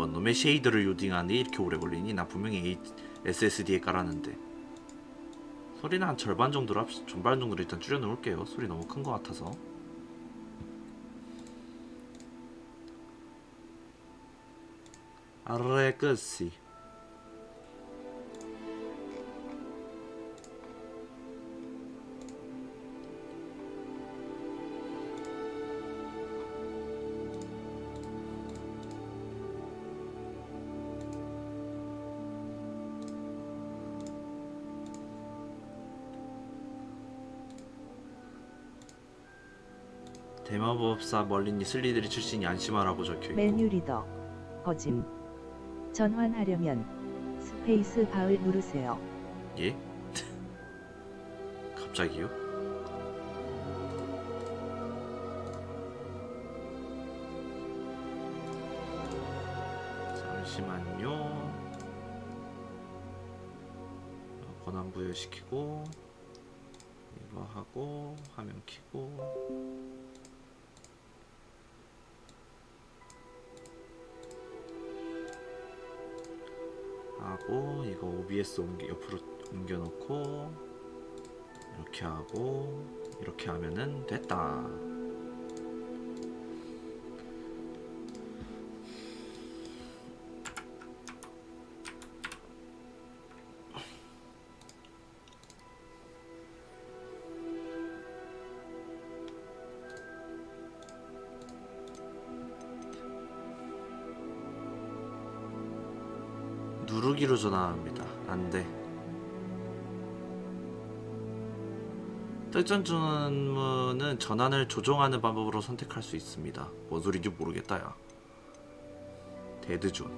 이런 놈의 쉐이더를 요딩하는데 이렇게 오래 걸리니? 나 분명히 SSD에 깔았는데. 소리는 한 절반 정도로 전반 정도로 일단 줄여 놓을게요. 소리 너무 큰 것 같아서. 아레그시. 대마법사 멀린이 슬리들이 출신이 안심하라고 적혀있고. 메뉴 리더 거짐. 전환하려면 스페이스 바을 누르세요. 예? 갑자기요? 잠시만요. 권한 부여시키고 이거 하고 화면 켜고 하고 이거 OBS 옆으로 옮겨놓고 이렇게 하고 이렇게 하면은 됐다. 누르기로 전환합니다. 안돼. 특정 주문은 전환을 조종하는 방법으로 선택할 수 있습니다. 뭔 소리인지 모르겠다 야. 데드존.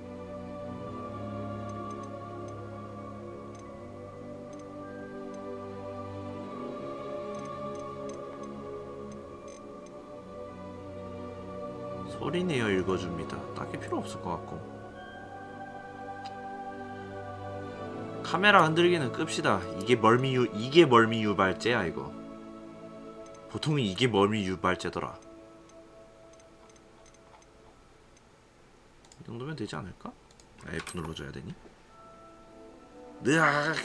소리내어 읽어줍니다. 딱히 필요 없을 것 같고. 카메라 흔들기는 끕시다. 이게 멀미 유발제야 이거. 보통은 이게 멀미 유발제더라. 이 정도면 되지 않을까? F 눌러줘야 되니? 으악!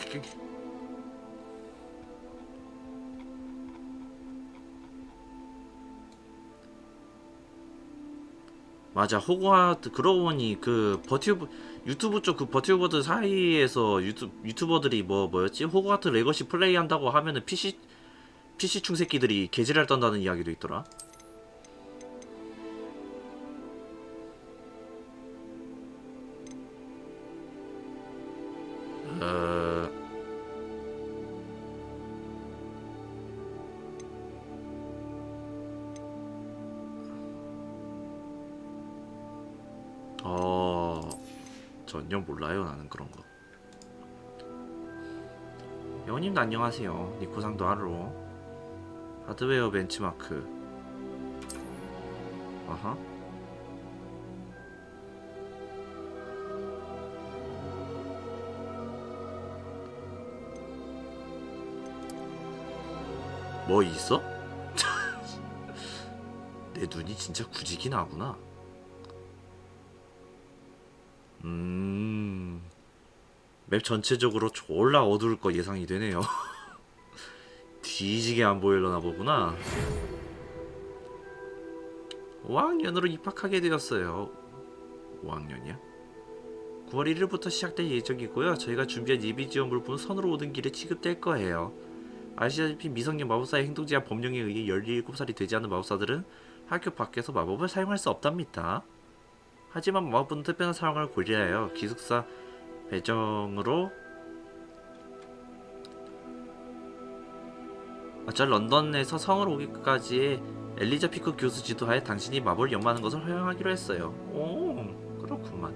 맞아. 호그와트 그러고 보니 그 유튜브 쪽 그 버튜버들 사이에서 유튜버들이 뭐였지? 호그와트 레거시 플레이 한다고 하면은 PC충 새끼들이 개지랄 떤다는 이야기도 있더라. 전혀 몰라요 나는 그런 거. 여우님도 안녕하세요. 니코상도 하루. 하드웨어 벤치마크. 아하. 뭐 있어? 내 눈이 진짜 굳이긴 하구나. 맵 전체적으로 졸라 어두울 거 예상이 되네요. 뒤지게 안 보이려나 보구나. 5학년으로 입학하게 되었어요. 5학년이야? 9월 1일부터 시작될 예정이고요. 저희가 준비한 예비 지원 물품은 선으로 오는 길에 취급될 거예요. 아시다시피 미성년 마법사의 행동 제한 법령에 의해 17살이 되지 않은 마법사들은 학교 밖에서 마법을 사용할 수 없답니다. 하지만 마법은 특별한 상황을 고려하여 기숙사 배정으로 런던에서 성을 오기까지의 엘리자 피크 교수 지도하에 당신이 마법을 연마하는 것을 허용하기로 했어요. 오, 그렇구만.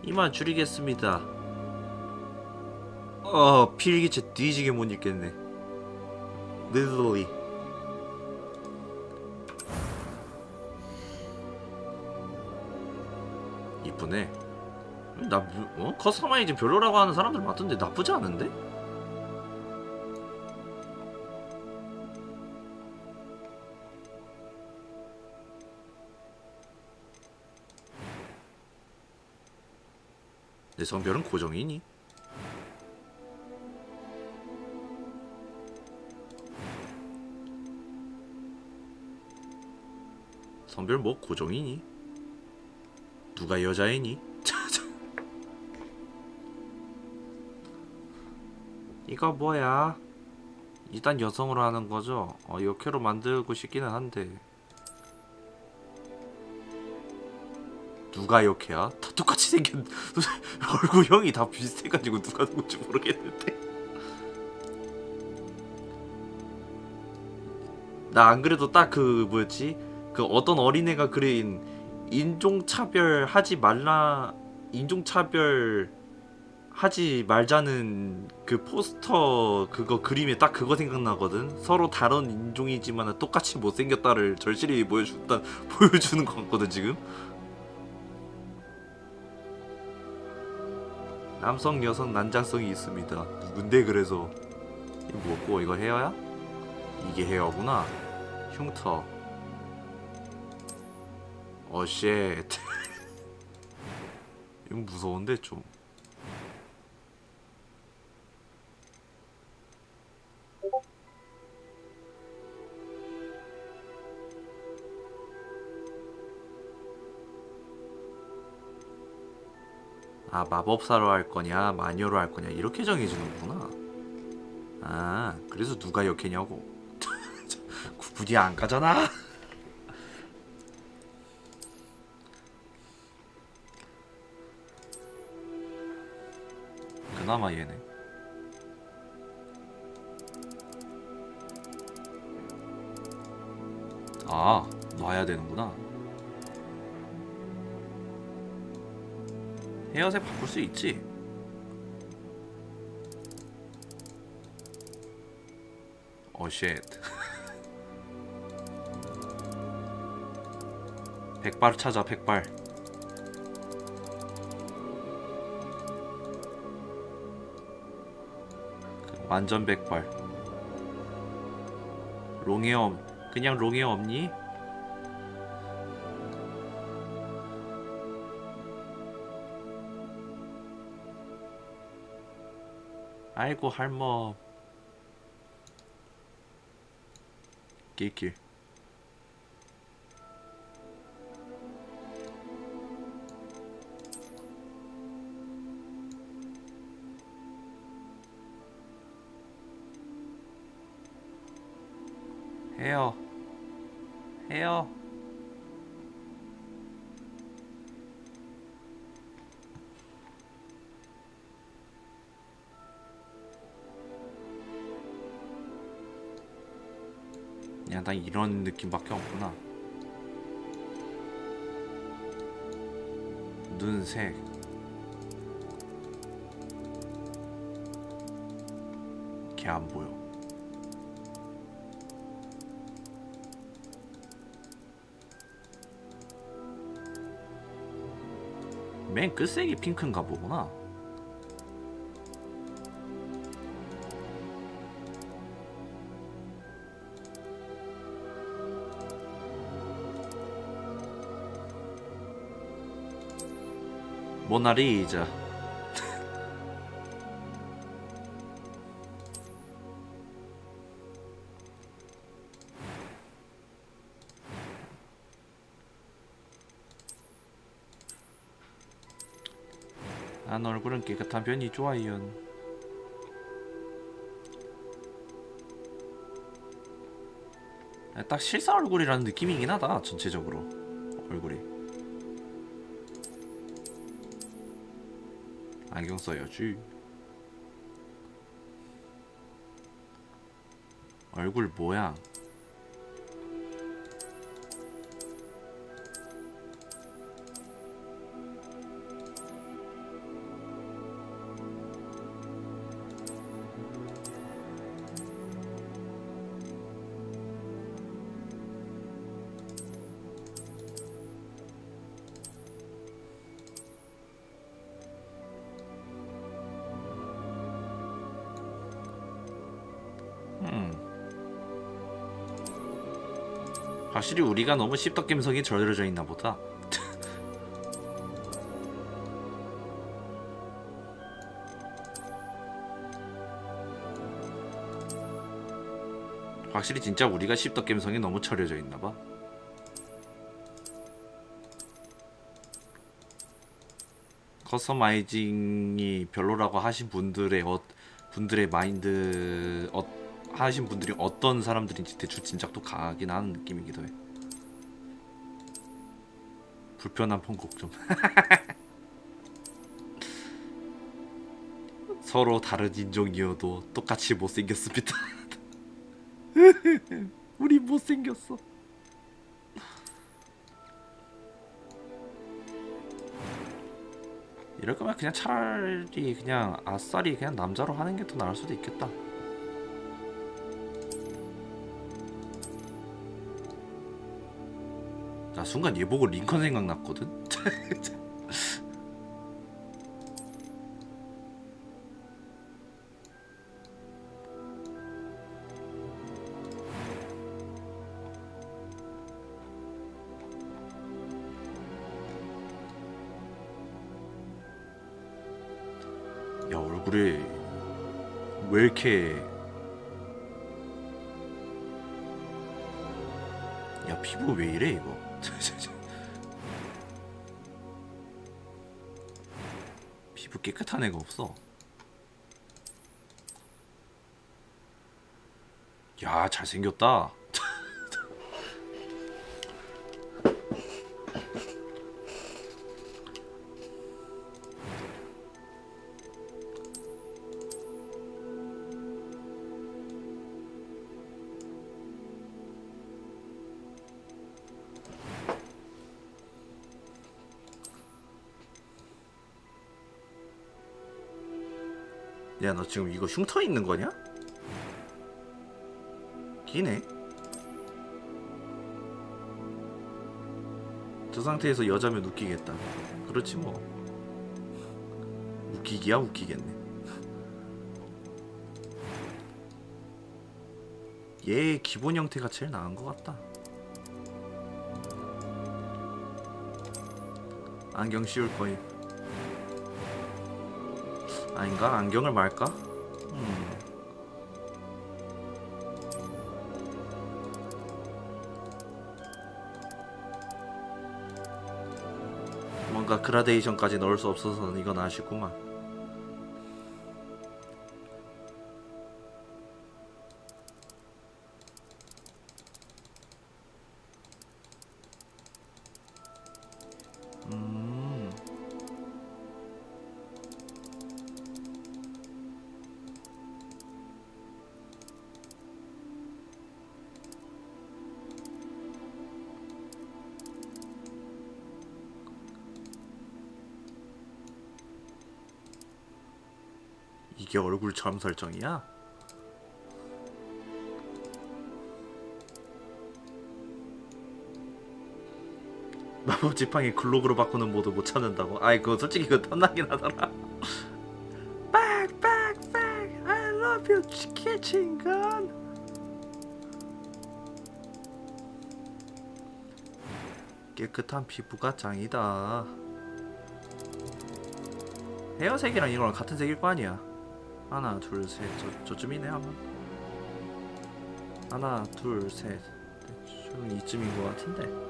이만 줄이겠습니다. 필기체 뒤지게 못 읽겠네. literally. 이쁘네. 커스터마이징 별로라고 하는 사람들 많던데 나쁘지 않은데? 내 성별은 고정이니? 성별 뭐 고정이니? 누가 여자이니? 이거 뭐야? 일단 여성으로 하는 거죠? 역캐로 만들고 싶기는 한데 누가 역캐야? 다 똑같이 생긴 얼굴형이 다 비슷해가지고 누가 누군지 모르겠는데. 나 안 그래도 딱 그 뭐였지? 그 어떤 어린애가 그린 인종차별 하지 말라, 인종차별 하지 말자는 그 포스터 그거 그림에 딱 그거 생각나거든. 서로 다른 인종이지만 똑같이 못생겼다를 절실히 보여주는 것 같거든 지금. 남성 여성 난장성이 있습니다. 누군데 그래서 이거 뭐고 이거 헤어야? 이게 헤어구나. 흉터. 쉣. 이건 무서운데 좀. 아, 마법사로 할 거냐 마녀로 할 거냐 이렇게 정해주는구나. 아, 그래서 누가 역해냐고. 구분이 안 가잖아. 그나마 얘네. 아, 놔야 되는구나. 헤어색 바꿀 수 있지. 쉣. 백발 찾아, 백발. 완전 백발. 롱헤어, 그냥 롱헤어 없니? 아이고 할머. 끼끼. 헤어. 헤어. 그냥 난 이런 느낌밖에 없구나. 눈색. 걔 안 보여. 맨 끝색이 핑크인가 보구나. 모나리자. 난 얼굴은 깨끗한 편이 좋아요. 딱 실사 얼굴이라는 느낌이긴 하다. 전체적으로 얼굴이. 안경 써야지. 얼굴 모양. 확실히 우리가 너무 씹덕 감성이 절들어져 있나 보다. 확실히 진짜 우리가 씹덕 감성이 너무 처려져 있나봐. 커스터마이징이 별로라고 하신 분들의 분들의 마인드 하신 분들이 어떤 사람들인지 대충 짐작도 가긴 하는 느낌이기도 해. 불편한 편곡 좀. 서로 다른 인종이어도 똑같이 못생겼습니다. 우리 못생겼어. 이럴 거면 그냥 차라리 그냥 아싸리 그냥 남자로 하는 게 더 나을 수도 있겠다. 나 순간 얘 보고 링컨 생각났거든. 야, 얼굴에 왜 이렇게, 야, 피부 왜 이래 이거. 피부 깨끗한 애가 없어. 야, 잘생겼다. 야, 너 지금 이거 흉터 있는 거냐? 기네. 저 상태에서 여자면 웃기겠다. 그렇지 뭐. 웃기기야 웃기겠네. 얘 기본 형태가 제일 나은 것 같다. 안경 씌울 거임. 아닌가? 안경을 말까? 뭔가 그라데이션까지 넣을 수 없어서는 이건 아쉽구만. 이게 얼굴처럼 설정이야? 마법 지팡이 글록으로 바꾸는 모드 못 찾는다고? 아이 그거 솔직히 그거 탐나긴 하더라. 빡빡빡 I love you 키친건. 깨끗한 피부가 짱이다. 헤어색이랑 이거랑 같은 색일 거 아니야. 하나 둘 셋 저쯤이네 아마. 하나 둘 셋 대충 이쯤인 것 같은데.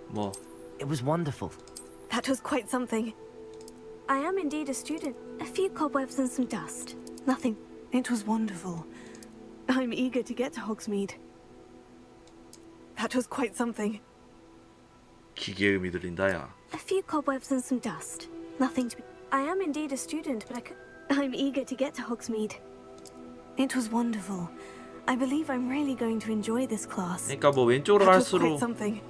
뭐 It was wonderful. That was quite something. I am indeed a student. A few cobwebs and some dust. Nothing. It was wonderful. I'm eager to get to Hogsmeade. That was quite something. 기계음이 들린다 야. A few cobwebs and some dust. Nothing to be... I am indeed a student, but I'm eager to get to Hogsmeade. It was wonderful. I believe I'm really going to enjoy this class. 그러니까 뭐 왼쪽으로 That was 갈수록 quite something.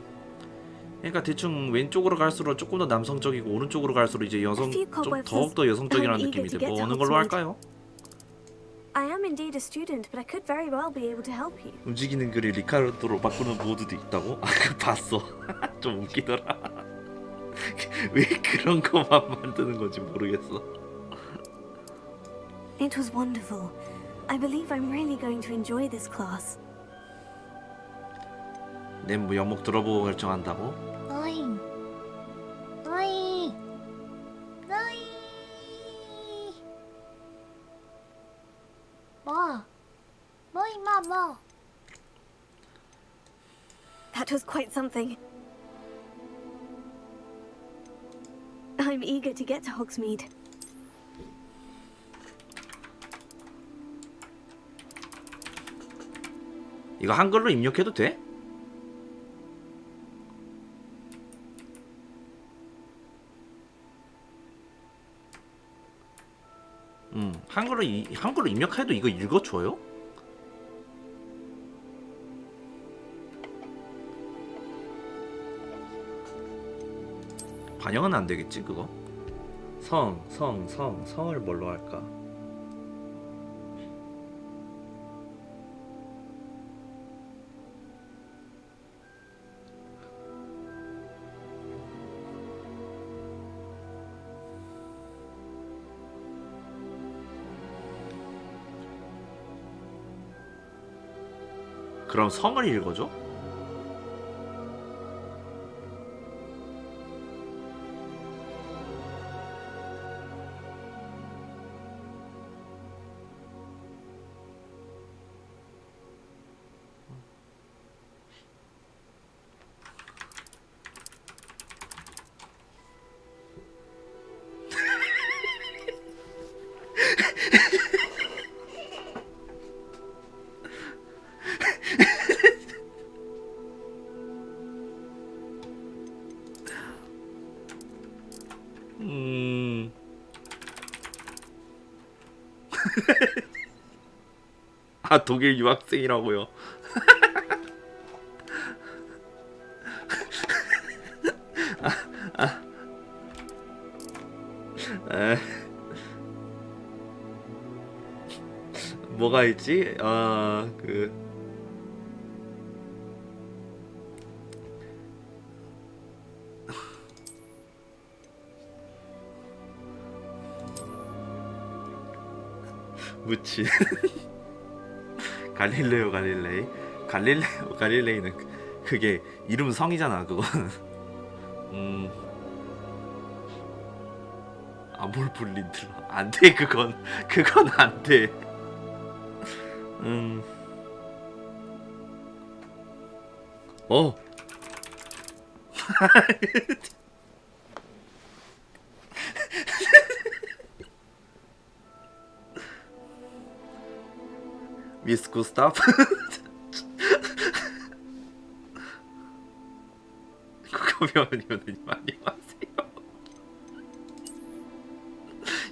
그러니까 대충 왼쪽으로 갈수록 조금 더 남성적이고 오른쪽으로 갈수록 이제 여성 좀 더욱더 여성적이라는 느낌인데 뭐 어느 걸로 할까요? I am indeed a student, but I could very well be able to help you. 움직이는 글을 리카르도로 바꾸는 모드도 있다고? 아, 그 봤어. 좀 웃기더라. 왜 그런 거만 만드는 건지 모르겠어. It was wonderful. I believe I'm really going to enjoy this class. 내 뭐 영목 들어보고 결정한다고? 너잉 너잉 너잉 뭐 임마 뭐 That was quite something. I'm eager to get to Hogsmeade. 이거 한글로 입력해도 돼? 한글로 입력해도 이거 읽어줘요? 반영은 안 되겠지 그거? 성을 뭘로 할까? 그럼 성을 읽어줘? 아, 독일 유학생이라고요. 뭐가 있지? 무치. 갈릴레이는 그게 이름 성이잖아 그거는. 아몰 불린들러 안돼 그건 안돼. 미스 구스타프. 국가병원이면 안녕하세요.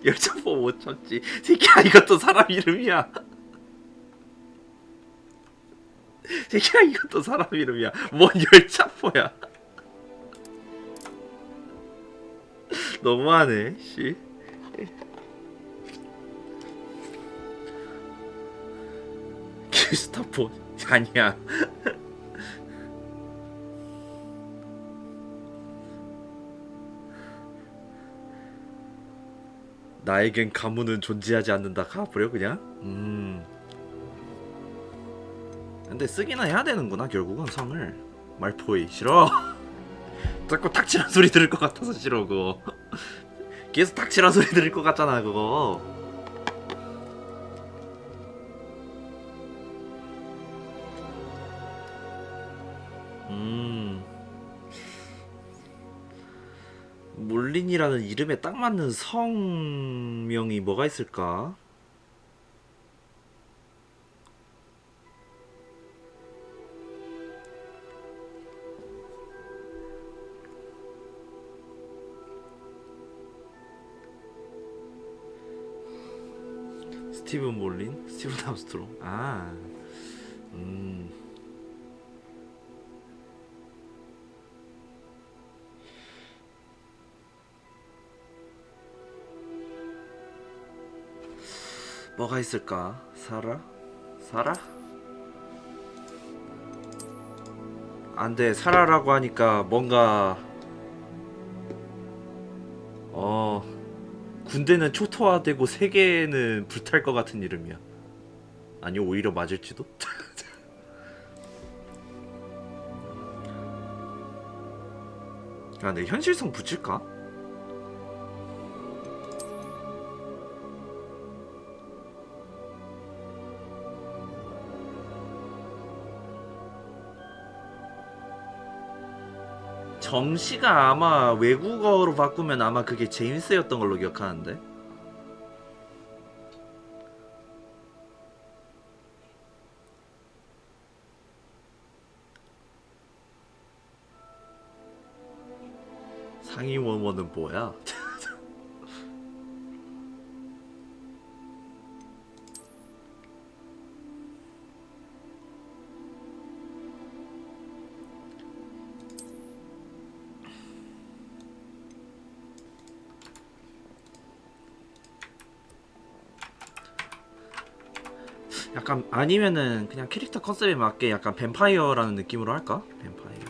열차포 못 참지. 새끼야 이것도 사람 이름이야. 새끼야 이것도 사람 이름이야. 뭔 열차포야. 너무하네. 씨. 큐스타포 아니야. 나에겐 가문은 존재하지 않는다. 가버려 그냥. 근데 쓰기는 해야 되는구나 결국은 성을. 말포이 싫어. 자꾸 탁치란 소리 들을 것 같아서 싫어 그거. 계속 탁치란 소리 들을 것 같잖아 그거. 몰린이라는 이름에 딱 맞는 성명이 뭐가 있을까? 스티븐 몰린? 스티븐 암스트롱? 뭐가 있을까? 사라? 사라? 안돼, 사라라고 하니까 뭔가 군대는 초토화되고 세계는 불탈 것 같은 이름이야. 아니 오히려 맞을지도? 아, 내 현실성 붙일까? 점씨가 아마 외국어로 바꾸면 아마 그게 제임스였던 걸로 기억하는데. 상위원원은 뭐야? 약간 아니면은 그냥 캐릭터 컨셉에 맞게 약간 뱀파이어라는 느낌으로 할까? 뱀파이어.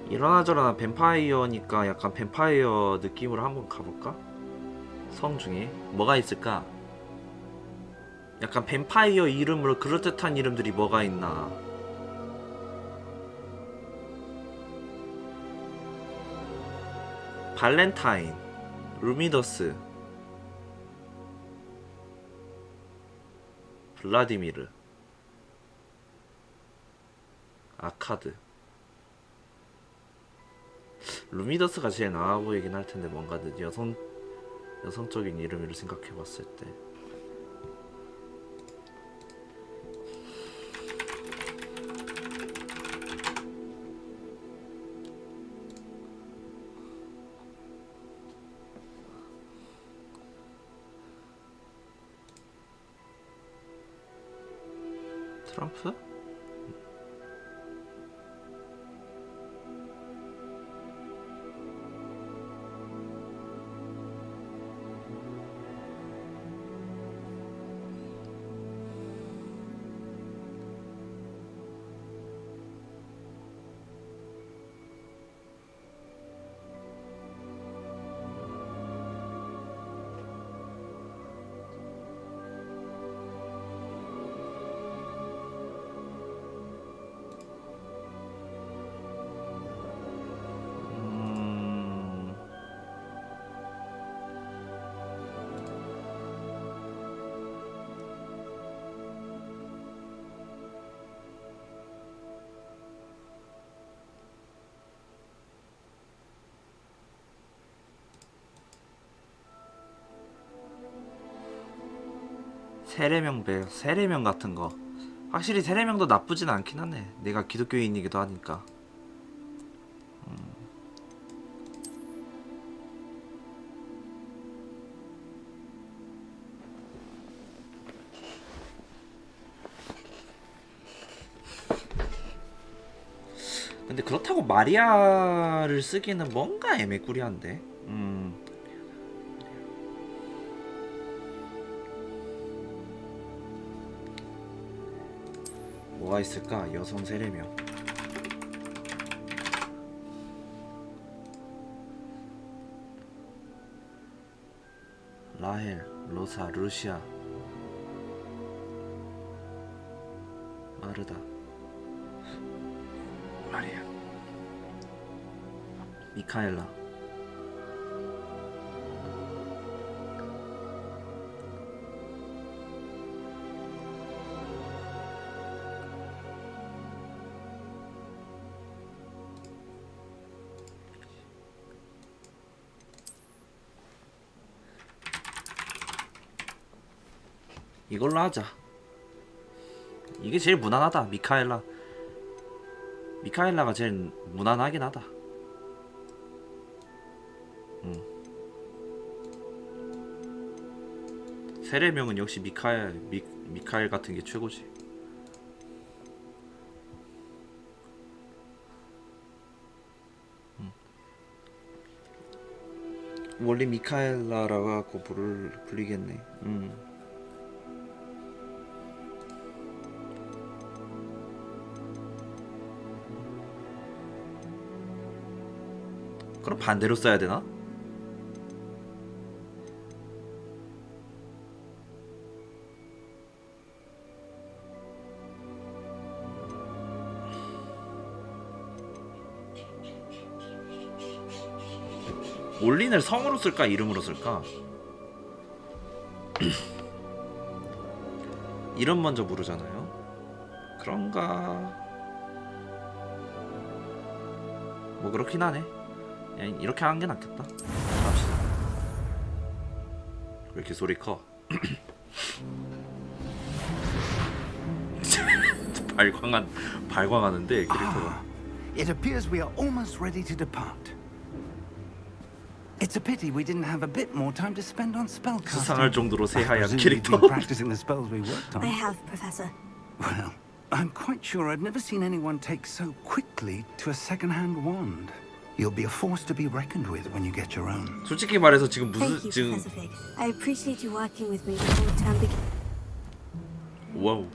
이러나 저러나 뱀파이어니까 약간 뱀파이어 느낌으로 한번 가볼까? 성 중에 뭐가 있을까? 약간 뱀파이어 이름으로 그럴듯한 이름들이 뭐가 있나? 발렌타인, 루미더스, 블라디미르, 아카드. 루미더스가 제일 나아 보이긴 할 텐데 뭔가 여성적인 이름을 생각해봤을 때. 트럼프? 세례명 같은 거. 확실히 세례명도 나쁘진 않긴 하네. 내가 기독교인이기도 하니까. 근데 그렇다고 마리아를 쓰기는 뭔가 애매꾸리한데. 뭐가 있을까? 여성 세례명. 라헬, 로사, 루시아, 마르다, 마리아, 미카엘라. 이걸로 하자. 이게 제일 무난하다. 미카엘라가 제일 무난하긴 하다. 세례명은 역시 미카엘 같은 게 최고지. 원래 미카엘라라고 불리겠네. 그럼 반대로 써야 되나? 올린을 성으로 쓸까 이름으로 쓸까? 이름 먼저 부르잖아요. 그런가? 뭐 그렇긴 하네. 그냥 이렇게 하는 게 낫겠다. 합시다. 왜 이렇게 소리 커? 발광하는데 캐릭터가. It appears we are almost ready to depart. It's a pity we didn't have a bit more time to spend on spellcasting. 수상할 정도로 새하얀 I presume 캐릭터. you've been practicing the spells we worked on. I have, Professor. Well, I'm quite sure I've never seen anyone take so quickly to a second-hand wand. You'll be a force to be reckoned with when you get your own. 솔직히 말해서 지금 Thank 무슨 you, 지금 Professor Fig. I appreciate you working with me before the term begins. 와우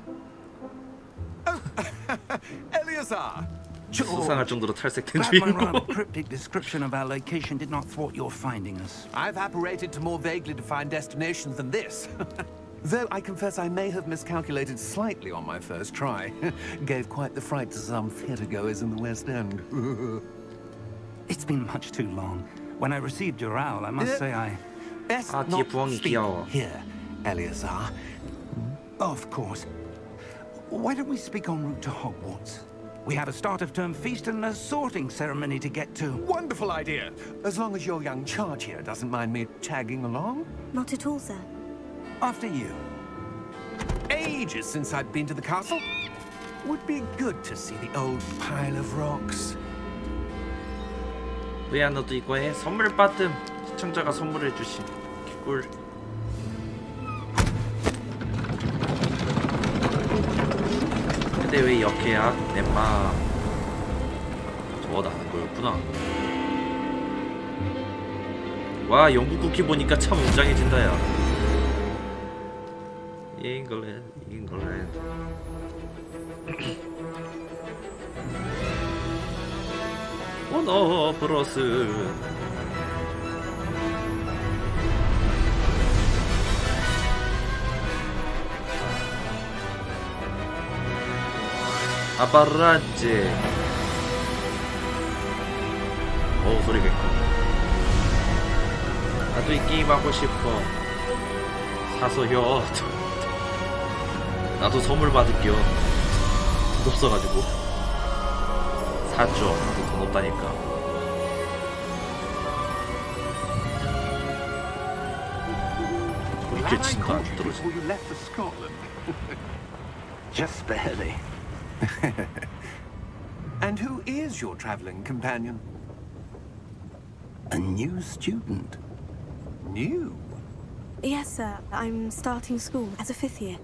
Eleazar! 수상할 정도로 탈색된 Glad my rather 주인공. cryptic description of our location did not thwart your finding us. I've apparated to more vaguely defined destinations than this. Though I confess I may have miscalculated slightly on my first try. Gave quite the fright to some theatre-goers in the West End. It's been much too long. When I received your owl, I must say I... Best 아, 뒤에 not 부엉이 speak 귀여워. here, Eleazar. Of course. Why don't we speak en route to Hogwarts? We have a start-of-term feast and a sorting ceremony to get to. Wonderful idea. As long as your young charge here doesn't mind me tagging along. Not at all, sir. After you. Ages since I've been to the castle. Would be good to see the old pile of rocks. 왜야 너도 이거 해? 선물 받음. 시청자가 선물해 주신 개꿀. 근데 왜 역해야? 넷마. 저거 나는 거였구나. 와 영국 국기 보니까 참 웅장해진다 야. 잉글랜드. 오너 브로스. 아바라제. 오 소리가 있고. 나도 이 게임 하고 싶어. 사소요. 나도 선물 받을게요. 돈 없어가지고. 사죠. 돈 없다니까. 이렇게 진도 안 떨어지. you left for Scotland. Just barely. And who is your travelling companion? A new student. New? Yes, sir. I'm starting school as a 5th year.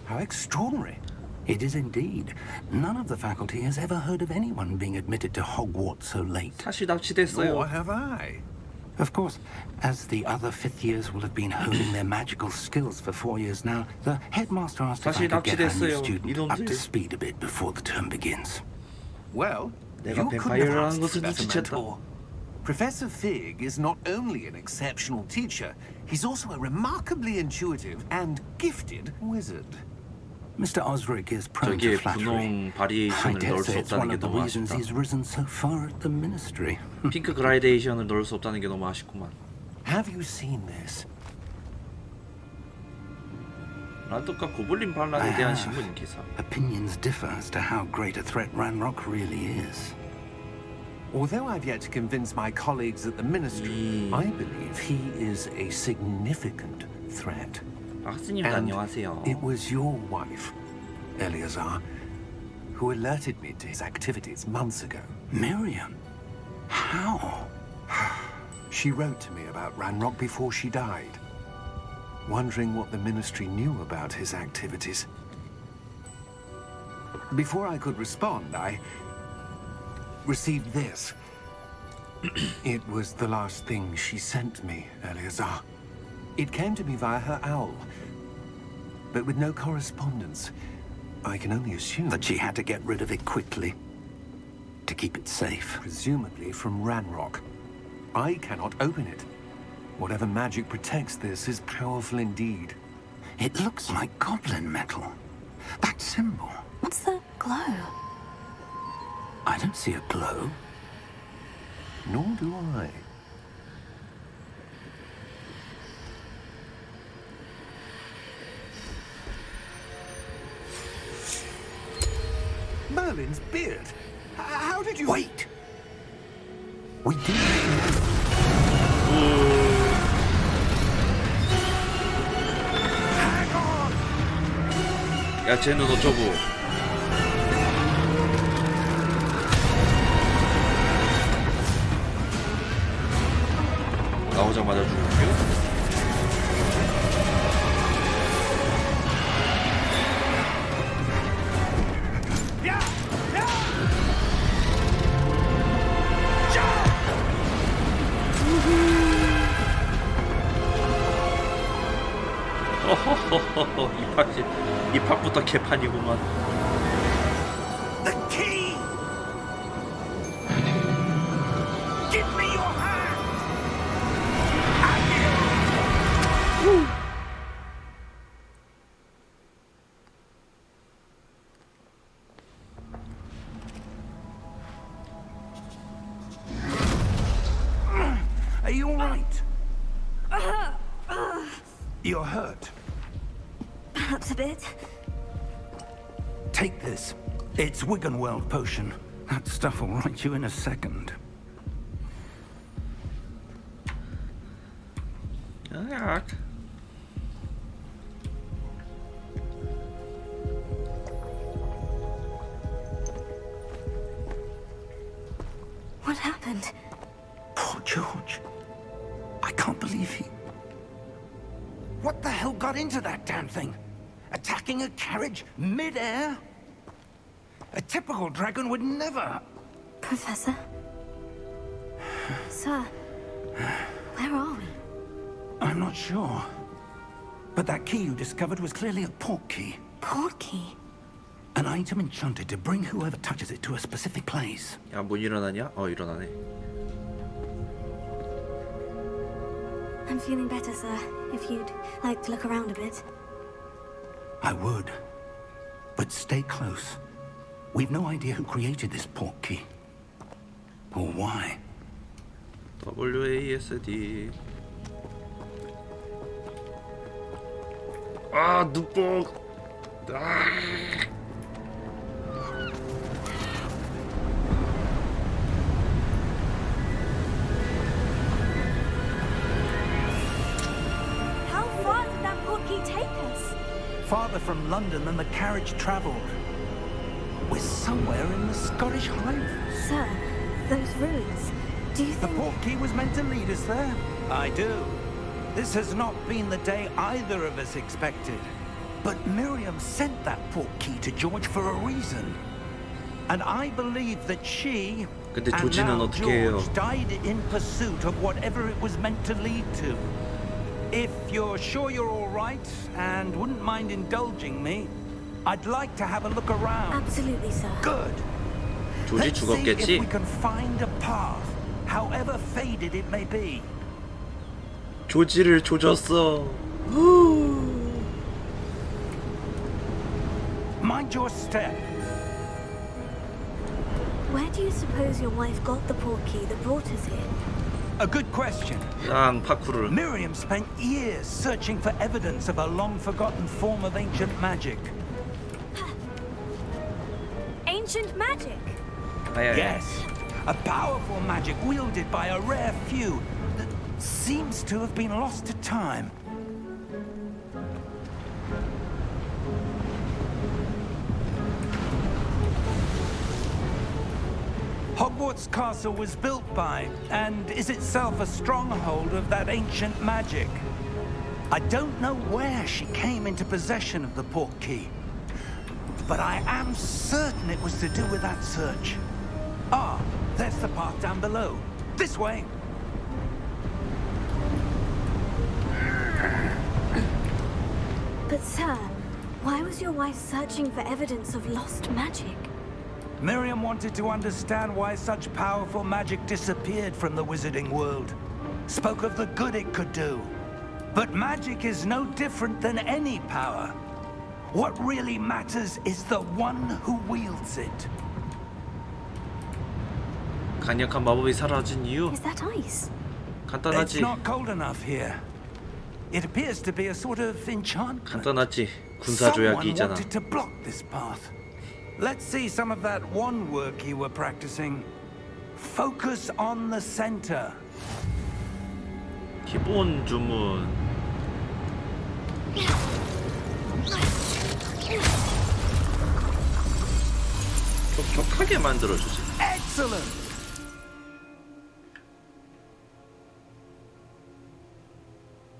How extraordinary. It is indeed. None of the faculty has ever heard of anyone being admitted to Hogwarts so late. 사실 납치됐어요. Nor have I. Of course, as the other fifth years will have been honing their magical skills for 4 years now, the headmaster asked if I 사실 could get our new 납치됐어요. student up 이놈들. to speed a bit before the term begins. Well, 내가 you couldn't 뱀파이어를 have 하는 asked 것을 for better 눈치챘다. mentor. Professor Fig is not only an exceptional teacher, he's also a remarkably intuitive and gifted wizard. Mr. Osric is prone 저기에 to flattery. 분홍 I 바리에이션을 dare 넣을 수 say it's 없다는 one 게 of the 너무 reasons 아쉽다. he's risen so far at the ministry. 핑크 그라데이션을 넣을 수 없다는 게 너무 아쉽구만. Have you seen this? 란독과 고블린 반란에 대한 신문 기사. Opinions differ as to how great a threat Ranrock really is. Although I've yet to convince my colleagues at the ministry, I believe he is a significant threat. 학스님도 And 안녕하세요. it was your wife, Eleazar, who alerted me to his activities months ago. Miriam? How? She wrote to me about Ranrock before she died. wondering what the Ministry knew about his activities. Before I could respond, I received this. It was the last thing she sent me, Eleazar. It came to me via her owl, but with no correspondence. I can only assume That she had to get rid of it quickly to keep it safe. presumably from Ranrock. I cannot open it. Whatever magic protects this is powerful indeed. It looks like goblin metal. That symbol. What's the glow? I don't see a glow. Nor do I. Merlin's beard. How did you... Wait! We did. 야, 쟤는 어쩌고. 나오자마자 죽을게요. 어허허허, 이 팍부터 개판이구만. The key! Give me your hand! Are you all right? You're hurt. Perhaps a bit. Take this. It's Wiggenweld potion. That stuff will right you in a second. 약. What happened? Poor George. I can't believe he... What the hell got into that damn thing? Attacking a carriage mid-air? A typical dragon would never... Professor? Sir, where are we? I'm not sure. But that key you discovered was clearly a port key. Port key? An item enchanted to bring whoever touches it to a specific place. 야, 뭐 일어나냐? 일어나네. I'm feeling better, sir. If you'd like to look around a bit. I would. But stay close. We've no idea who created this port key. Or why. WASD. 아, 눈뽕. 아. How far did that port key take us? Farther from London than the carriage travelled. We're somewhere in the Scottish Highlands. Sir, those ruins. Do you The think... port key was meant to lead us there? I do. This has not been the day either of us expected. But Miriam sent that port key to George for a reason. And I believe that she 근데 and 조지는 now 어떻게 해요? George died in pursuit of whatever it was meant to lead to. If you're sure you're all right and wouldn't mind indulging me, I'd like to have a look around. Absolutely, sir. Good. 조지 Let's see if 죽었겠지? we can find a path, however faded it may be. 조지를 조졌어. Mind your step. Where do you suppose your wife got the port key that brought us here? A good question. 랑 파쿠르. Miriam spent years searching for evidence of a long-forgotten form of ancient magic. Ancient magic? Yes, a powerful magic wielded by a rare few that seems to have been lost to time. Hogwarts Castle was built by, and is itself a stronghold of that ancient magic. I don't know where she came into possession of the port key, but I am certain it was to do with that search. Ah, there's the path down below. This way. But sir, why was your wife searching for evidence of lost magic? Miriam wanted to understand why such powerful magic disappeared from the wizarding world. Spoke of the good it could do. But magic is no different than any power. What really matters is the one who wields it. 강력한 마법이 사라진 이유? Is that ice? It's 간단하지. not cold enough here. It appears to be a sort of enchantment. 간단하지. 군사 Someone 조약이잖아. wanted to block this path. Let's see some of that one work you were practicing. Focus on the center. 기본 주문. 촉촉하게 만들어주지. Excellent.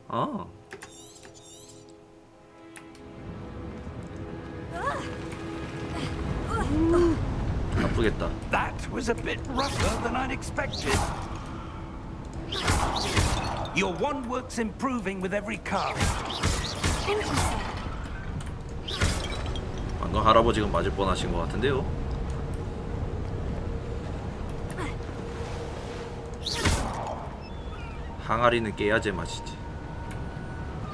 아. 아프겠다. That was a bit rougher than I'd expected. Your one work's improving with every cast. 방금 할아버지가 맞을 뻔하신 것 같은데요. 항아리는 깨야 제맛이지.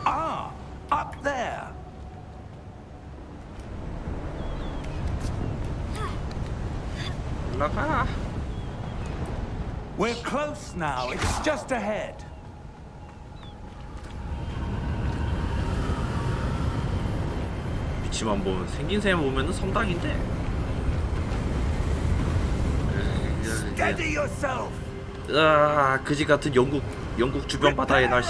Ah, up there. 올라가. We're close now. It's just ahead. 위치만 보면 생긴 셈 보면은 성당인데. Steady yourself. 아, 그지 같은 영국 주변 바다의 날씨.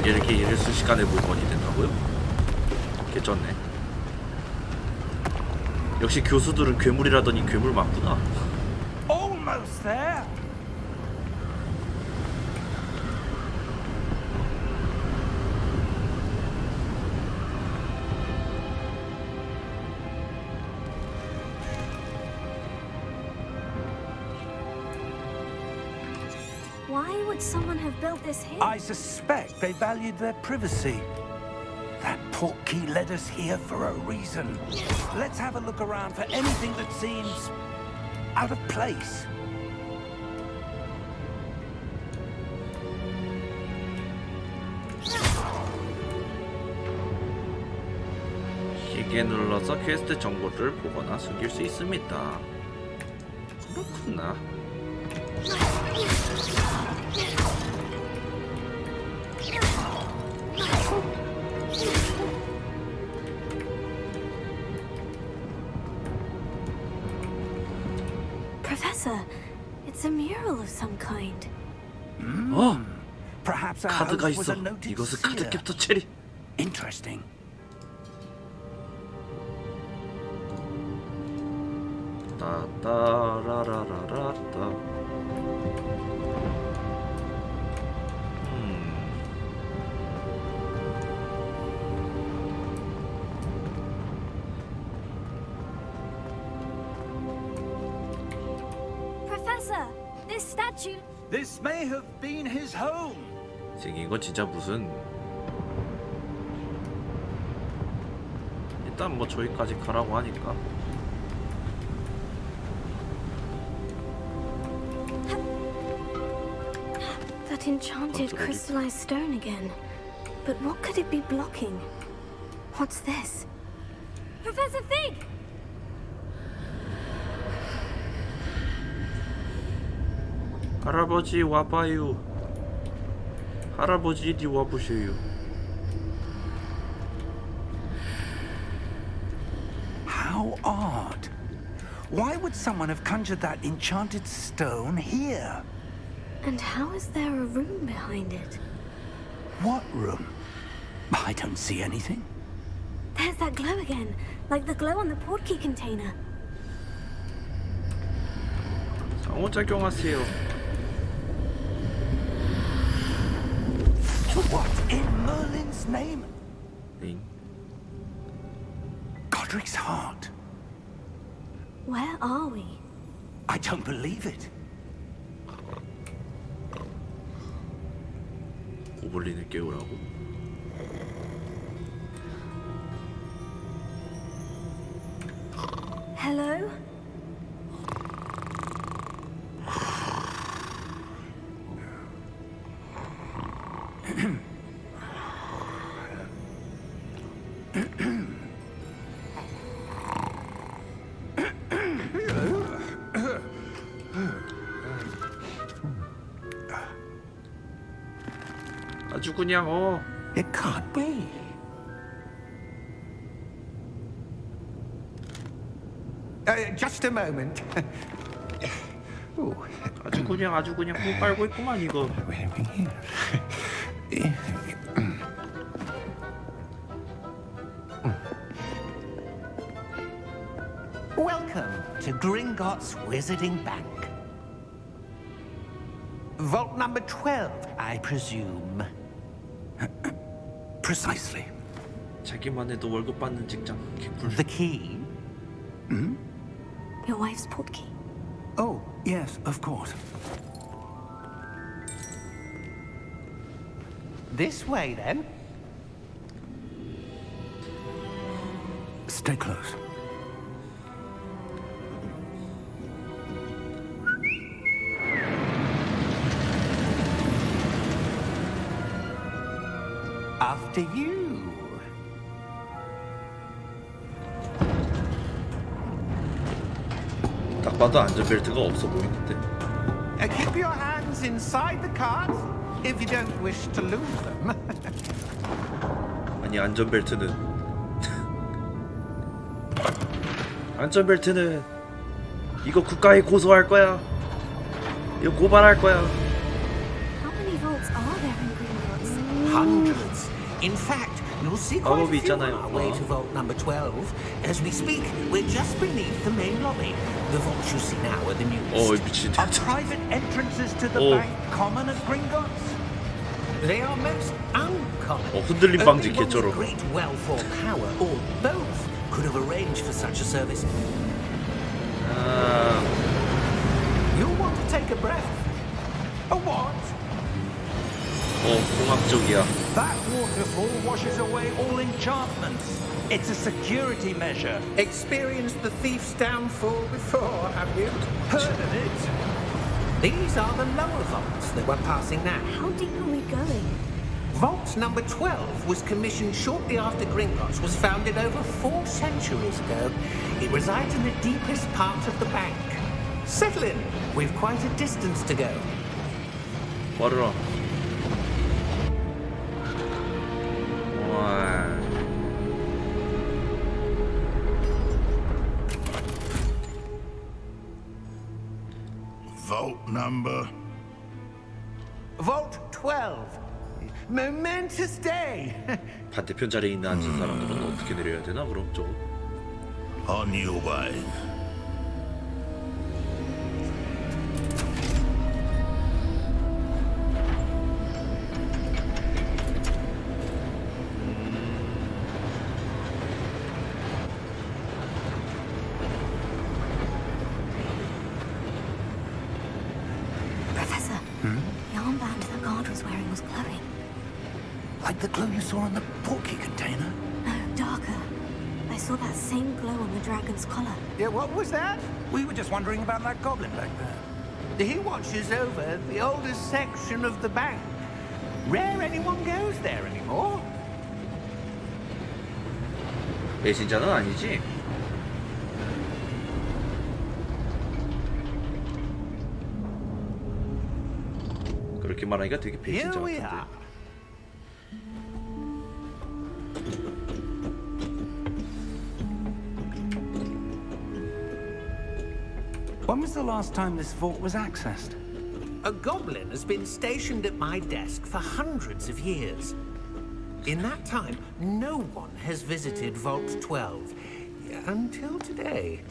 이렇게 일을 순식간에 물건이 된다고요? 개쩐네. 역시 교수들은 괴물이라더니 괴물 맞구나. Almost there. Why would someone have built this here? I suspect they valued their privacy. That port key led us here for a reason. Let's have a look around for anything that seems out of place. 길게 눌러서 퀘스트 정보를 보거나 숨길 수 있습니다. 그렇구나. Professor, it's a mural of some kind. 어! Perhaps our 카드가 host was 있어. a noted 이것은 seer. 카드 캡터 체리. Interesting. 따따라라라라따. Professor, this statue. This may have been his home. 생긴 건 진짜 무슨. 일단 뭐 저기까지 가라고 하니까. That enchanted What's it? crystallized stone again. But what could it be blocking? What's this? Professor Fig! 할아버지 와봐요. 할아버지 이리 와보세요. How odd. Why would someone have conjured that enchanted stone here? And how is there a room behind it? What room? I don't see anything. There's that glow again, like the glow on the portkey container. 상호작용하세요. What in Merlin's name? 응. Godric's heart. Where are we? I don't believe it. 고블린을 깨우라고? Hello? 아주 그냥 It can't be. Just a moment. Ooh. 아주 그냥 꿀 빨고 있구만 이거. Welcome to Gringotts Wizarding Bank. Vault number 12, I presume. Precisely. 자기만 해도 월급 받는 직장 개꿀. The key? Your wife's portkey. Oh, yes, of course. This way, then. Stay close. After you. 딱 봐도 안전벨트가 없어 보이는데. Keep your hands inside the cart if you don't wish to lose them. 아니 안전벨트는 안전벨트는 이거 국가에 고소할 거야. 이거 고발할 거야. How many vaults are there in Gringotts? Hundreds. In fact, you'll see quite a 마법이 few on 있잖아요. our way to vault number 12. As we speak, we're just beneath the main lobby. The vaults you see now are the newest. 미친. Are private entrances to the bank common at Gringotts? They are most uncommon. 흔들림 방지 Only one 개쩔어. with great wealth or power, or both, could have arranged for such a service. You'll want to take a breath. A what? 공학적이야. That waterfall washes away all enchantments. It's a security measure. Experienced the thief's downfall before, have you? Heard of it? These are the lower vaults that we're passing now. How deep are we going? Vault number 12 was commissioned shortly after Gringotts was founded over 4 centuries ago. It resides in the deepest part of the bank. Settle in. We've quite a distance to go. 말해라. 와. Vault number. Vault 12. Momentous day. 반대편 자리에 있는 앉은 사람들은 어떻게 내려야 되나 그럼 저거? On your way. Professor, the armband that guard was wearing was glowing. Like the glow you saw on the portkey container? No, darker. I saw that same glow on the dragon's collar. Yeah, what was that? We were just wondering about that goblin back there. He watches over the oldest section of the bank. Rare anyone goes there anymore. 배신자는 아니지? 그렇게 말하니까 되게 배신자 Here we 같은데. are. When was the last time this vault was accessed? A goblin has been stationed at my desk for hundreds of years. In that time, no one has visited Vault 12 until today.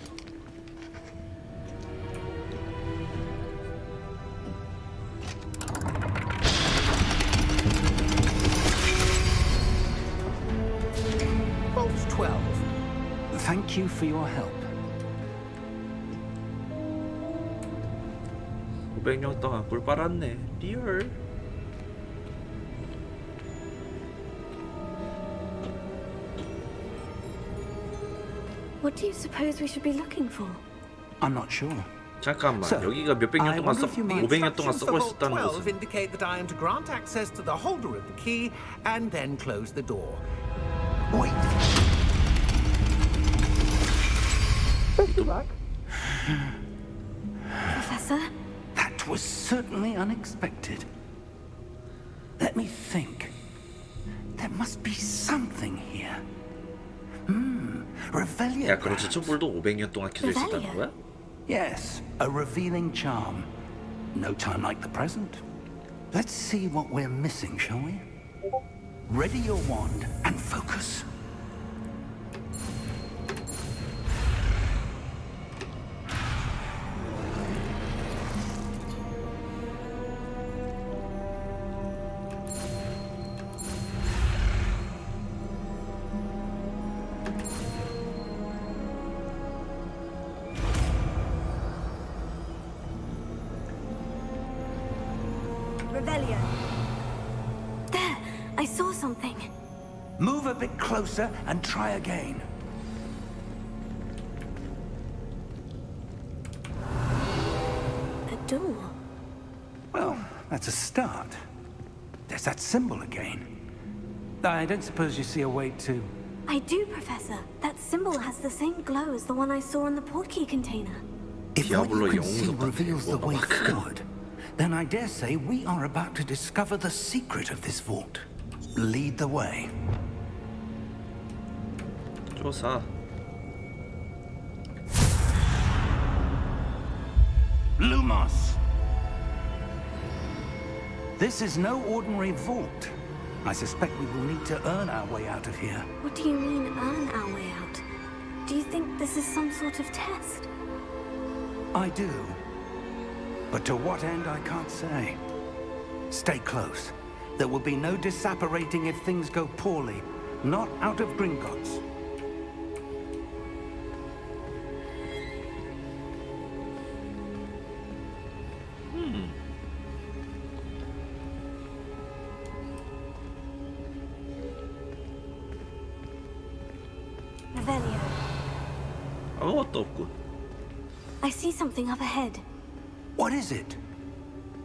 Vault 12. Thank you for your help. 500년 동안 꿀 빨았네. 리얼. What do you suppose we should be looking for? I'm not sure. 잠깐만. So, 여기가 몇백 년 I 동안 wonder 써 if you might- 500년 동안 Instructions 쓰고 for Vault 있었다는 12 것은 indicate that I am to grant access to the holder of the key and then close the door. Wait. Professor? That was certainly unexpected. Let me think. There must be something here. Revelia. 야, 그럼 저쪽 불도 500년 동안 켜져 있었다는 Revelia? 거야? Yes, a revealing charm. No time like the present. Let's see what we're missing, shall we? Ready your wand and focus. Revelio. There! I saw something. Move a bit closer and try again. A door. Well, that's a start. There's that symbol again. I don't suppose you see a way to... I do, Professor. That symbol has the same glow as the one I saw on the portkey container. If what Diavolo you can 영웅 see 같다. reveals the way 뭐가 forward, then I dare say we are about to discover the secret of this vault. Lead the way. 조사. Lumos! This is no ordinary vault. I suspect we will need to earn our way out of here. What do you mean, earn our way out? Do you think this is some sort of test? I do. But to what end, I can't say. Stay close. There will be no disapparating if things go poorly. Not out of Gringotts. Revelio. 아무것도 없군. I see something up ahead. What is it?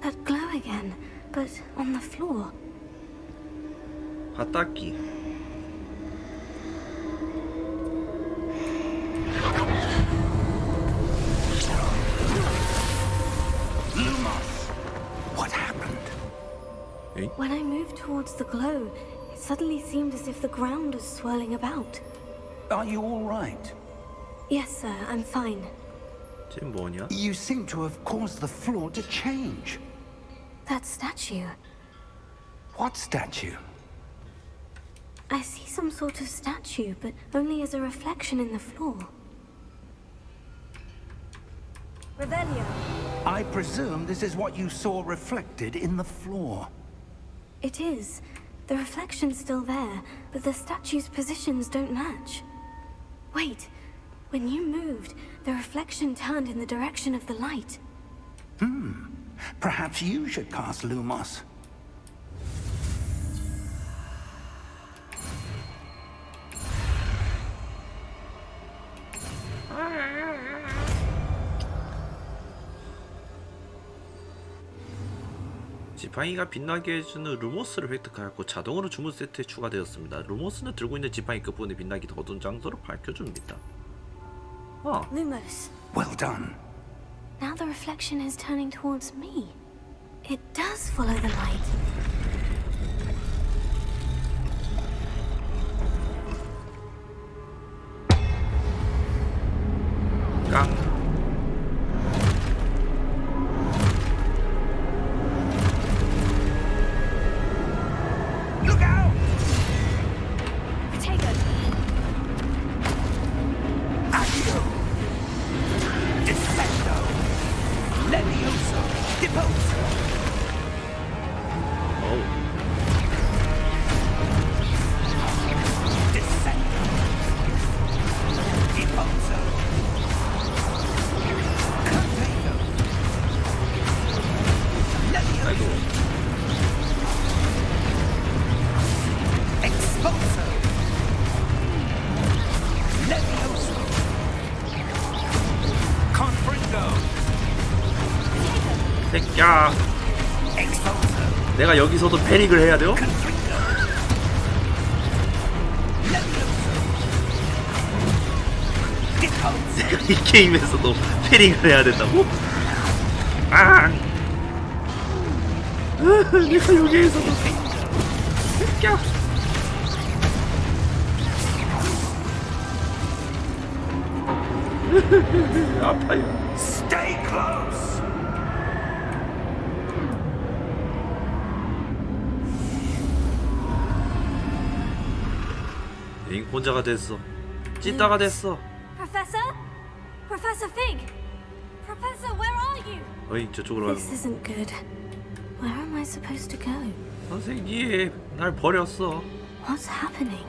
That glow again, but on the floor. 바닥기. Lumos! What happened? When I moved towards the glow, it suddenly seemed as if the ground was swirling about. Are you all right? Yes, sir, I'm fine. 쟤 뭐냐? You seem to have caused the floor to change. That statue. What statue? I see some sort of statue, but only as a reflection in the floor. Revelio. I presume this is what you saw reflected in the floor. It is. The reflection's still there, but the statue's positions don't match. Wait. When you moved, the reflection turned in the direction of the light. Perhaps you should cast Lumos. 지팡이가 빛나게 해주는 루모스를 획득하였고 자동으로 주문 세트에 추가되었습니다. 루모스는 들고 있는 지팡이 끝부분에 빛나기 더 어두운 장소로 밝혀줍니다. Lumos. Well done. Now the reflection is turning towards me. It does follow the light. 깡. Look out! Descendo. Levioso. Deposo. 어우. Descendo. Deposo. Contago. Levioso. 아이고. Expulso. Levioso. Confringo. 새끼야. Expulso. 내가 여기서도 패닉을 해야 돼요? Confringo. Levioso. Deposo. 내가 이 게임에서도 패닉을 해야 된다고? 아! 내가 여기에서도 새끼야. 아파요. Stay close. 인권자가 됐어. 찐따가 됐어. Professor? Professor Fig? Professor, where are you? 어이, 저쪽으로 가는 This 거. isn't good. Where am I supposed to go? 선생님, 날 버렸어. What's happening?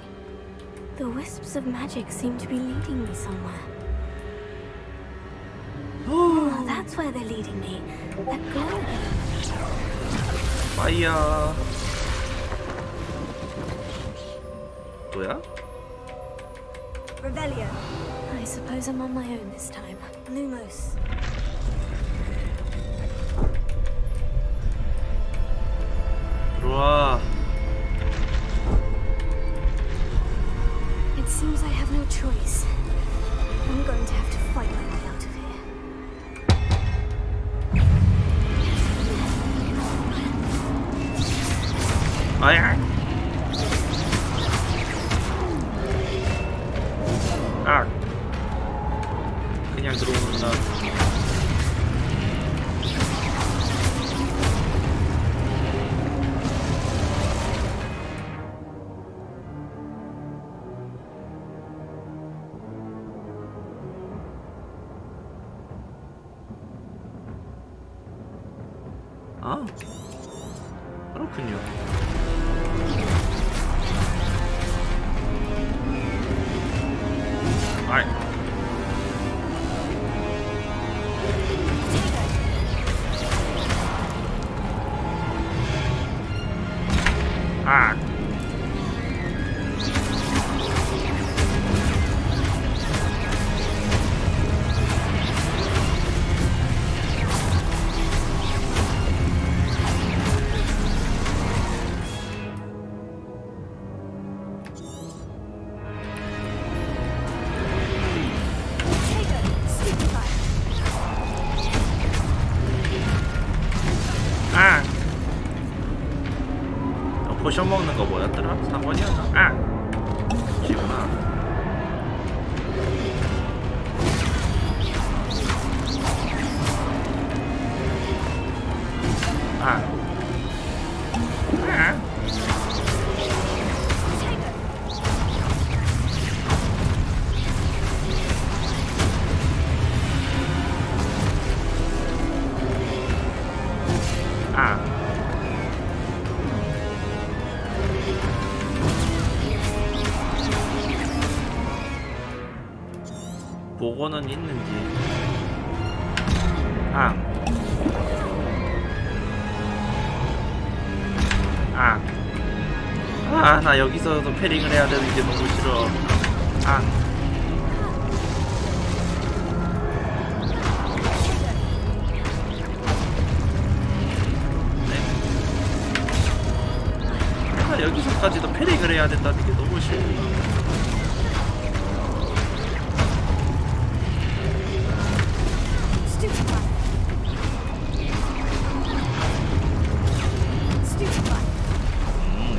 The wisps of magic seem to be leading me somewhere. Oh, that's where they're leading me. That glow. 빠이야. 또야? Revelio. I suppose I'm on my own this time. Lumos. 들어와. It seems I have no choice. I'm going to have to fight my way out of here. 아야. 아. 그냥 들어오는구나. 아, 그렇군요. 아이. 아. 아. 포션 먹는 거 뭐였더라? 3번이었나? 아. 지구나. 아. 아. 아. 보고는 있는지. 아. 아. 아, 나 여기서도 패링을 해야 되는 게 너무 싫어. 아. 아, 여기서까지도 패링을 해야 된다는 게 너무 싫어.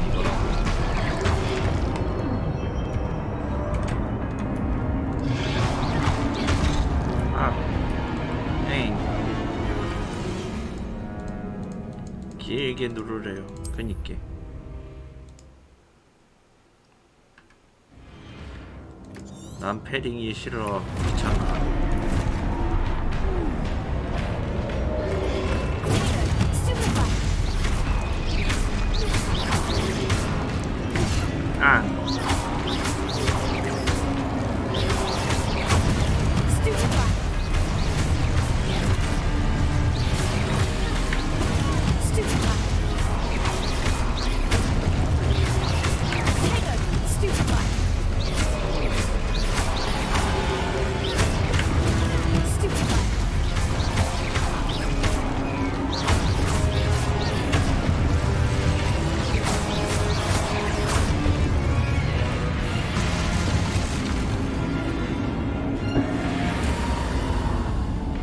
이거라고. 아. 에잉. 길게 누르래요. 그니까. 난 패링이 싫어. 귀찮아. 아.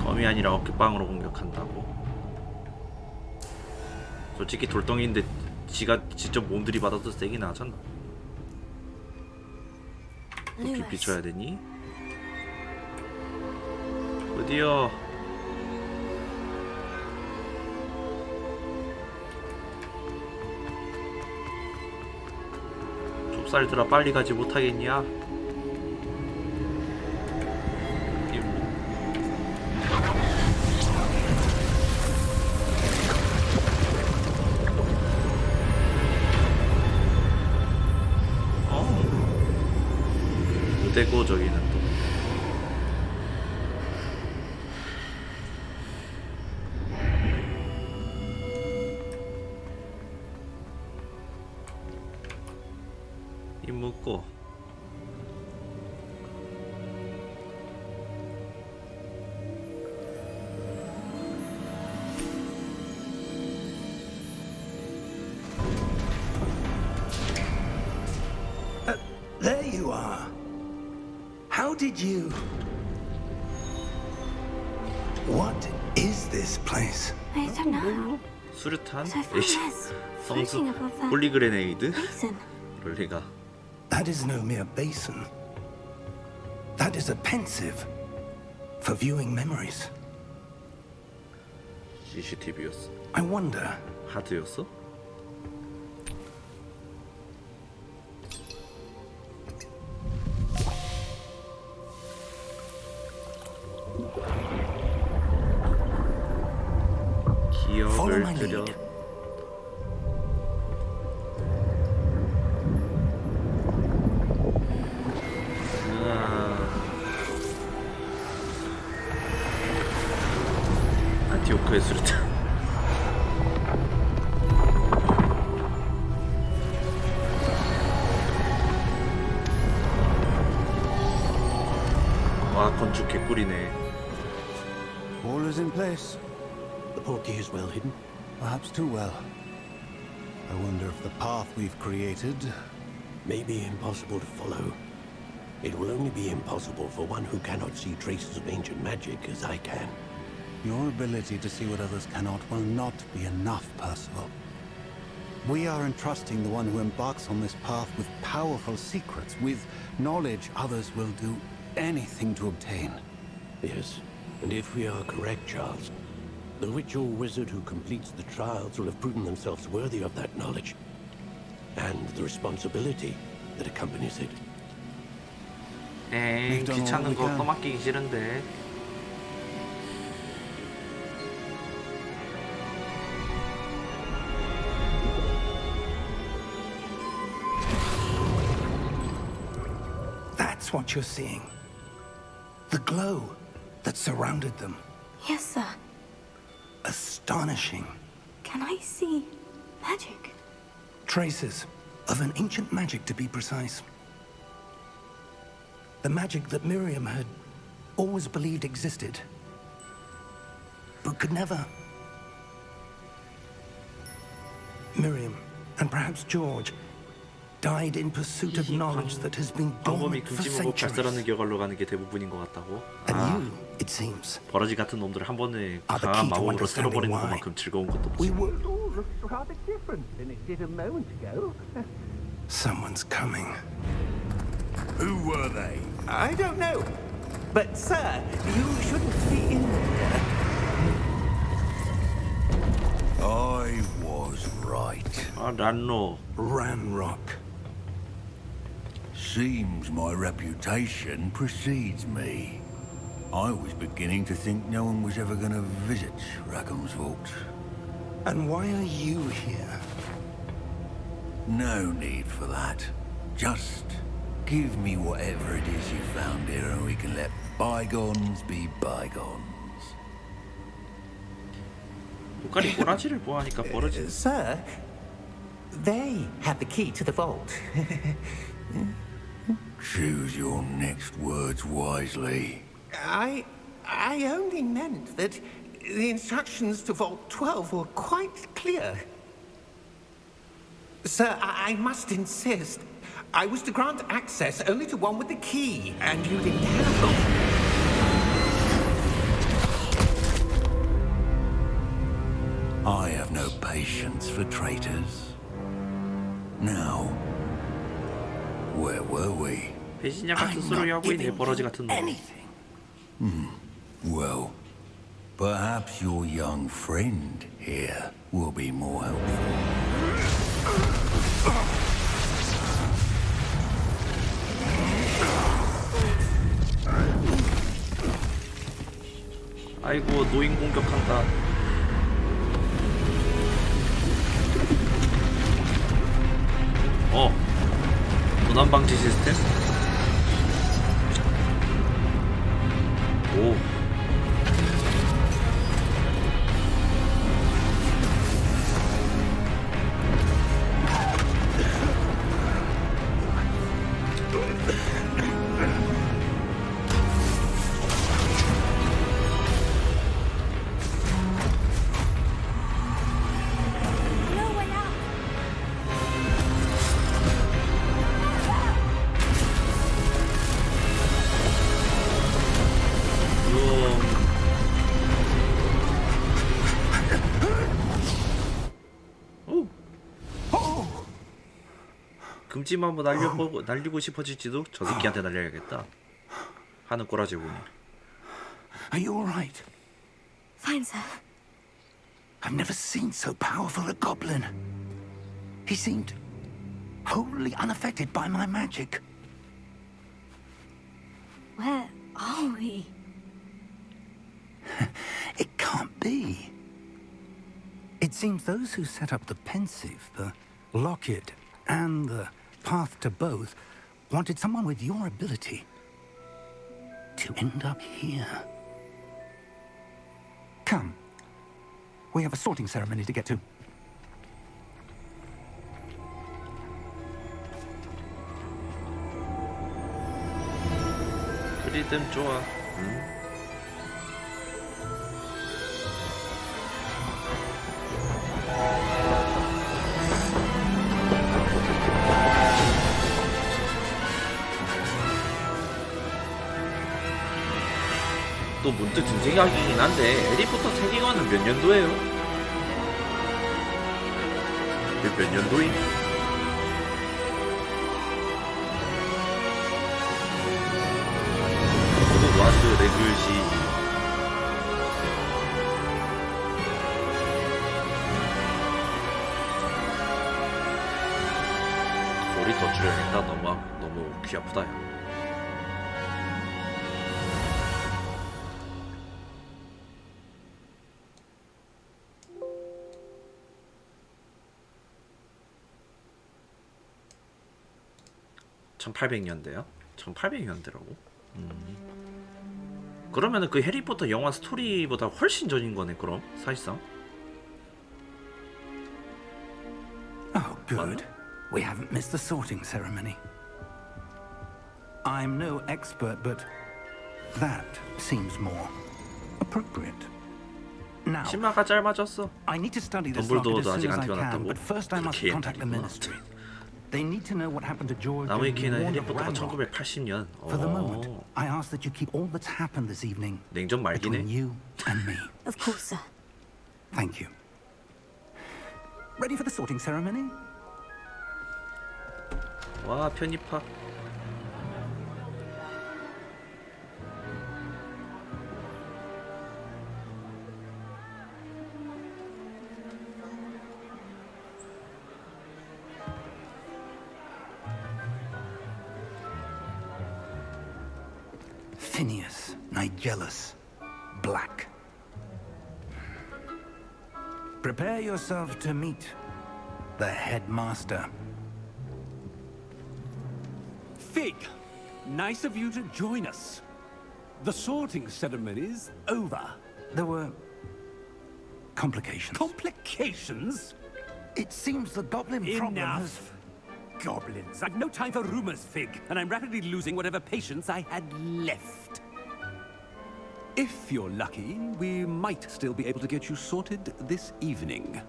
검이 아니라 어깨빵으로 공격한다고? 솔직히 돌덩이인데 지가 직접 몸들이 받아도 세긴 하잖아. 높이 비춰야 되니? 어디요? 좁쌀들아 빨리 가지 못하겠냐? 되고 저기는 또 입 묶고 There you are. How did you... What is this place? I don't know. 수류탄? So I found this 성수 floating above that 홀리그레네이드? basin. 이럴 리가. That is no mere basin. That is a pensive for viewing memories. CCTV였어. I wonder... 하드였어? 기억을 들여. 안티오크의 수류탄. 와, 건축 개꿀이네. All is in place. The portkey is well hidden. Perhaps too well. I wonder if the path we've created... May be impossible to follow. It will only be impossible for one who cannot see traces of ancient magic as I can. Your ability to see what others cannot will not be enough, Percival. We are entrusting the one who embarks on this path with powerful secrets, with knowledge others will do anything to obtain. Yes, and if we are correct, Charles, the witch or wizard who completes the trials will have proven themselves worthy of that knowledge, and the responsibility that accompanies it. 에이, 귀찮은 거 떠맡기기 싫은데. That's what you're seeing. The glow that surrounded them. Yes, sir. Astonishing. Can I see magic? Traces of an ancient magic, to be precise. The magic that Miriam had always believed existed, but could never. Miriam, and perhaps George, died in pursuit of knowledge that has been 방범이 dormant for 금지무고 발사라는 centuries. 결과로 가는 게 대부분인 것 같다고? And 아, you, it seems, 버러지 같은 놈들을 한 번에 are the 강한 key to 마법으로 understanding 쓸어버리는 why. 것만큼 즐거운 것도 We 없지. were. all looks rather different than it did a moment ago. Someone's coming. Who were they? I don't know. But, sir, you shouldn't be in there. I was right. 아, 란로. Ranrock. Seems my reputation precedes me. I was beginning to think no one was ever going to visit Rackham's vault. And why are you here? No need for that. Just give me whatever it is you found here and we can let bygones be bygones. 눈깔이 꼬라지를 보아하니까 벌어지. Sir, they have the key to the vault. Choose your next words wisely. I only meant that the instructions to Vault 12 were quite clear. Sir, I must insist. I was to grant access only to one with the key, and you didn't have them. I have no patience for traitors. Now, where were we? 배신자 같은 소리 하고 있네 버러지 같은 놈. Well, perhaps your young friend here will be more helpful. 아이고 노인 공격한다. 도난 방지 시스템? 오. 금지만 뭐 날리고 싶어질지도 저 새끼한테 날려야겠다 하는 꼬라지 보니. Are you all right? Fine, sir. I've never seen so powerful a goblin. He seemed wholly unaffected by my magic. Where are we? It can't be. It seems those who set up the pensive, the locket, and the path to both wanted someone with your ability to end up here. Come. We have a sorting ceremony to get to. 리듬 좋아. 또 문득 든 생각이긴 한데 해리포터 세계관은 몇 년도예요? 몇 년도임? 호그와트 레귤시 소리 더 줄여야겠다. 너무 귀 아프다 야. (1800년대요) 1800년대라고? 그러면은 그 해리포터 영화 스토리보다 훨씬 전인 거네 그럼 사실상. Oh, good. We haven't missed the sorting ceremony. I'm no expert, but that seems more appropriate. Now, 치마가 짧아졌어. I need to study this locket as 덤블도어도 soon 아직 as 안 I can, 태어났다고? but first I must 그렇게 contact the 옛날이구나. ministry. They need to know what happened to George 나무의 and be 키는 warned of 해리포터가 Ranrock. 1980년. For the moment, I ask that you keep all that's happened this evening 냉전 말기네. between you and me. Of course, sir. Thank you. Ready for the sorting ceremony? 와 편입학. Phineas, Nigellus, Black. Prepare yourself to meet the headmaster. Fig, nice of you to join us. The sorting ceremony's over. There were complications. Complications? It seems the goblin problem has... Enough! Goblins. I've no time for rumors, Fig, and I'm rapidly losing whatever patience I had left. If you're lucky, we might still be able to get you sorted this evening.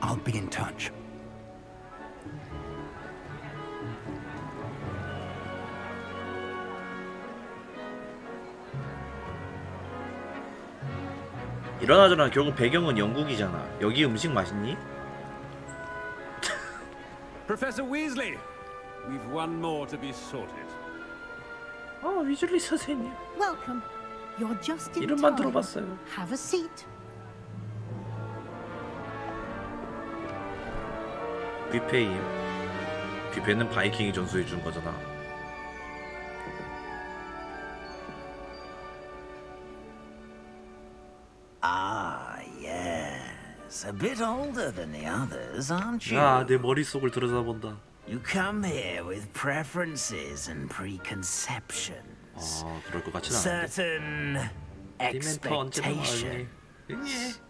I'll be in touch. 일어나잖아. 결국 배경은 영국이잖아. 여기 음식 맛있니? Professor Weasley, we've one more to be sorted. 위즐리 선생님. Welcome. You're just in 이름만 time. 들어봤어요. Have a seat. 뷔페임. 뷔페는 바이킹이 전수해 준 거잖아. Ah, yes. A bit older than the others, aren't you? 야, 내 머릿속을 들여다본다. You come here with preferences and preconceptions. 그럴 것 같진 않은데. Certain 디멘터 언제나 expectations.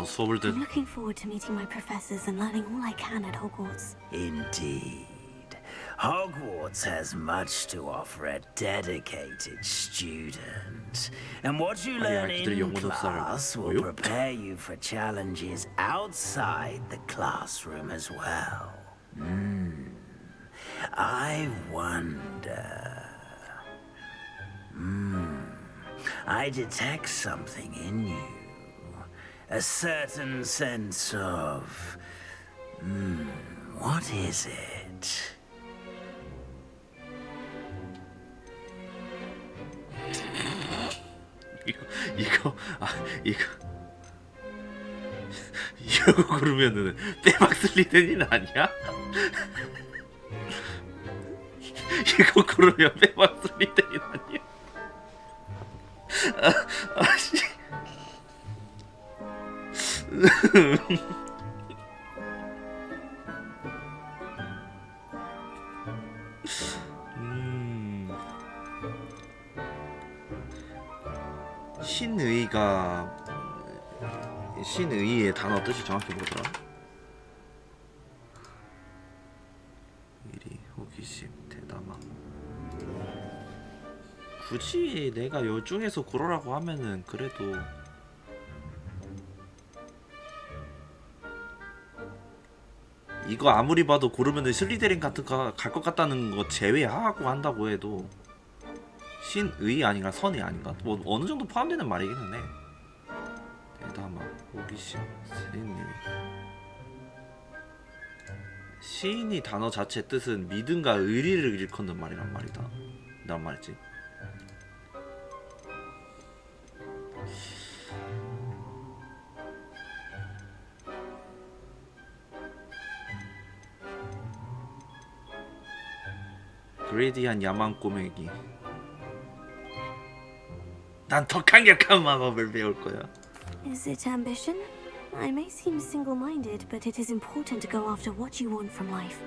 수업을 듣. I'm looking forward to meeting my professors and learning all I can at Hogwarts. Indeed. Hogwarts has much to offer a dedicated student. And what you learn in class will prepare you for challenges outside the classroom as well. I wonder... I detect something in you. A certain sense of... what is it? 이거 고르면은 빼박 슬리덴인 아니야? 이거 고르면 빼박 슬리덴인 아니야? 아씨. 신의의 단어 뜻이 정확히 뭐더라? 미리 호기심 대담함. 굳이 내가 요 중에서 고르라고 하면은 그래도 이거 아무리 봐도 고르면은 슬리데린 같은 거 갈 것 같다는 거 제외하고 한다고 해도 신의 아닌가 선의 아닌가 뭐 어느 정도 포함되는 말이기는 해. 대담함, 호기심, 신의. 시인이 단어 자체 뜻은 믿음과 의리를 일컫는 말이란 말이다. 난 말이지. 그레이디한 야망 꼬맹이. 난 더 강력한 마법을 배울 거야. Is it ambition? I may seem single-minded, but it is important to go after what you want from life.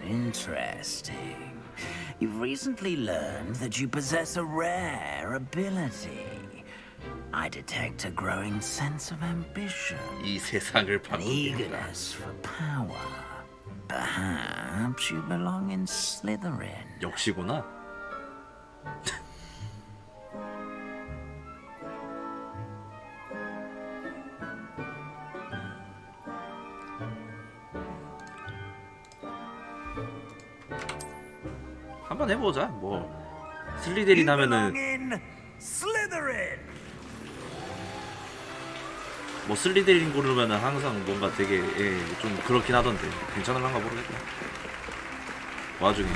Interesting. You've recently learned that you possess a rare ability. I detect a growing sense of ambition. 이 세상을 An eagerness for power. Perhaps you belong in Slytherin. 역시구나. 한번 해보자. 뭐 슬리데린 하면은 뭐 슬리데린 고르면은 항상 뭔가 되게 좀 그렇긴 하던데 괜찮을란가 모르겠다. 와중에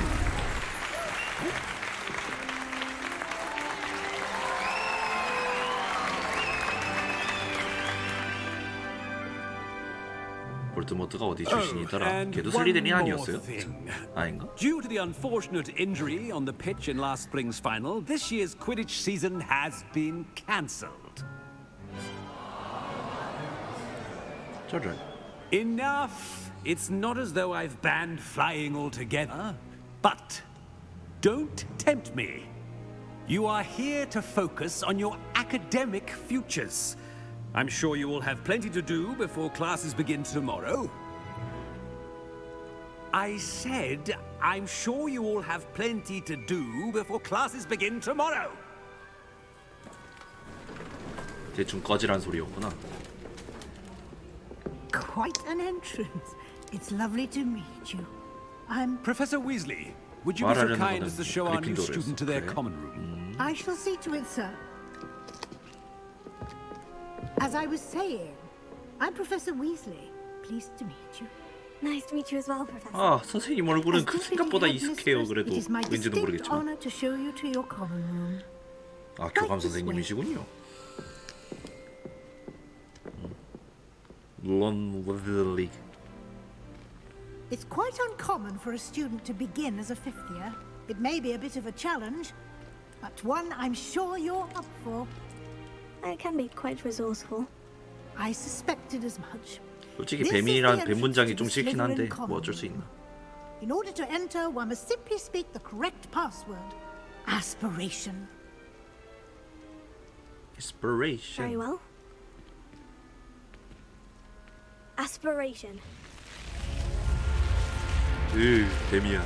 볼드모트가 어디 출신이더라? and 걔도 one 슬리덴이 more 아니었어요? thing. 아닌가? Due to the unfortunate injury on the pitch in last spring's final, this year's Quidditch season has been cancelled. 저런. Enough! It's not as though I've banned flying altogether, but don't tempt me. You are here to focus on your academic futures. I'm sure you will have plenty to do before classes begin tomorrow. I said, I'm sure you all have plenty to do before classes begin tomorrow. 대충 꺼지란 소리였구나. Quite an entrance. It's lovely to meet you. I'm Professor Weasley, would you be so kind as to show our new 그리핀도르였어. student to their 그래? common room? I shall see to it, sir. As I was saying, I'm Professor Weasley. Pleased to meet you. Nice to meet you as well, Professor. 아, 선생님 얼굴은 As 그 deputy 생각보다 headmistress, 익숙해요. 그래도 it is my 왠지는 distinct 모르겠지만. honor to show you to your common room. 아, 교감 선생님이시군요. 론 웨즐리. It's quite uncommon for a student to begin as a fifth year. It may be a bit of a challenge, but one I'm sure you're up for. I can be quite resourceful. I suspected as much. 솔직히 This is 뱀이란 the 뱀 문장이 entrance 좀 to the 싫긴 한데 Slytherin 뭐 어쩔 수 있나. In order to enter, one must simply speak the correct password. Aspiration. Inspiration. Very well. Aspiration. 뱀이야.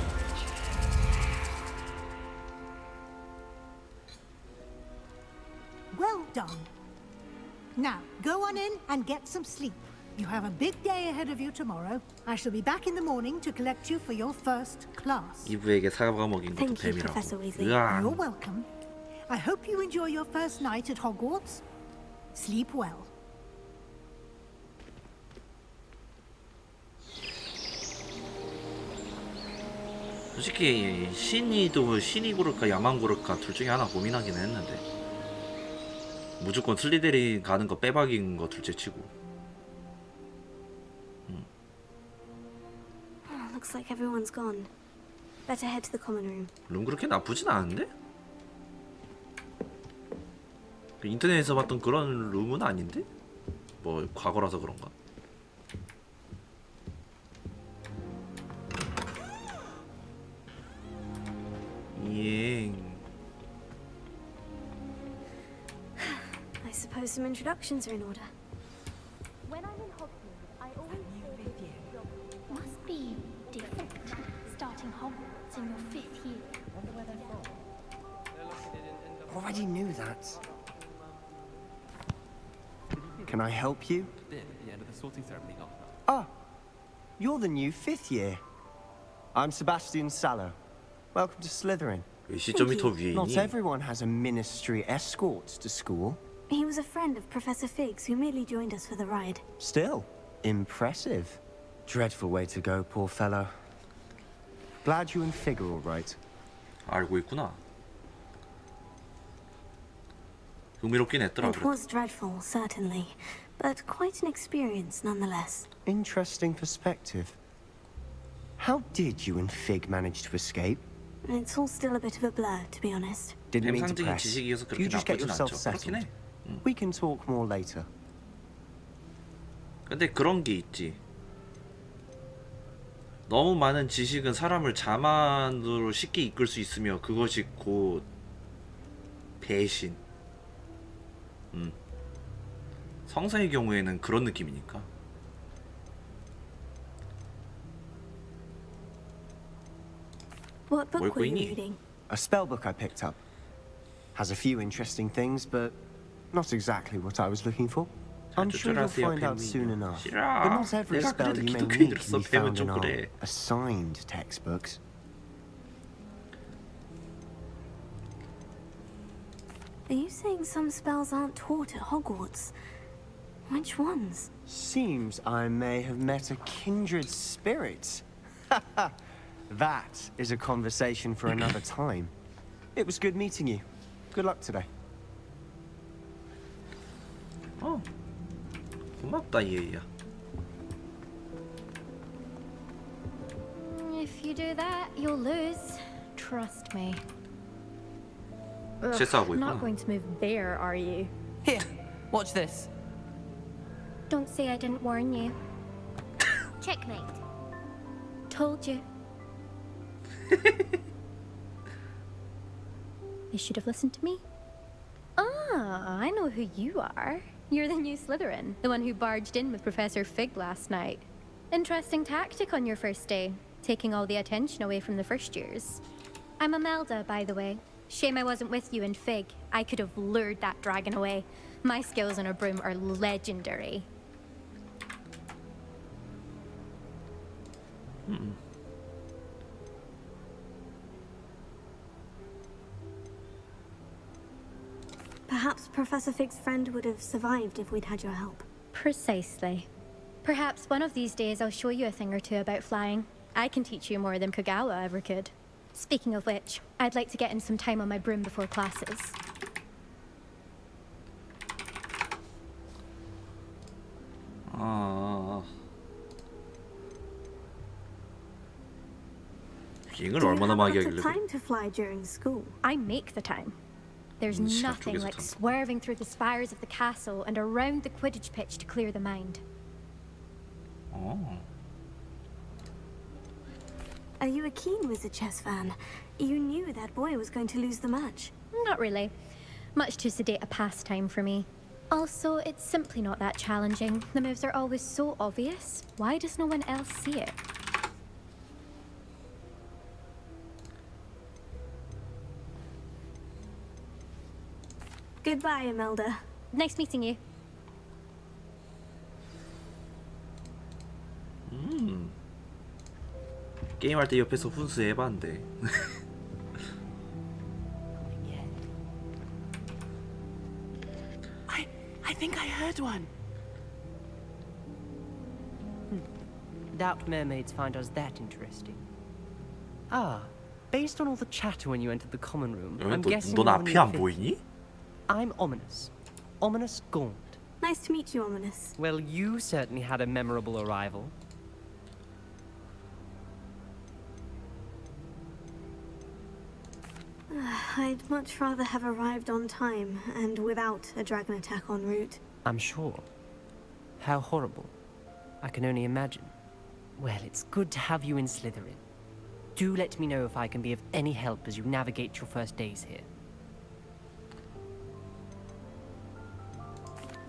Well done. Now, go on in and get some sleep. You have a big day ahead of you tomorrow. I shall be back in the morning to collect you for your first class. 이브에게 사과 먹인 것도 Thank you, 뱀이라고. Professor Weasley. 으아. You're welcome. I hope you enjoy your first night at Hogwarts. Sleep well. 솔직히 신이 고를까 야망 고를까 둘 중에 하나 고민하긴 했는데 무조건 슬리데린 가는 거 빼박인 거 둘째 치고. Oh, looks like everyone's gone. Better head to the common room. 룸 그렇게 나쁘진 않은데? 인터넷에서 봤던 그런 룸은 아닌데? 뭐 과거라서 그런가? 예. I suppose some introductions are in order. When I'm in Hogwarts, I always must be different. Starting Hogwarts in your 5th year. Already knew that. Can I help you? Ah, you're the new 5th year. I'm Sebastian Sallow. Welcome to Slytherin. 왜 시점이 더 위에 Not 있니? everyone has a ministry escort to school. He was a friend of Professor Fig's who merely joined us for the ride. Still, impressive. Dreadful way to go, poor fellow. Glad you and Fig are all right. 알고 있구나. 흥미롭긴 했더라. It was dreadful, certainly, but quite an experience nonetheless. Interesting perspective. How did you and Fig manage to escape? It's all still a bit of a blur, to be honest. Didn't mean to 뱀상징이 press. 지식이어서 그렇게 You just get 나쁘진 yourself 않죠. 그렇긴 settled. 해. We can talk more later. 근데 그런 게 있지. 너무 많은 지식은 사람을 자만으로 쉽게 이끌 수 있으며 그것이 곧 배신. 성사의 경우에는 그런 느낌이니까. What 뭘 book were you 보이니? reading? A spell book I picked up. Has a few interesting things, but not exactly what I was looking for. I'm sure you'll 조절하세요, find out 뱀이. soon enough. 싫어. But not every 내가 spell 그래도 you may 기독교인 need 들었어. can be 뱀은 found 좀 in our 그래. assigned textbooks. Are you saying some spells aren't taught at Hogwarts? Which ones? Seems I may have met a kindred spirit. That is a conversation for another time. It was good meeting you. Good luck today. 고맙다 얘야. you do that, you'll lose. Trust me. 실수하고 Not 있구나. going to move there, are you? Here, watch this. Don't say I didn't warn you. Checkmate. Told you. You should have listened to me. Ah, I know who you are. You're the new Slytherin, the one who barged in with Professor Fig last night. Interesting tactic on your first day, taking all the attention away from the first years. I'm Imelda, by the way. Shame I wasn't with you in Fig. I could have lured that dragon away. My skills on a broom are legendary. Perhaps Professor Fig's friend would have survived if we'd had your help. Precisely. Perhaps one of these days I'll show you a thing or two about flying. I can teach you more than Kogawa ever could. Speaking of which, I'd like to get in some time on my broom before classes. 비행을 얼마나 많이 Do you have a lot 하길래 of time to fly during school? I make the time. There's nothing like swerving through the spires of the castle and around the Quidditch pitch to clear the mind. Are you a keen Wizard chess fan? You knew that boy was going to lose the match. Not really. Much too sedate a pastime for me. Also, it's simply not that challenging. The moves are always so obvious. Why does no one else see it? Goodbye, Imelda. Nice meeting you. 게임할 때 옆에서 훈수 해봤는데. I think I heard one. Doubt mermaids find us that interesting. Ah, based on all the chatter when you entered the common room, I'm guessing 넌 you're 앞이 the 안 new 보이니? fifth. I'm Ominous. Ominous Gaunt. Nice to meet you, Ominous. Well, you certainly had a memorable arrival. I'd much rather have arrived on time and without a dragon attack en route. I'm sure. How horrible. I can only imagine. Well, it's good to have you in Slytherin. Do let me know if I can be of any help as you navigate your first days here.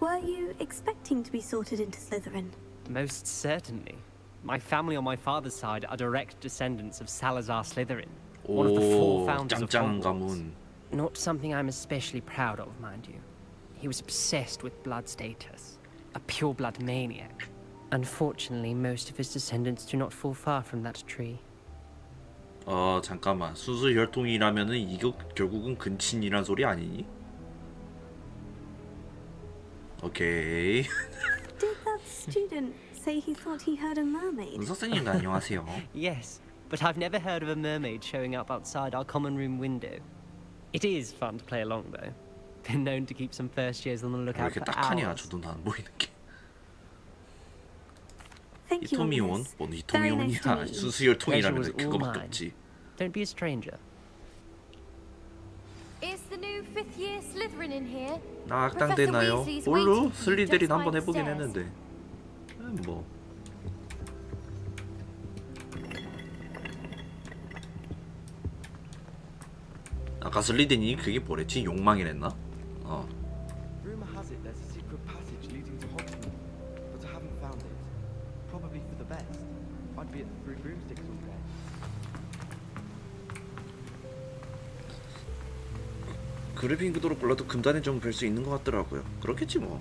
Were you expecting to be sorted into Slytherin? Most certainly. My family on my father's side are direct descendants of Salazar Slytherin, one of the four founders of 짱짱 Hogwarts. 가문. Not something I'm especially proud of, mind you. He was obsessed with blood status, a pure-blood maniac. Unfortunately, most of his descendants do not fall far from that tree. 잠깐만. 순수 혈통이라면은 이거 결국은 근친이란 소리 아니니? 오케이. Did that student say he thought he heard a mermaid? 선생님 안녕하세요. Yes, but I've never heard of a mermaid showing up outside our common room window. It is fun to play along, though. Been known to keep some first years on the 왜 lookout 이렇게 for 딱하냐? owls. 저도 안 보이는 게. Thank you, 히토미온? Ominous. 뭔 Very nice to 히토미온이야? meet you. 순수 혈통이라면 Pleasure was all 그거밖에 mine. 없지. Don't be a stranger. Is the new fifth year Slytherin in here? 나 악당되나요? 뭘로? 슬리데린 한번 해보긴 했는데. 뭐. 아까 슬리데린이 그게 뭐랬지? 욕망이랬나? Rumor has it there's a secret passage leading to Hogsmeade, but I haven't found it. Probably for the best. I'd be at the Three Broomsticks all day. 그리핑크도로 골라도 금단의 점을 뵐 수 있는 것 같더라고요. 그렇겠지 뭐.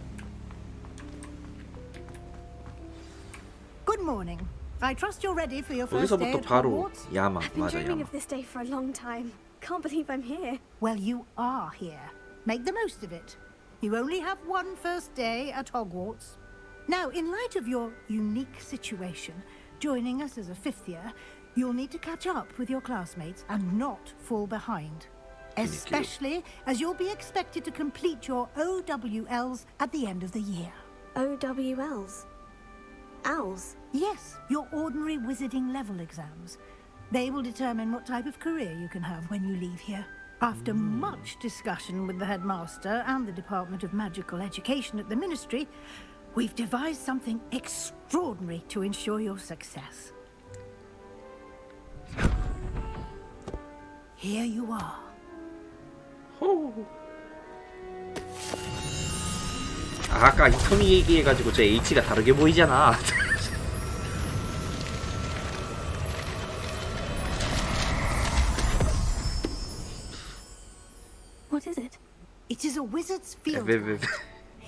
Good morning. I trust you're ready for your first day 여기서부터 at 바로 Hogwarts. 야망. I've been 맞아, dreaming 야망. of this day for a long time. Can't believe I'm here. Well, you are here. Make the most of it. You only have one first day at Hogwarts. Now, in light of your unique situation, joining us as a fifth year, you'll need to catch up with your classmates and not fall behind. Especially as you'll be expected to complete your OWLs at the end of the year. OWLs? Owls? Yes, your ordinary wizarding level exams. They will determine what type of career you can have when you leave here. After much discussion with the headmaster and the Department of Magical Education at the Ministry, we've devised something extraordinary to ensure your success. Here you are. 아까 히토미 얘기해가지고 저 H가 다르게 보이잖아. What is it? It is a wizard's field guide.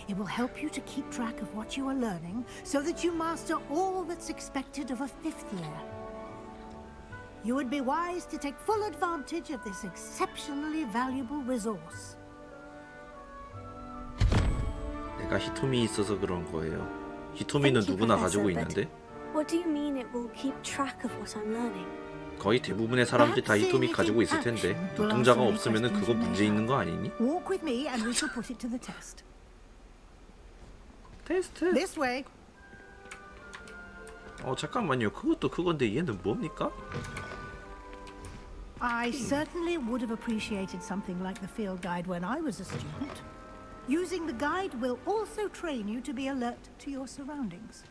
It will help you to keep track of what you are learning so that you master all that's expected of a 5th year. You would be wise to take full advantage of this exceptionally valuable resource. 내가 히토미 있어서 그런 거예요. 히토미는 누구나 가지고 있는데. What do you mean it will keep track of what I'm learning? 거의 대부분의 사람들이 다 히토미 가지고 있을 텐데 눈동자가 없으면은 그거 문제 있는 거 아니니? Walk with me and we shall put it to the test. 테스트? This way. 잠깐만요. 그것도 그건데 얘는 뭡니까? I certainly would have appreciated something like the field guide when I was a student. Using the guide will also train you to be alert to your surroundings.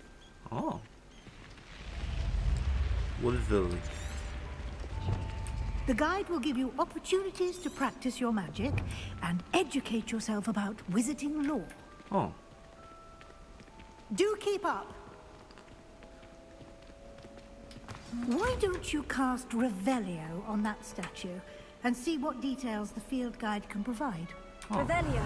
원딜. The guide will give you opportunities to practice your magic and educate yourself about wizarding lore. Do keep up. Why don't you cast Revelio on that statue and see what details the field guide can provide? Revelio.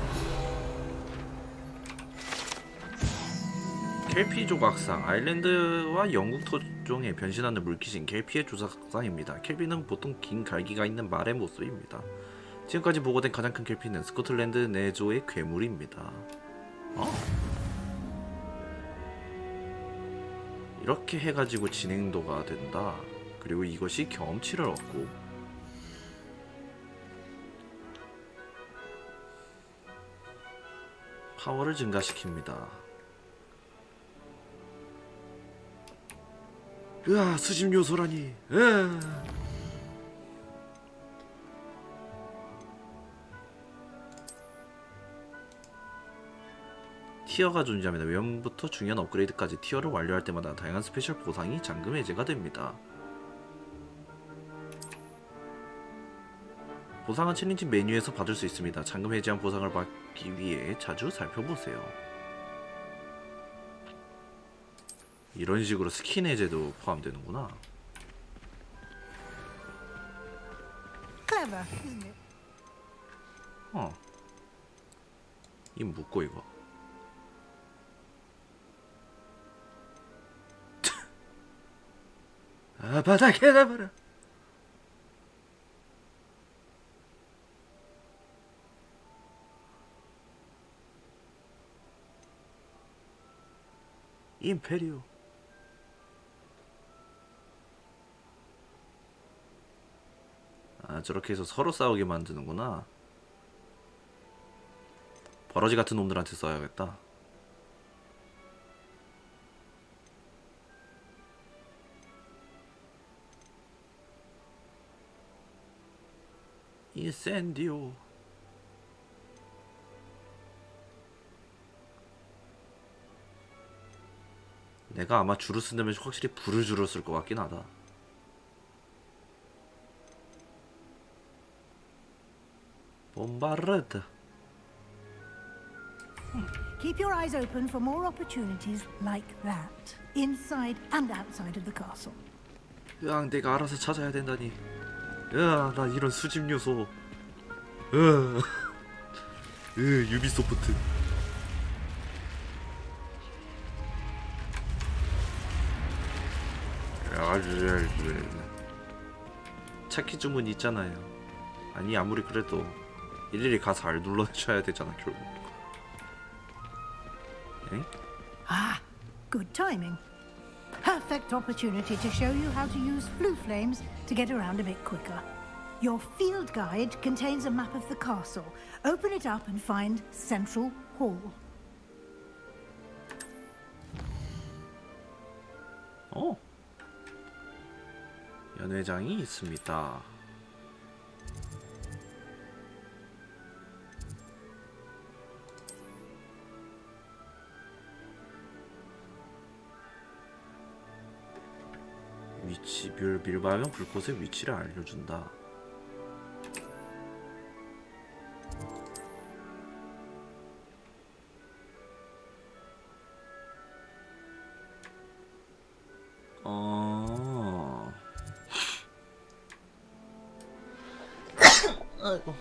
켈피 조각상, 아일랜드와 영국 토종에 변신하는 물귀신 켈피의 조각상입니다. 켈피는 보통 긴 갈기가 있는 말의 모습입니다. 지금까지 보고된 가장 큰 켈피는 스코틀랜드 내조의 괴물입니다. 이렇게 해가지고 진행도가 된다. 그리고 이것이 경험치를 얻고 파워를 증가시킵니다. 으아, 수집 요소라니. 티어가 존재합니다. 외형부터 중요한 업그레이드까지 티어를 완료할 때마다 다양한 스페셜 보상이 잠금 해제가 됩니다. 보상은 챌린지 메뉴에서 받을 수 있습니다. 잠금 해제한 보상을 받기 위해 자주 살펴보세요. 이런 식으로 스킨 해제도 포함되는구나. Clever, isn't it? 이 묶고 이거. 아, 바닥에 놔봐라. 임페리오. 아, 저렇게 해서 서로 싸우게 만드는구나. 버러지 같은 놈들한테 써야겠다. 인센디오. 내가 아마 줄을 쓴다면 확실히 불을 줄을 쓸 것 같긴 하다. 봄바르드. Keep your eyes open for more opportunities like that, inside and outside of the castle. 으앙, 내가 알아서 찾아야 된다니. 야, 나 이런 수집 요소. 유비소프트. 찾기 주문 있잖아요. 아니, 아무리 그래도 일일이 가서 알 눌러줘야 되잖아, 결국. 엥? Ah, good timing. Perfect opportunity to show you how to use flue flames to get around a bit quicker. Your field guide contains a map of the castle. Open it up and find Central Hall. 연회장이 있습니다. 위치 밀반면 불꽃의 위치를 알려준다. 아이고.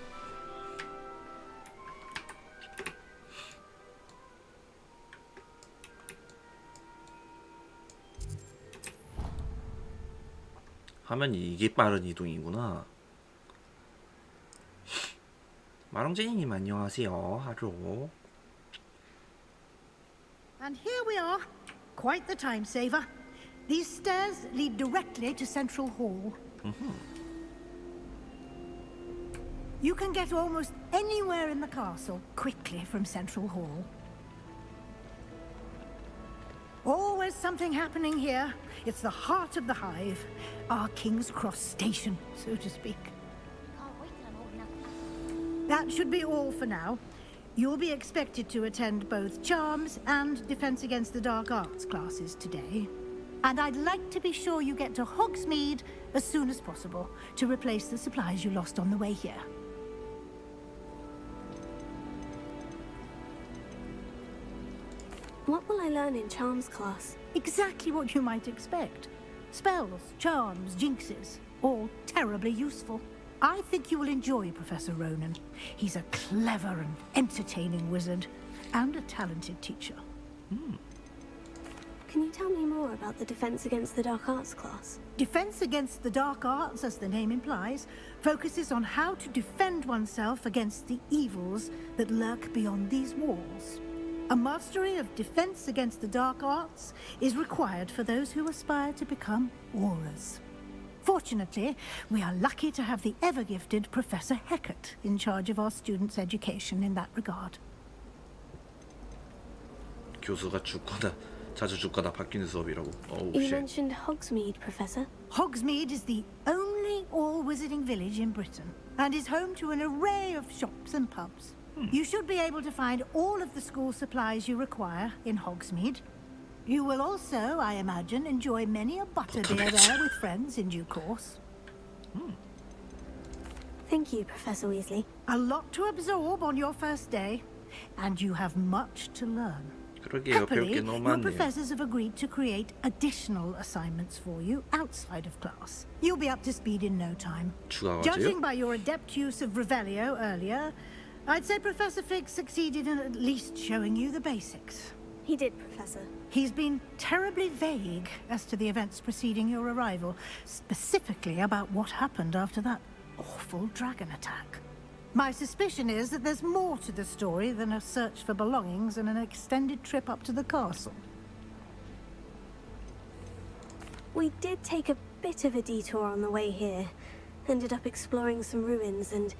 화면이 이게 빠른 이동이구나. 마롱제니님 안녕하세요. 하루. And here we are. Quite the time saver. These stairs lead directly to Central Hall. You can get almost anywhere in the castle quickly from Central Hall. Always something happening here. It's the heart of the hive. Our King's Cross station, so to speak. That should be all for now. You'll be expected to attend both Charms and Defense Against the Dark Arts classes today. And I'd like to be sure you get to Hogsmeade as soon as possible to replace the supplies you lost on the way here. What will I learn in Charms class? Exactly what you might expect. Spells, charms, jinxes, all terribly useful. I think you will enjoy Professor Ronan. He's a clever and entertaining wizard, and a talented teacher. Can you tell me more about the Defense Against the Dark Arts class? Defense Against the Dark Arts, as the name implies, focuses on how to defend oneself against the evils that lurk beyond these walls. A mastery of Defense Against the Dark Arts is required for those who aspire to become Aurors. Fortunately, we are lucky to have the ever-gifted Professor Hecat in charge of our students' education in that regard. 교수가 죽거나 자주 죽거나 바뀌는 수업이라고. You mentioned Hogsmeade, Professor. Hogsmeade is the only all-wizarding village in Britain and is home to an array of shops and pubs. You should be able to find all of the school supplies you require in Hogsmeade. You will also, I imagine, enjoy many a butterbeer there with friends in due course. Thank you, Professor Weasley. A lot to absorb on your first day, and you have much to learn. 그러게요. 배울 게 Happily, 너무 your 많네요. professors have agreed to create additional assignments for you outside of class. You'll be up to speed in no time. 추가 Judging 과제요? by your adept use of Revelio earlier, I'd say Professor Fig succeeded in at least showing you the basics. He did, Professor. He's been terribly vague as to the events preceding your arrival, specifically about what happened after that awful dragon attack. My suspicion is that there's more to the story than a search for belongings and an extended trip up to the castle. We did take a bit of a detour on the way here. Ended up exploring some ruins and...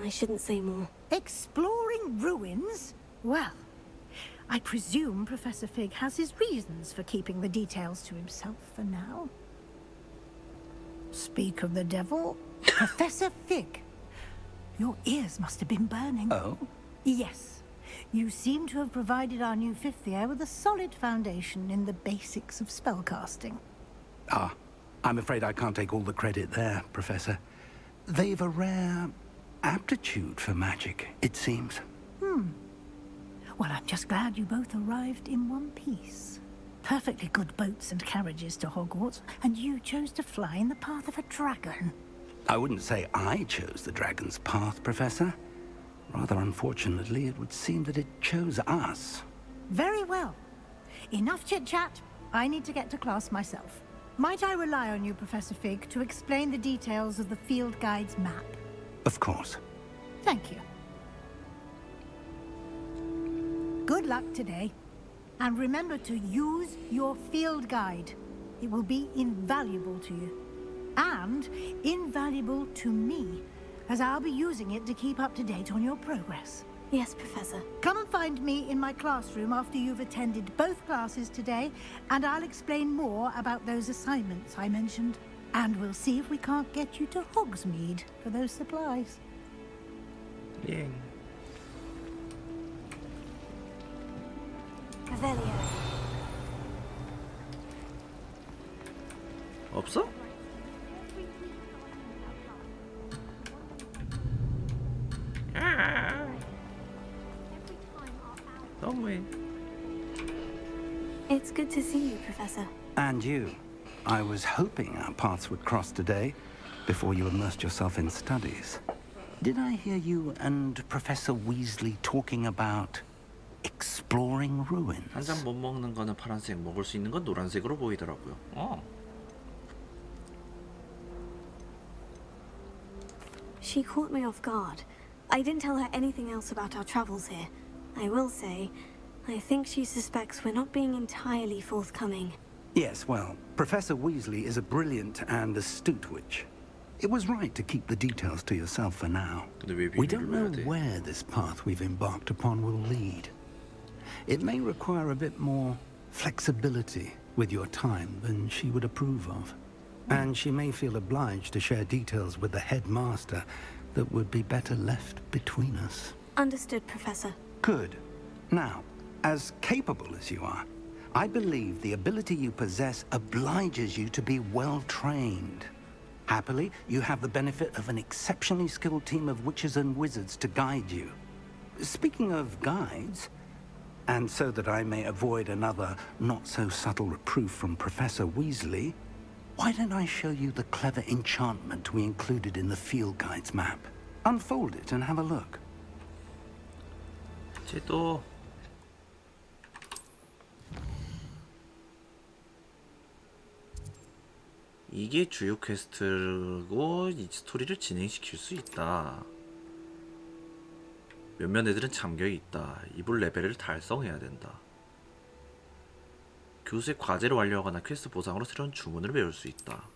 I shouldn't say more. Exploring ruins? Well, I presume Professor Fig has his reasons for keeping the details to himself for now. Speak of the devil, Professor Fig. Your ears must have been burning. Oh? Yes. You seem to have provided our new fifth year with a solid foundation in the basics of spellcasting. Ah, I'm afraid I can't take all the credit there, Professor. They've a rare aptitude for magic, it seems. Well, I'm just glad you both arrived in one piece. Perfectly good boats and carriages to Hogwarts, and you chose to fly in the path of a dragon. I wouldn't say I chose the dragon's path, Professor. Rather unfortunately, it would seem that it chose us. Very well. Enough chit-chat. I need to get to class myself. Might I rely on you, Professor Fig, to explain the details of the field guide's map? Of course. Thank you. Good luck today. And remember to use your field guide. It will be invaluable to you. And invaluable to me, as I'll be using it to keep up to date on your progress. Yes, Professor. Come and find me in my classroom after you've attended both classes today, and I'll explain more about those assignments I mentioned. And we'll see if we can't get you to Hogsmeade for those supplies. 예. Revelio. 없어? 너무해. It's good to see you, Professor. And you. I was hoping our paths would cross today, before you immersed yourself in studies. Did I hear you and Professor Weasley talking about exploring ruins? 한 잔 못 먹는 거는 파란색, 먹을 수 있는 건 노란색으로 보이더라고요. She caught me off guard. I didn't tell her anything else about our travels here. I will say, I think she suspects we're not being entirely forthcoming. Yes, well, Professor Weasley is a brilliant and astute witch. It was right to keep the details to yourself for now. We don't know where this path we've embarked upon will lead. It may require a bit more flexibility with your time than she would approve of. And she may feel obliged to share details with the headmaster that would be better left between us. Understood, Professor. Good. Now, as capable as you are, I believe the ability you possess obliges you to be well trained. Happily, you have the benefit of an exceptionally skilled team of witches and wizards to guide you. Speaking of guides, and so that I may avoid another not-so-subtle reproof from Professor Weasley, why don't I show you the clever enchantment we included in the field guide's map? Unfold it and have a look. 쟤도 이게 주요 퀘스트고 이 스토리를 진행시킬 수 있다. 몇몇 애들은 잠겨 있다. 이불 레벨을 달성해야 된다. 교수의 과제를 완료하거나 퀘스트 보상으로 새로운 주문을 배울 수 있다.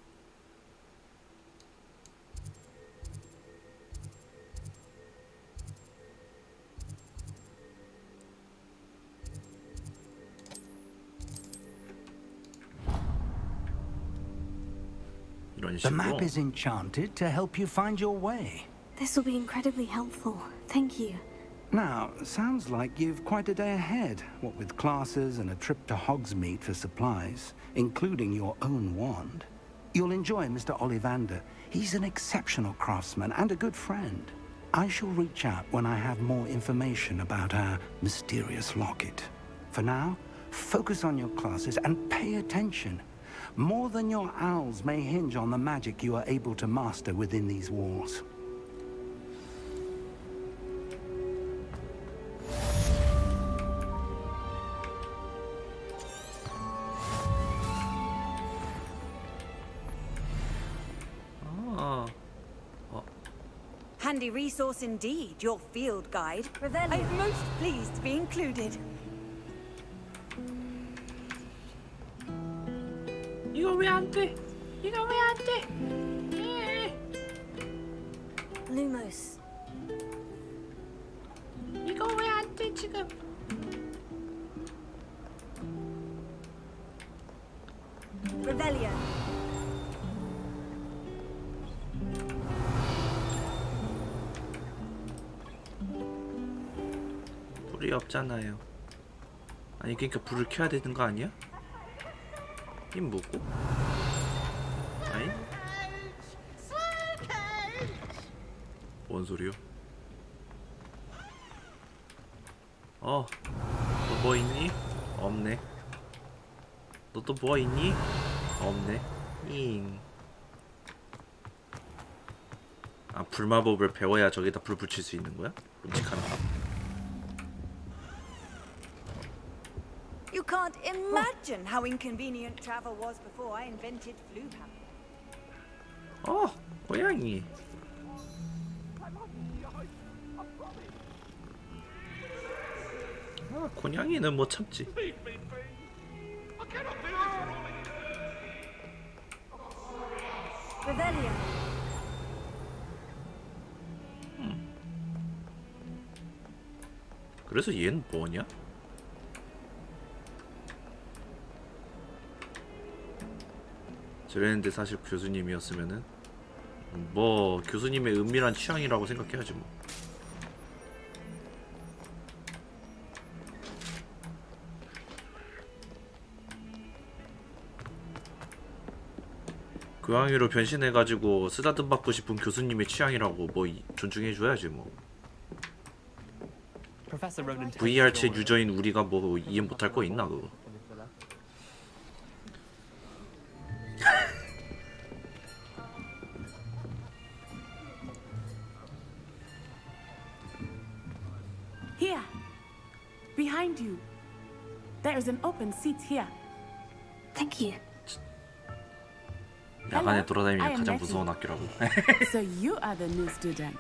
이런 The 식으로. map is enchanted to help you find your way. This will be incredibly helpful. Thank you. Now, sounds like you've quite a day ahead, what with classes and a trip to Hogsmeade for supplies, including your own wand. You'll enjoy Mr. Ollivander. He's an exceptional craftsman and a good friend. I shall reach out when I have more information about our mysterious locket. For now, focus on your classes and pay attention. More than your owls may hinge on the magic you are able to master within these walls. Handy resource indeed, your field guide. I'm most pleased to be included. 이거 왜 안 돼? 이거 왜 안 돼? Lumos. 이거 왜 안 돼 지금? Revelio. 불이 없잖아요. 아니 그러니까 불을 켜야 되는 거 아니야? 이 뭐고? 아니? 뭔 소리요? 너 뭐 있니? 없네. 너 또 뭐 있니? 없네. 잉. 아 불마법을 배워야 저기다 불 붙일 수 있는 거야? 끔찍하나? You can't imagine how inconvenient travel was before I invented flu power. 고양이. 고양이는 못 참지. Revelio. 그래서 얘는 뭐냐? 저랬는데 사실 교수님이었으면은 뭐 교수님의 은밀한 취향이라고 생각해야지 뭐. 고양이로 변신해가지고 쓰다듬 받고 싶은 교수님의 취향이라고 뭐 존중해줘야지 뭐. VR 챗 유저인 우리가 뭐 이해 못할 거 있나 그거. Here, behind you. There is an open seat here. Thank you. 야간에 돌아다니면 가장 무서운 학교라고. So you are the new student.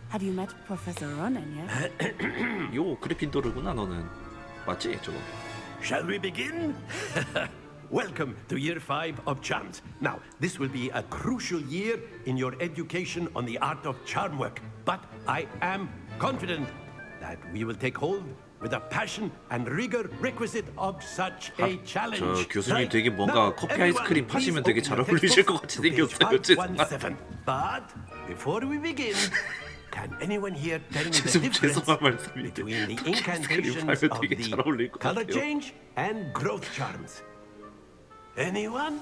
Have you met Professor Ronan yet? 요 그리핀도르구나 너는. 맞지 저거? Shall we begin? Welcome to Year 5 of Charms. Now, this will be a crucial year in your education on the art of charm work. But I am confident that we will take hold with the passion and rigor requisite of such a challenge. 저 교수님 되게 뭔가 커피 아이스크림 파시면 되게 잘 어울리실 것 같이 생겼어요. 죄송합니다. But before we begin, can anyone here tell me the difference 죄송한 말씀인데 between the 아이스크림 incantations 팔면 of 되게 잘 어울릴 the 것 color 같아요. change and growth charms? Anyone?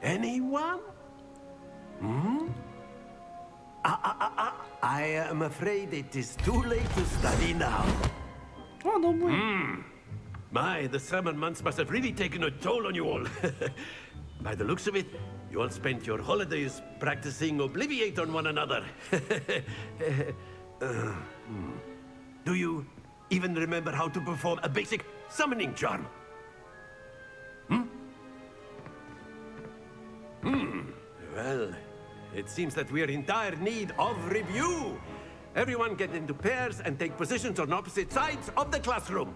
Anyone? Hmm? I am afraid it is too late to study now. My, the summer months must have really taken a toll on you all. By the looks of it, you all spent your holidays practicing Obliviate on one another. Do you even remember how to perform a basic summoning charm? Well, it seems that we are in dire need of review. Everyone get into pairs and take positions on opposite sides of the classroom.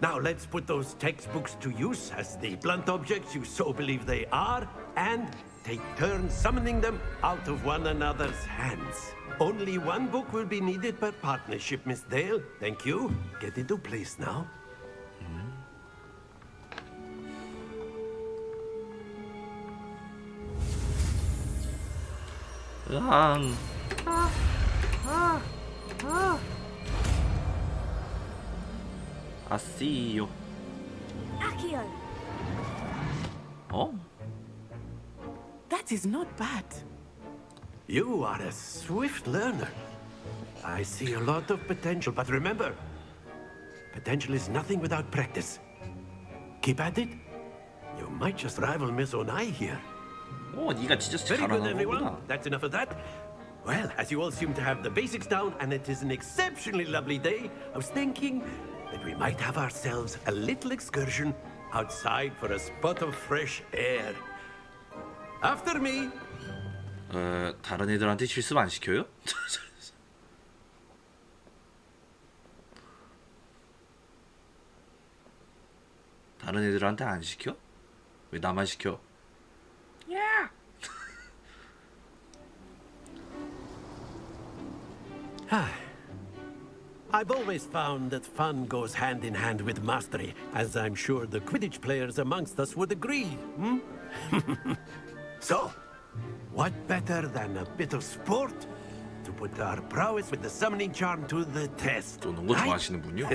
Now let's put those textbooks to use as the blunt objects you so believe they are, and take turns summoning them out of one another's hands. Only one book will be needed per partnership, Miss Dale. Thank you. Get into place now. 아씨요. Accio. 어? That is not bad. You are a swift learner. I see a lot of potential, but remember, potential is nothing without practice. Keep at it. You might just rival Miss Onai here. 네가 진짜 Very good, 잘하는 everyone. 거구나. That's enough of that. Well, as you all seem to have the basics down, and it is an exceptionally lovely day, I was thinking that we might have ourselves a little excursion outside for a spot of fresh air. After me. 다른 애들한테 실습 안 시켜요? 다른 애들한테 안 시켜? 왜 나만 시켜? 야! I've always found that fun goes hand in hand with mastery, as I'm sure the Quidditch players amongst us would agree. So, what better than a bit of sport to put our prowess with the summoning charm to the test? 또 농구 좋아하시는군요.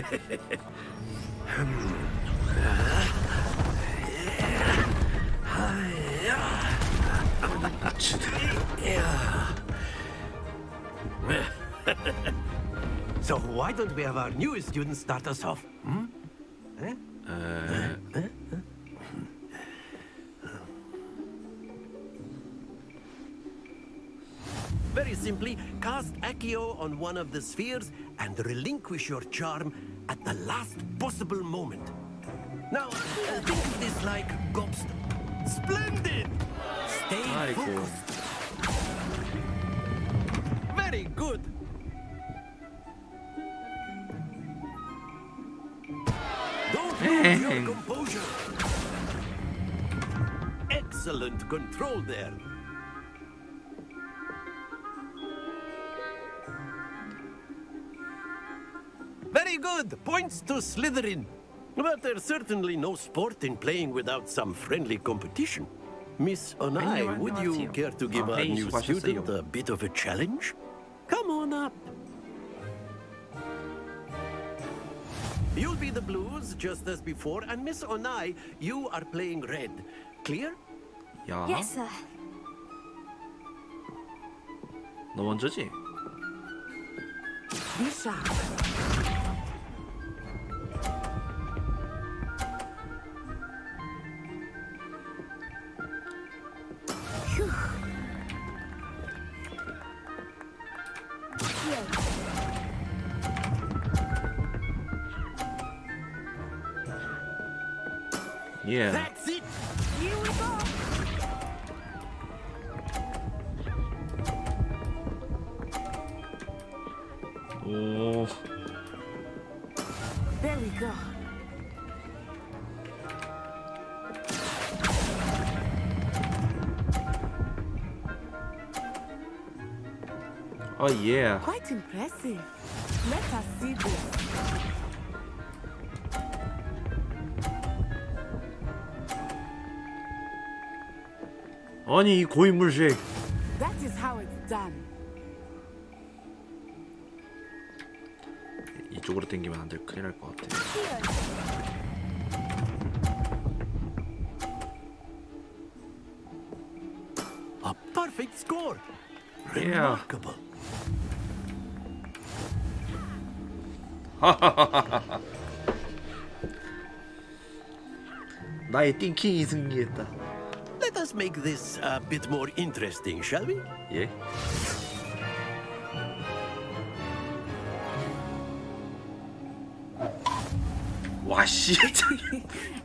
So why don't we have our newest student start us off? Very simply, cast Accio on one of the spheres and relinquish your charm at the last possible moment. Now, think of this like gobstone. Splendid! Stay focused. Very good. Don't lose your composure. Excellent control there. Very good. Points to Slytherin. But there's certainly no sport in playing without some friendly competition. Miss Onai, would you care to give our new student a bit of a challenge? Come on up. You'll be the blues just as before, and Miss Onai, you are playing red. Clear? 야. Yes, sir. 너 먼저지? Be sharp. Yeah. That's it. Here we go. 오. There we go. Oh yeah. Quite impressive. Let us see this. 아니 이 고인물색. That is how it's done. 이쪽으로 당기면 안 돼. 큰일 날 것 같아. A perfect score. Yeah. Remarkable. 나의 띵킹이 승리했다. Let us make this a bit more interesting, shall we? 예. 와씨.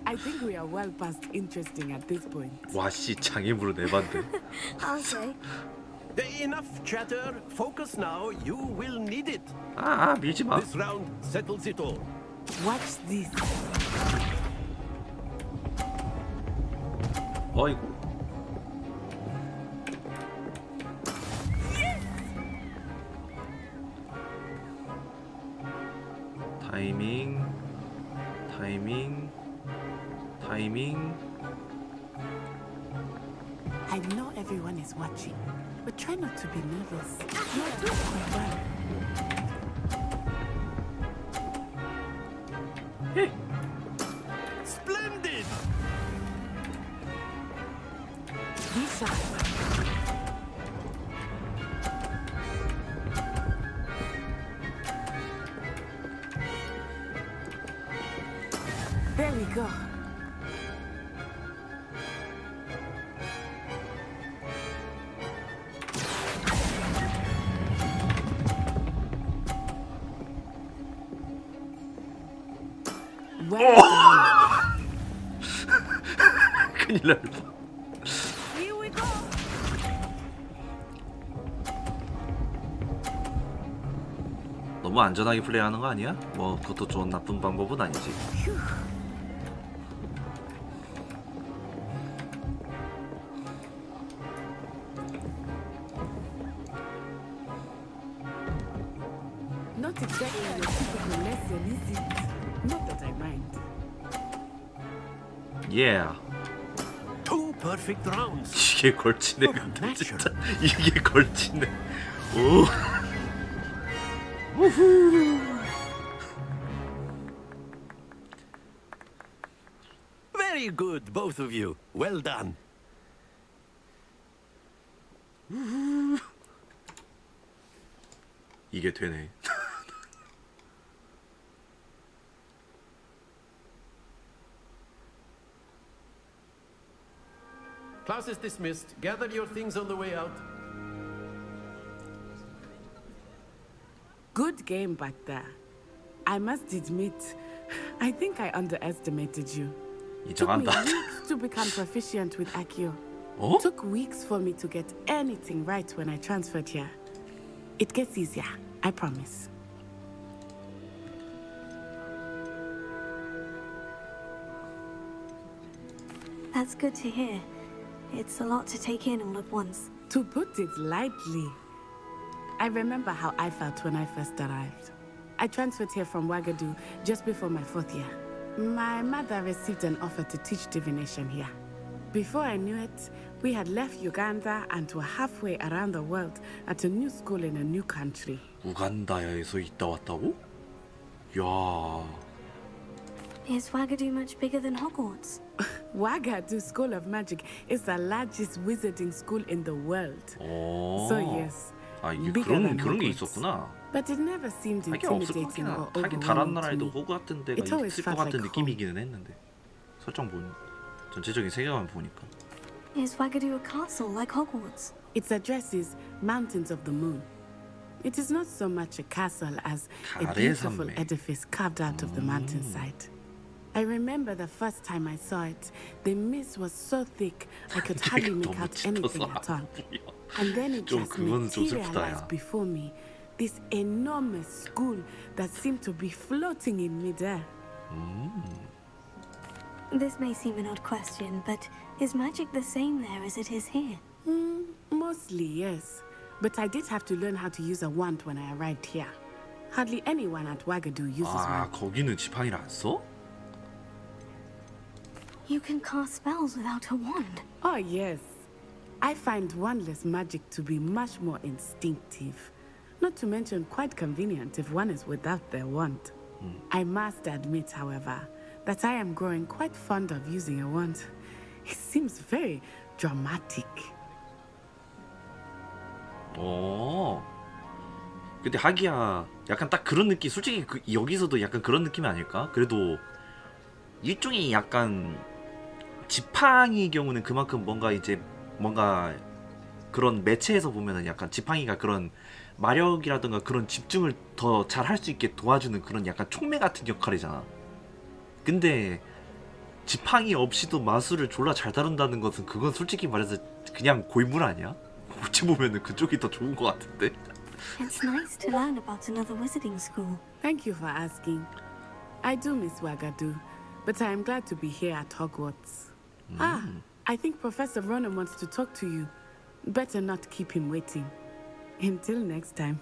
I think we are well past interesting at this point. 와씨 장애물은 에반데. I'll say. Enough chatter. Focus now. You will need it. 아 밀지 마. This round settles it all. Watch this. 어이구. 타이밍. I know everyone is watching, but try not to be nervous. You're doing quite well. Splendid. Be sharp. There we go. Well done. 큰일 날 뻔. Here we go. 너무 안전하게 플레이하는 거 아니야? 뭐 그것도 좋은 나쁜 방법은 아니지. Not exactly your typical lesson, is it? Not that I mind. Yeah. Two perfect rounds. 이게 걸치네 근데 진짜 이게 걸치네. 오. 우후. Very good, both of you. Well done. 이게 되네. Class is dismissed. Gather your things on the way out. Good game back there. I must admit, I think I underestimated you. Took me weeks to become proficient with Accio. Oh? Took weeks for me to get anything right when I transferred here. It gets easier, I promise. That's good to hear. It's a lot to take in all at once. To put it lightly, I remember how I felt when I first arrived. I transferred here from Wagadu just before my 4th year. My mother received an offer to teach divination here. Before I knew it, we had left Uganda and were halfway around the world at a new school in a new country. 우간다에서 있다 왔다고? 야. Is Wagadu much bigger than Hogwarts? Wagadu School of Magic is the largest wizarding school in the world. So yes, 이게 bigger than 그런 게 Hogwarts. 있었구나. But it never seemed 하긴 없을 것 intimidating 같긴 or 하긴 다른 overwhelming to 나라에도 me. 호그와트 데가 It always 있을 것 felt 같은 like 느낌이기는 했는데 설정 보니 전체적인 세계관 보니까 Is Wagadu a castle like Hogwarts? Its address is Mountains of the Moon. It is not so much a castle as a beautiful edifice carved out of the mountainside. I remember the first time I saw it, the mist was so thick I could hardly make out anything at all. And then it just materialized before me, this enormous school that seemed to be floating in midair. This may seem an odd question, but is magic the same there as it is here? Mostly, yes. But I did have to learn how to use a wand when I arrived here. Hardly anyone at Wagadu uses one. 거기는 지팡이를 안 써? You can cast spells without a wand. Oh, yes. I find wandless magic to be much more instinctive. Not to mention quite convenient if one is without their wand. I must admit, however, that I am growing quite fond of using a wand. It seems very dramatic. 근데 하기야 약간 딱 그런 느낌 솔직히 여기서도 약간 그런 느낌이 아닐까? 그래도 일종의 약간 지팡이 경우는 그만큼 뭔가 그런 매체에서 보면은 약간 지팡이가 그런 마력이라든가 그런 집중을 더 잘 할 수 있게 도와주는 그런 약간 촉매 같은 역할이잖아. 근데 지팡이 없이도 마술을 졸라 잘 다룬다는 것은 그건 솔직히 말해서 그냥 고인물 아니야? 어찌 보면은 그쪽이 더 좋은 것 같은데. It's nice to learn about another wizarding school. Thank you for asking. I do miss Wagadu, but I am glad to be here at Hogwarts. I think Professor Ronan wants to talk to you. Better not keep him waiting. Until next time.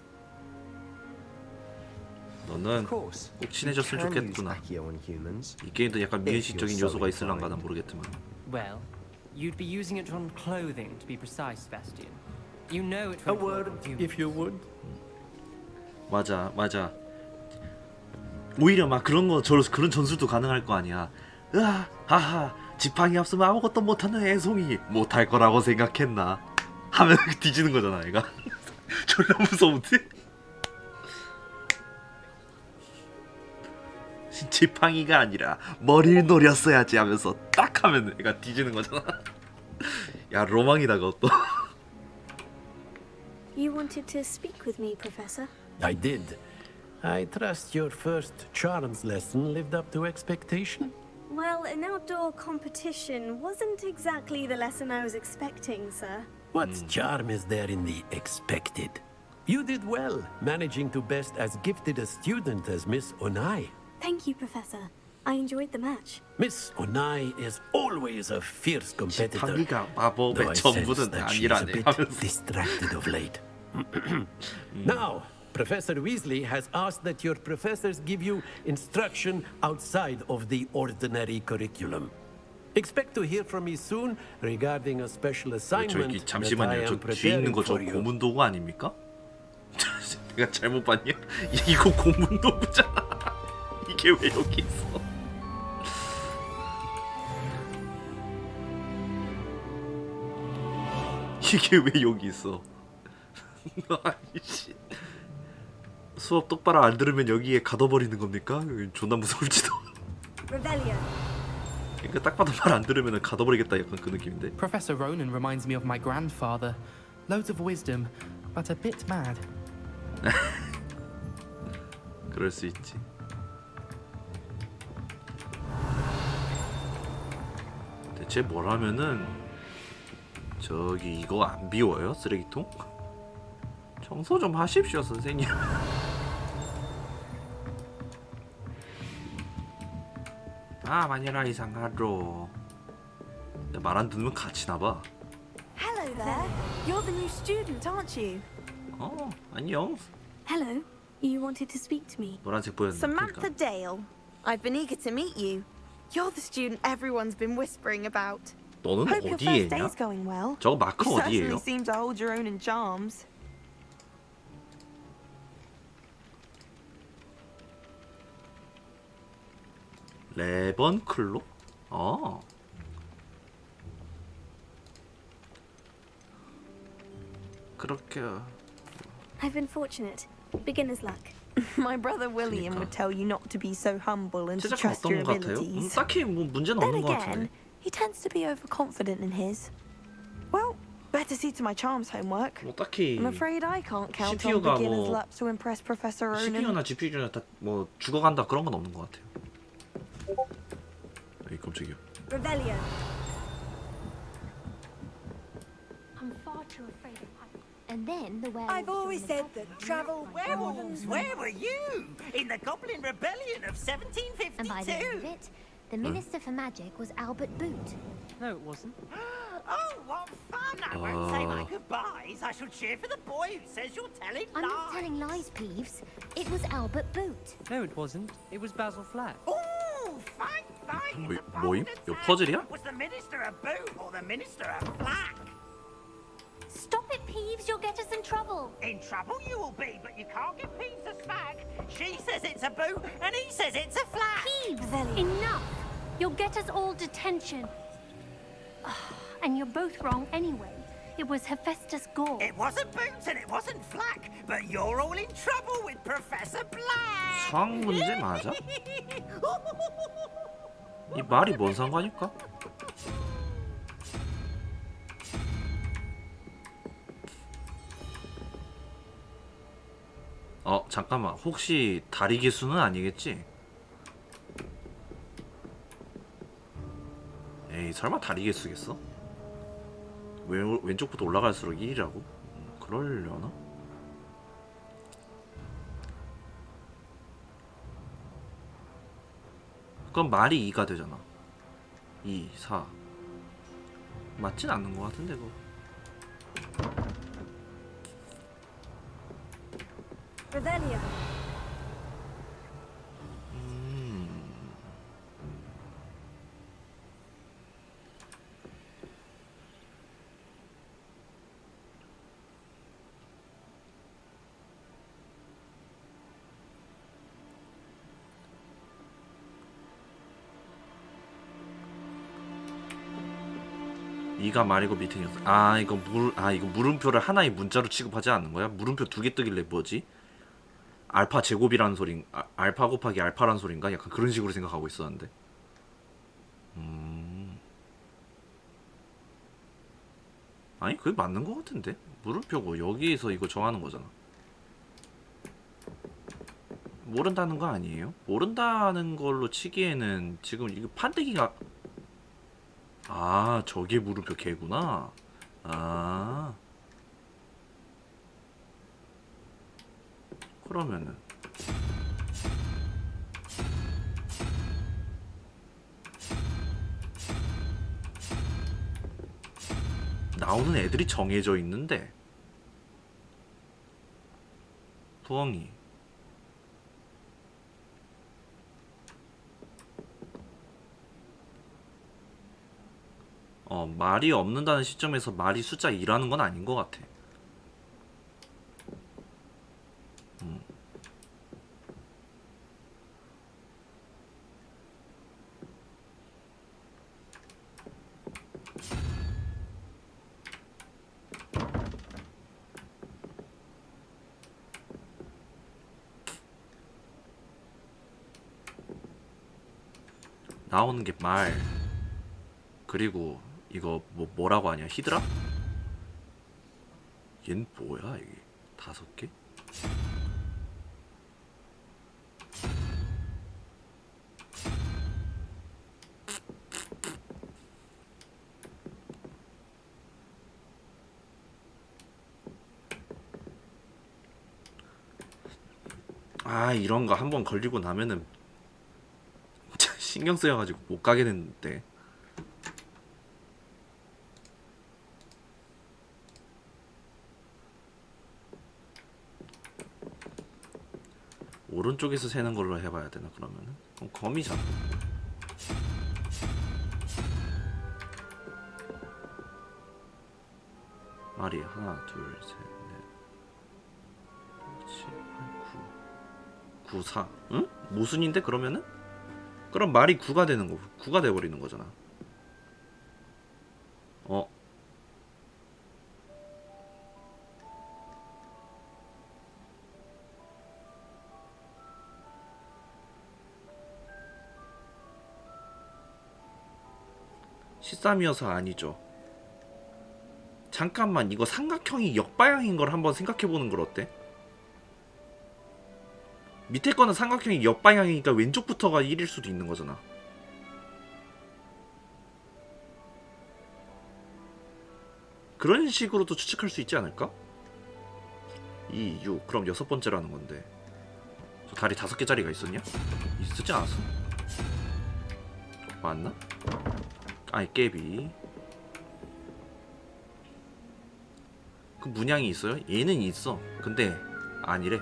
너는 꼭 친해졌으면 좋겠구나. 이 게임도 약간 미인식적인 요소가 있을란가 난 모르겠지만. Well, you'd be using it on clothing to be precise, Sebastian. You know it. A word, if you would. 맞아. 오히려 막 그런 전술도 가능할 거 아니야. 으아, 하하, 지팡이 없으면 아무것도 못하는 애송이 못할 거라고 생각했나? 하면 뒤지는 거잖아, 얘가. 졸라 무서운데? 지팡이가 아니라 머리를 노렸어야지 하면서 딱 하면 얘가 뒤지는 거잖아. 야, 로망이다 그것도. You wanted to speak with me, Professor? I did. I trust your first charms lesson lived up to expectation? Well, an outdoor competition wasn't exactly the lesson I was expecting, sir. What charm is there in the expected? You did well, managing to best as gifted a student as Miss Onai. Thank you, Professor. I enjoyed the match. Miss Onai is always a fierce competitor. 지팡이가 마법의 though I sense 전부는 that she is a 아니라네 bit 하면서. distracted of late. Now, Professor Weasley has asked that your professors give you instruction outside of the ordinary curriculum. Expect to hear from me soon regarding a special assignment 저기 잠시만요. 저 뒤에 있는 거 저 고문 도구 아닙니까? 내가 잘못 봤냐? 이거 고문 도구잖아. 이게 왜 여기 있어? 이게 왜 여기 있어? 아이씨. 수업 똑바로 안 들으면 여기에 가둬버리는 겁니까? 존나 무서울지도. 그러니까 딱 봐도 말 안 들으면 가둬버리겠다 약간 그 느낌인데. Professor Ronan reminds me of my grandfather. Loads of wisdom, but a bit mad. 그럴 수 있지. 대체 뭘 하면은 저기 이거 안 비워요? 쓰레기통? 청소 좀 하십시오 선생님. 아 마녀라 이상하로. 말 안 듣으면 갇히나 봐. Hello there. You're the new student, aren't you? 안녕. Hello. You wanted to speak to me? 노란색 보였는데. Samantha Dale. I've been eager to meet you. You're the student everyone's been whispering about. 너는 Hope your 어디에 first 있냐? day's going well. 저거 마크 You certainly 어디예요? seem to hold your own in charms. 레번클로? 어. 그렇게 I've been fortunate. Beginner's luck. My brother William would tell you not to be so humble and to 제작은 trust 어떤 your 것 같아요? abilities. 딱히 뭐 문제는 Then 없는 것 같은데. again, he tends to be overconfident in his. Well, better see to my charms homework. 뭐 딱히 I'm afraid I can't count on CPU가 beginner's 뭐 luck to impress Professor Ronan. CPU나 GPU나 다 뭐 죽어간다 그런 건 없는 것 같아요. 에이 깜짝이야. Revelio. I'm far too afraid of heights. And then the werewolves. I've always said that travel Werewolves, where were you? In the Goblin Rebellion of 1752. And by the end of it, the Minister for Magic was Albert Boot. No, it wasn't. Oh, what fun! I won't say my goodbyes. I shall cheer for the boy who says you're telling I'm lies. not telling lies, Peeves. It was Albert Boot. No, it wasn't. It was Basil Flack. Oh, fine, fine. 뭐임? 이거 퍼즐이야? Was the Minister a boot or the Minister a flack? Stop it, Peeves. You'll get us in trouble. In trouble you will be, but you can't give Peeves a swag. She says it's a boot, and he says it's a flack. Peeves, enough. You'll get us all detention. And you're both wrong anyway. It was Hephaestus Gore. It wasn't Boots and it wasn't Flack, but you're all in trouble with Professor Black. 수학 문제 맞아? 이 말이 뭔 상관일까? 잠깐만. 혹시 다리 기수는 아니겠지? 에이 설마 다리 개수겠어? 왼쪽부터 올라갈수록 1이라고? 그러려나? 그럼 말이 2가 되잖아. 2, 4 맞진 않는 것 같은데 그거. Revelio. 이가 말이고 밑에 녀석. 이거 물음표를 하나의 문자로 취급하지 않는 거야? 물음표 2개 뜨길래 뭐지? 알파 제곱이라는 소린 알파 곱하기 알파라는 소린가? 약간 그런 식으로 생각하고 있었는데. 아니 그게 맞는 거 같은데? 물음표고 여기에서 이거 정하는 거잖아. 모른다는 거 아니에요? 모른다는 걸로 치기에는 지금 이거 판때기가 저게 물음표 개구나. 그러면은 나오는 애들이 정해져 있는데 부엉이 말이 없는다는 시점에서 말이 숫자 2라는 건 아닌 것 같아. 나오는 게 말 그리고 이거 뭐라고 하냐? 히드라? 얜 뭐야 이게? 5개? 이런 거 한번 걸리고 나면은 신경 쓰여가지고 못 가게 됐는데. 오른쪽에서 세는 걸로 해봐야 되나 그러면은? 그럼 거미잖아. 말이 하나, 둘, 셋, 넷, 7, 8, 9, 9, 4. 응? 모순인데 그러면은? 그럼 말이 9가 되는 거, 9가 돼버리는 거잖아. 13이어서 아니죠. 잠깐만, 이거 삼각형이 역방향인 걸 한번 생각해보는 걸 어때? 밑에 거는 삼각형이 역방향이니까 왼쪽부터가 1일 수도 있는 거잖아. 그런 식으로도 추측할 수 있지 않을까? 2, 6, 그럼 6번째라는 건데. 저 다리 5개짜리가 있었냐? 있었지 않았어? 맞나? 아니, 깨비. 그 문양이 있어요? 얘는 있어. 근데 아니래.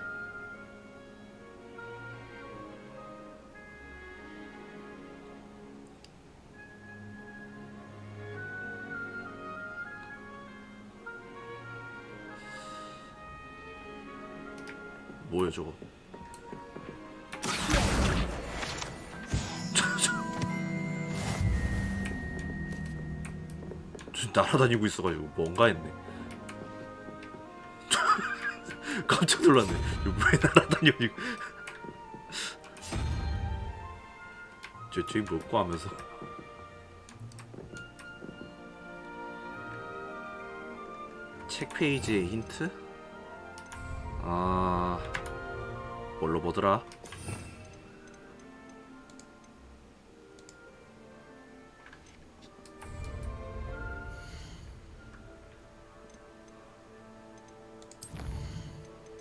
뭐야 저거? 날아다니고 있어가지고 뭔가 했네. 깜짝 놀랐네. 이거 왜 날아다녀 이거. 저기 먹고 하면서. 책 페이지의 힌트? 아, 뭘로 보더라?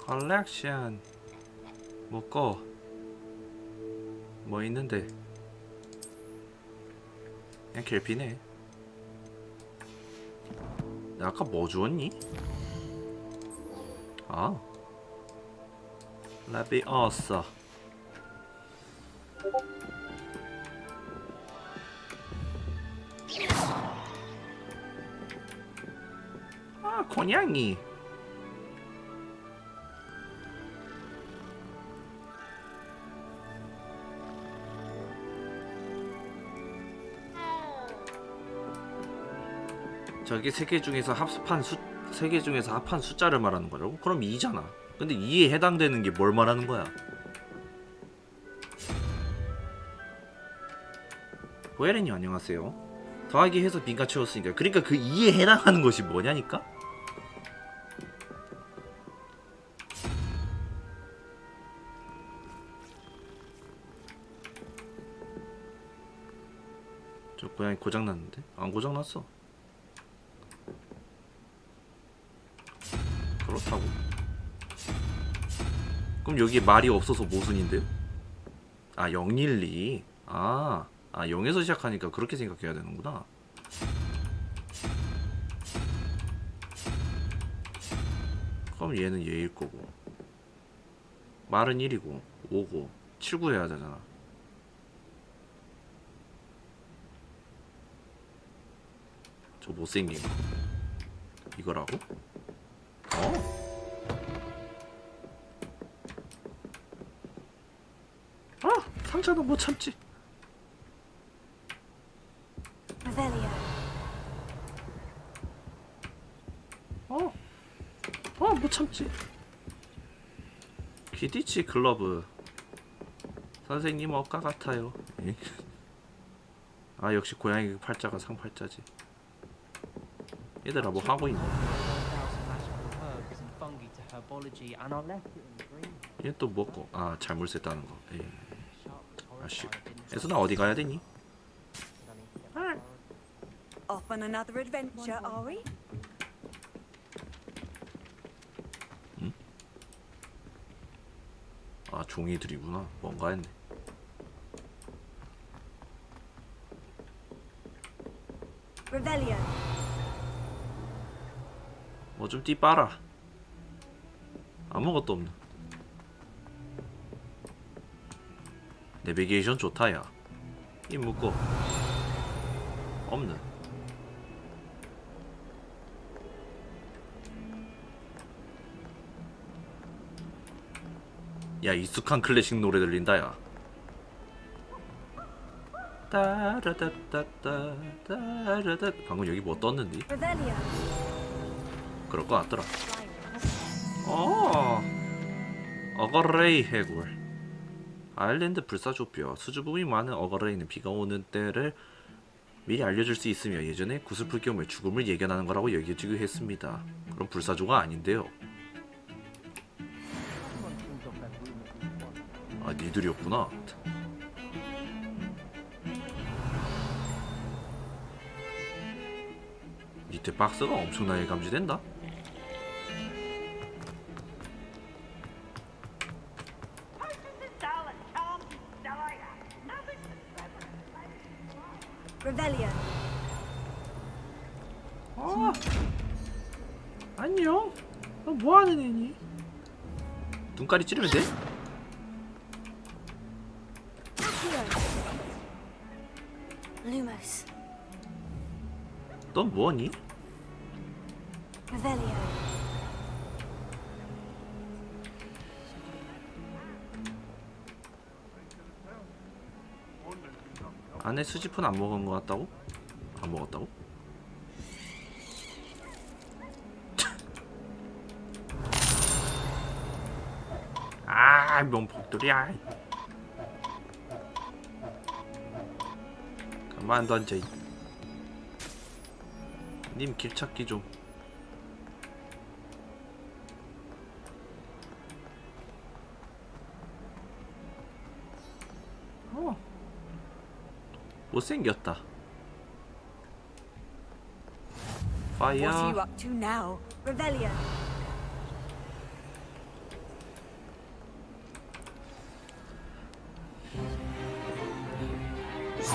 컬렉션 먹고 뭐 있는데 그냥 갤피네. 내가 아까 뭐 주었니? 아, 레비어스. 아, 고양이. 저게 세 개 중에서 합한 숫자를 말하는 거라고? 그럼 2잖아. 근데 2에 해당되는 게 뭘 말하는 거야? 고혜린님 안녕하세요. 더하기 해서 빈칸 채웠으니까. 그러니까 그 2에 해당하는 것이 뭐냐니까? 저 고양이 고장났는데? 안 고장났어. 그렇다고? 그럼 여기에 말이 없어서 모순인데요? 아, 012. 아, 0에서 시작하니까 그렇게 생각해야 되는구나. 그럼 얘는 얘일 거고, 말은 1이고 5고 7, 9 해야 되잖아. 저 못생긴 거 이거라고? 상처는 못 참지. 못 참지. 귀디치 글러브. 선생님 억까 같아요. 아, 역시 고양이 팔자가 상팔자지. 얘들아 뭐 하고 있냐? 얘 또 먹고. 아, 잘못 셌다는 거. 아씨. 애순아 어디 가야 되니? Off on another adventure, are we? 응? 아, 종이들이구나. 뭔가 했네. Rebellion. 뭐 좀 띠 빨아. 아무것도 없네. 내비게이션 좋다 야. 이 묶고 없는. 야 익숙한 클래식 노래 들린다 야. 따라다따따 따라다. 방금 여기 뭐 떴는디? 그럴 것 같더라. 어거레이 해골. 아일랜드 불사조뼈. 수주 부분이 많은 어거레이는 비가 오는 때를 미리 알려줄 수 있으며 예전에 구슬풀 경우에 죽음을 예견하는 거라고 여겨지기도 했습니다. 그럼 불사조가 아닌데요. 아 니들이었구나. 밑에 박스가 엄청나게 감지된다. 안녕. 너 뭐하는 애니? 눈깔이 찌르면 돼? Lumos. 넌 뭐하니? Revelio. 안에 수지폰 안 먹은 것 같다고? 안 먹었다고? 아 명폭들이야. 가만 던져. 님 길찾기 좀. 못생겼다. 파이어. What are you up to now? Revelio. Is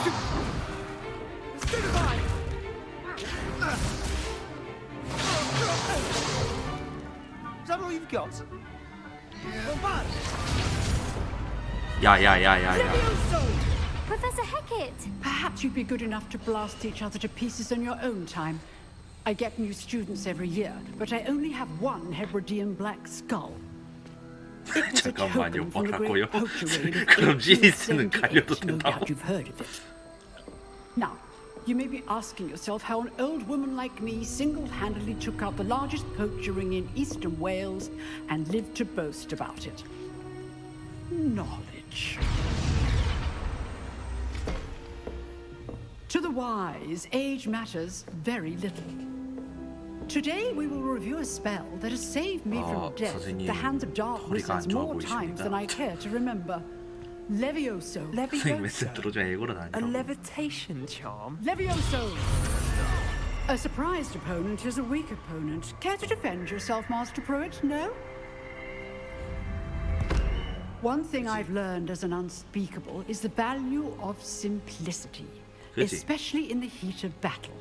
that all you've got? 야야야야야. Professor Hecat! Perhaps you'd be good enough to blast each other to pieces on your own time. I get new students every year, but I only have one Hebridean black skull. 잠깐만요, 뭐라고요? 그럼 지니스는 갈려도 된다고? You've heard of it. Now, you may be asking yourself how an old woman like me single-handedly took out the largest poacher ring in eastern Wales and lived to boast about it. Knowledge. To the wise, age matters very little. Today we will review a spell that has saved me from death at the hands of dark wizards more times than I care to remember. Levioso. Levioso. A levitation charm? Levioso! A surprised opponent is a weak opponent. Care to defend yourself, Master Pruitt? No? One thing I've learned as an unspeakable is the value of simplicity. Especially in the heat of battle.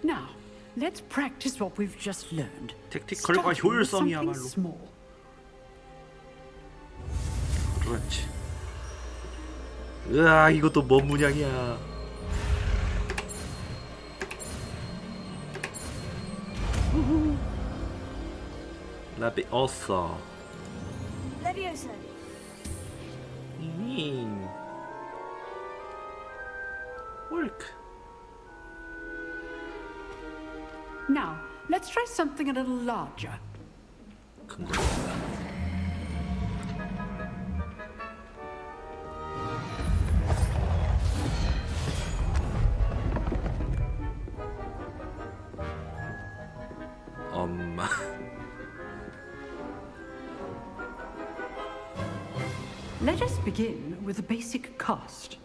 Now, let's practice what we've just learned. 택티컬과 효율성이야말로. Small. 그렇지. 으아, 이것도 뭔 문양이야. 라비오사. Levioso. Work. Now, let's try something a little larger. 엄마. Let us begin with a basic cast.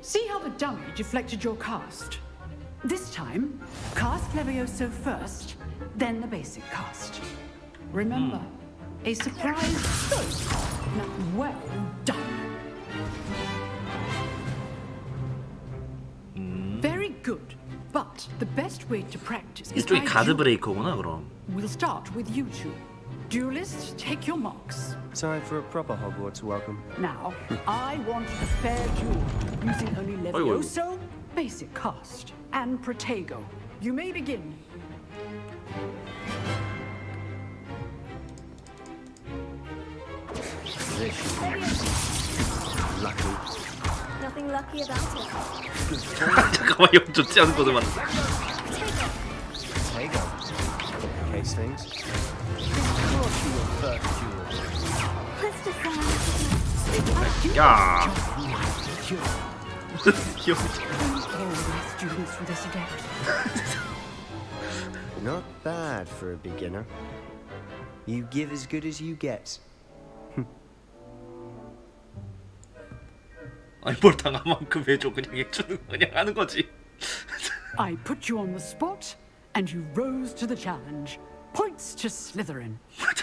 See how the dummy deflected your cast? This time, cast Levioso first, then the basic cast. Remember, a surprise stroke. Now, well done. Very good. But the best way to practice is 이쪽이 by 가드 브레이커구나 그럼. We'll start with you two. Duelists, take your marks. Time for a proper Hogwarts welcome. Now, I want a fair duel using only Levioso, basic cast, and Protego. You may begin. Lucky. Nothing lucky about it. 잠깐만, 형 좋지 않은 거들 많아. Protego. Case things. Course your first duel. Let's just 야. Not bad for a beginner. You give as good as you get. 아니 뭘 당한 만큼 해줘. 그냥 해주는 그냥 하는 거지. I put you on the spot, and you rose to the challenge. Points to Slytherin.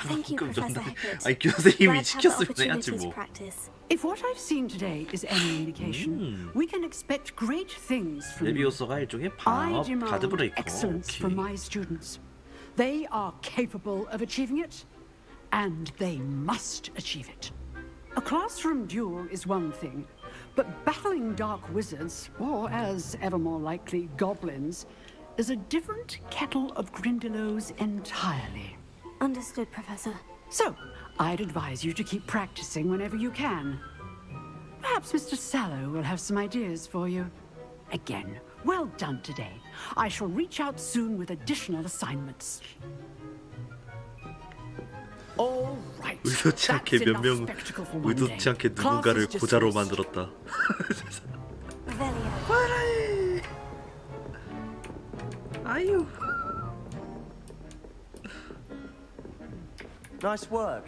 Thank you, Professor Hagrid. 아니 교 선생님이 Glad to have the 시켰으면 해야지 opportunity to 뭐. practice. If what I've seen today is any indication, we can expect great things from you. 레비오서가 일종의 I 방업 demand 가드 브레이커. excellence from my students. They are capable of achieving it, and they must achieve it. A classroom duel is one thing, but battling dark wizards, or as ever more likely, goblins, is a different kettle of Grindylows entirely. Understood, Professor. So, I'd advise you to keep practicing whenever you can. Perhaps Mr. Sallow will have some ideas for you. Again, well done today. I shall reach out soon with additional assignments. All right. 의도치 않게 That's 몇 enough 명 spectacle for one day. 의도치 않게 누군가를 Class is 고자로 dismissed. 만들었다. 아유. Nice work.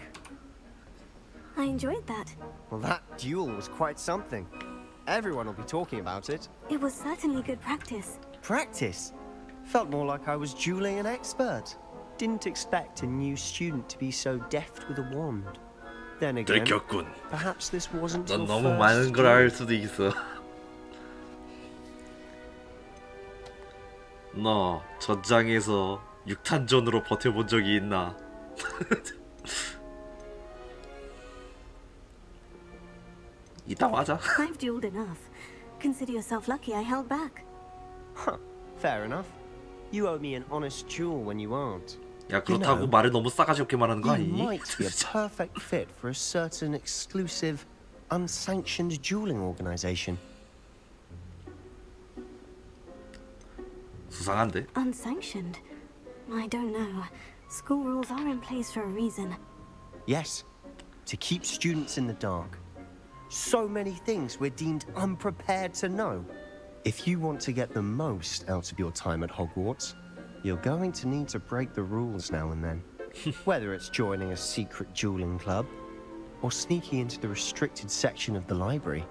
I enjoyed that. Well, that duel was quite something. Everyone will be talking about it. It was certainly good practice. Practice? Felt more like I was dueling an expert. Didn't expect a new student to be so deft with a wand. Then again, 들켰군. perhaps this wasn't 넌 your 너무 first 많은 걸 알 수도 있어. 너 전장에서 6탄전으로 버텨본 적이 있나? 이따 맞아. I've dueled enough. Consider yourself lucky I held back. Huh, fair enough. You owe me an honest duel when you aren't. 야 그렇다고 말을 너무 싸가지 없게 말하는 거 You 아니니? might be a perfect fit for a certain exclusive, unsanctioned dueling organization. 수상한데? Unsanctioned? I don't know. School rules are in place for a reason. Yes, to keep students in the dark. So many things we're deemed unprepared to know. If you want to get the most out of your time at Hogwarts, you're going to need to break the rules now and then. Whether it's joining a secret dueling club or sneaking into the restricted section of the library,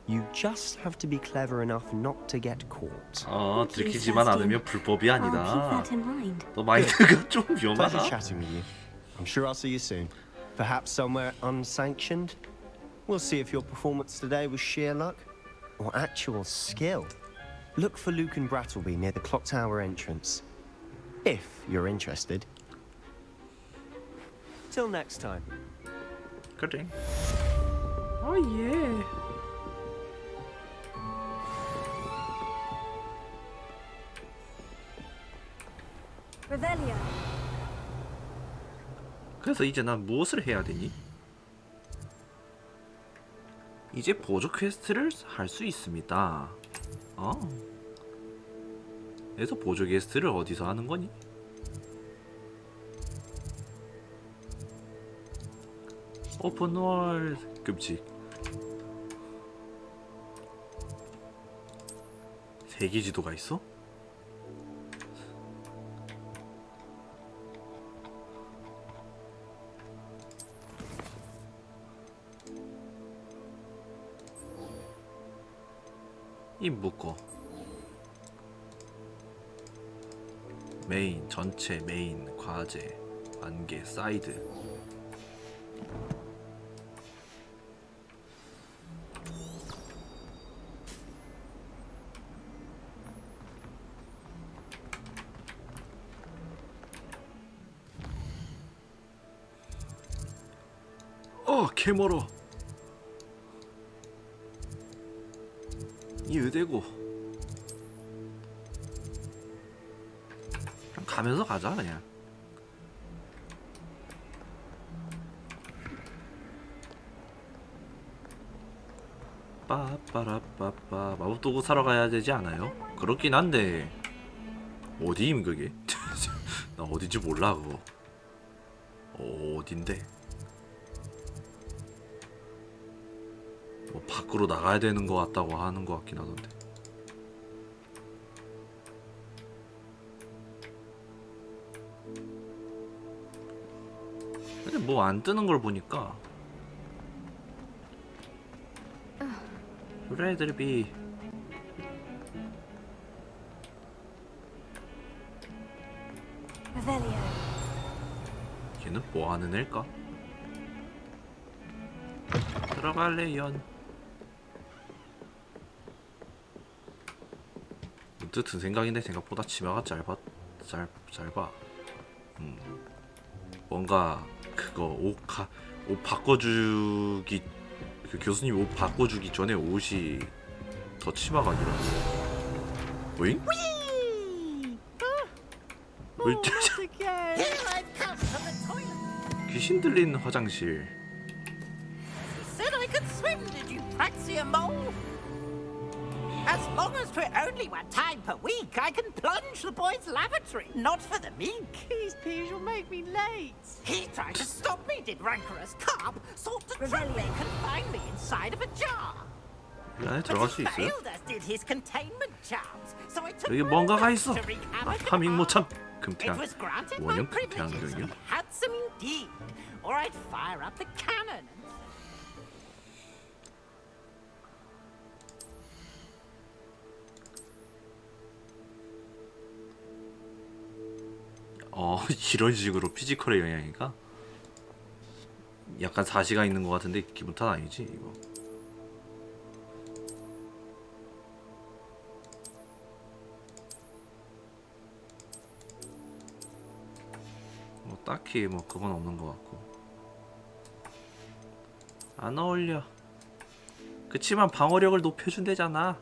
you just have to be clever enough not to get caught. 들키지만 않으면 불법이 I'll keep 아니다. that in mind. 너 마인드가 좀 Pleasure 위험하다. chatting with you. I'm sure I'll see you soon. Perhaps somewhere unsanctioned. We'll see if your performance today was sheer luck or actual skill. Look for Luke and Brattleby near the clock tower entrance. If you're interested. Till next time. 그래. 예. Revelio. 그래서 이제 난 무엇을 해야 되니? 이제 보조 퀘스트를 할 수 있습니다. 그래서 보조 퀘스트를 어디서 하는 거니? 오픈월 끔찍. 세계 지도가 있어? 이 묶어. 메인, 전체, 메인, 과제, 관계, 사이드. 개멀어. 이 의대고. 그냥 가면서 가자 그냥. 빠빠라빠빠. 마법도구 사러 가야 되지 않아요? 그렇긴 한데 어디임 그게? 나 어딘지 몰라 그거. 어딘데? 뭐 밖으로 나가야 되는 것 같다고 하는 것 같긴 하던데. 근데 뭐 안 뜨는 걸 보니까 레드비 걔는 뭐 하는 애일까? 들어갈래 연. 문득 든 생각인데 생각보다 치마가 짧아. 뭔가 그거 옷 바꿔주기, 그 교수님 옷 바꿔주기 전에 옷이 더 치마가 아니라. 오잉? 귀신 들린 화장실. Said I could swim, did you praxia mole? As long as for only one time per week, I can plunge the boys' lavatory, not for the meek. These peas will make me late. He tried to stop me, did rancorous carp, sought to trap me, confine me inside of a jar. 이 안에 들어갈 수 있어요? Failed as did his containment charms, so I took 여기 뭔가가 있어. to wreak havoc 파밍 모참. It 금태양. was granted 원형 my privileges 금태양경이요? to be handsome indeed, or I'd fire up the cannon and 이런 식으로 피지컬의 영향이가 약간 사시가 있는 것 같은데 기분 탓 아니지 이거. 뭐 딱히 뭐 그건 없는 것 같고. 안 어울려. 그치만 방어력을 높여준대잖아.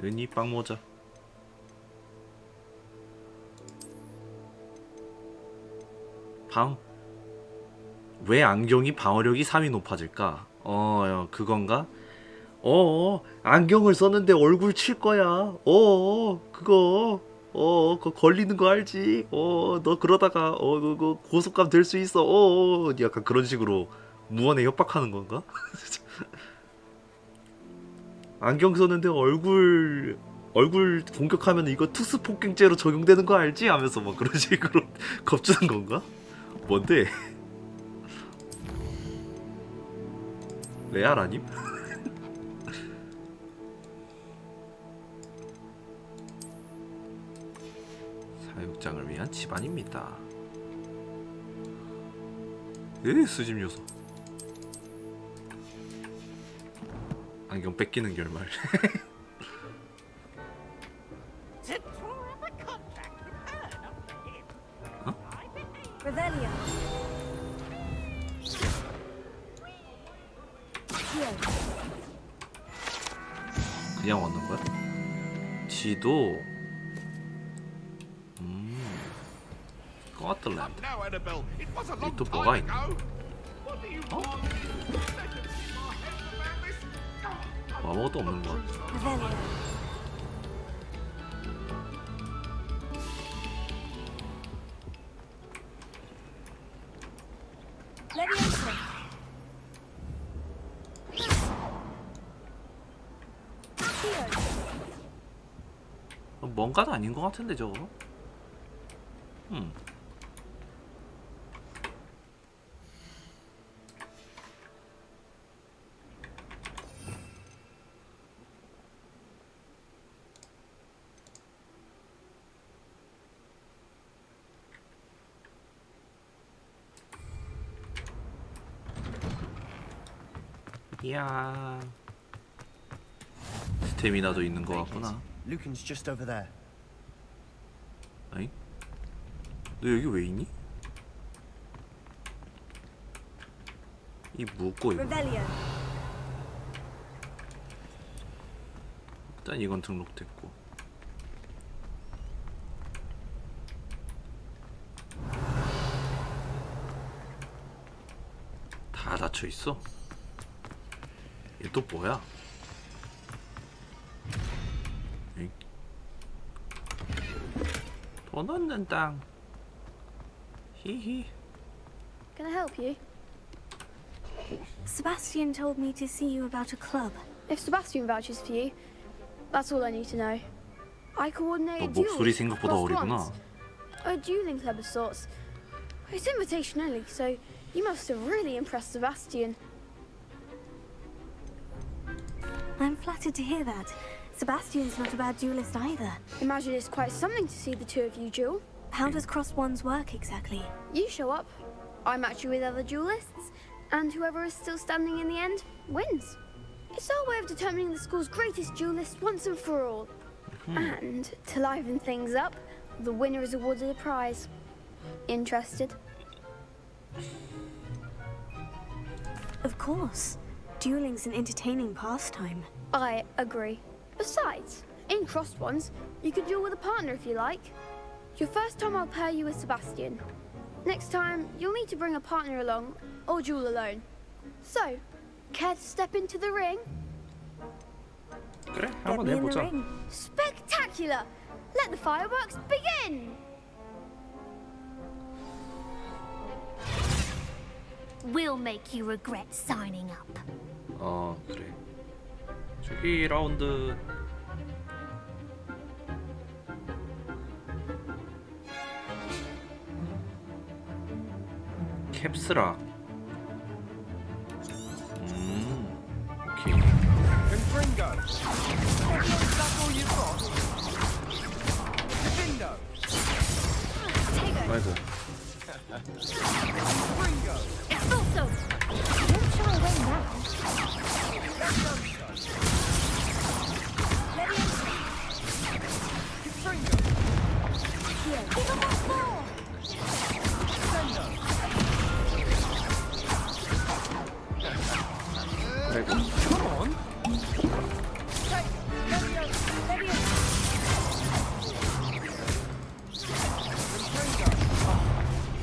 은이 빵모자. 왜 안경이 방어력이 3이 높아질까? 그건가? 안경을 썼는데 얼굴 칠 거야. 그거 걸리는 거 알지? 너 그러다가 그거 고속감 될 수 있어. 약간 그런 식으로 무언에 협박하는 건가? 안경 썼는데 얼굴 공격하면 이거 특수 폭행죄로 적용되는 거 알지? 하면서 막 그런 식으로 겁주는 건가? 뭔데? 레알 아님? 사육장을 위한 집안입니다. 수집 요소. 안경 뺏기는 결말. to draw up a contract with her, not with him. Huh? I believe. Revelio. 그냥 왔는 거야? 지도. 스코틀랜드. 여기 또 뭐가 있나? 아무것도 없는 거 같아. 뭔가는 아닌 것 같은데 저거. 이야, 스태미나도 있는 것 같구나. Lucan's just over there. 아니? 너 여기 왜 있니? 이 묻고 이거. 일단 이건 등록됐고. 다 닫혀 있어. 얘 또 뭐야? 에이. 돈 없는 땅. 히히. Can I help you? Sebastian told me to see you about a club. If Sebastian vouches for you, that's all I need to know. I coordinate 너 a duel. 목소리 생각보다 crossed 어리구나. once. A dueling club of sorts. It's invitation only, so you must have really impressed Sebastian. I'm flattered to hear that. Sebastian's not a bad duelist either. Imagine it's quite something to see the two of you duel. How does cross ones work exactly? You show up, I match you with other duelists, and whoever is still standing in the end wins. It's our way of determining the school's greatest duelist once and for all. And to liven things up, the winner is awarded a prize. Interested? Of course. Dueling's an entertaining pastime. I agree. Besides, in crossed ones, you could duel with a partner if you like. Your first time I'll pair you with Sebastian. Next time, you'll need to bring a partner along, or duel alone. So, care to step into the ring? 그래, 한번 해보자. Spectacular! Let the fireworks begin! We'll make you regret signing up. 그래. 저기 라운드. 캡스락. 오케이. 아이고. Expulso! Won't shy away now. Here, give him once more! 아이고. Come on!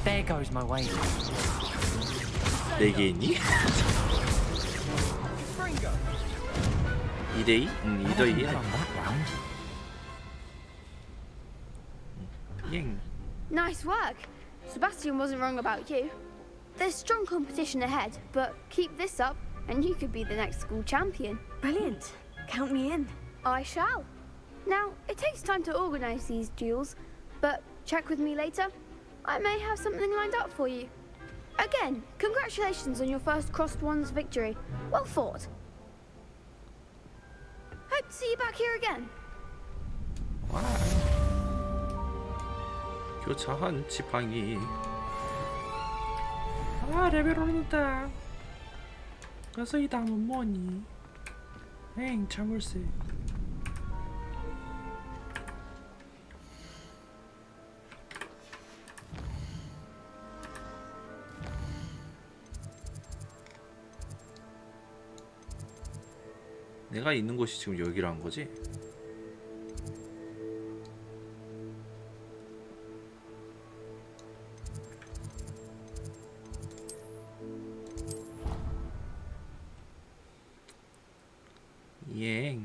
There goes my way. 4개 있니? 2대2? 2대2야. Nice work. Sebastian wasn't wrong about you. There's strong competition ahead, but keep this up and you could be the next school champion. Brilliant. Count me in. I shall. Now, it takes time to organize these duels, but check with me later. I may have something lined up for you. Again, congratulations on your first crossed ones victory. Well fought. Hope to see you back here again. 교차한 지팡이. 레벨 오른다. 그래서 이 다음은 뭐니? 엥, 자물쇠. 내가 있는 곳이 지금 여기란 거지? 예.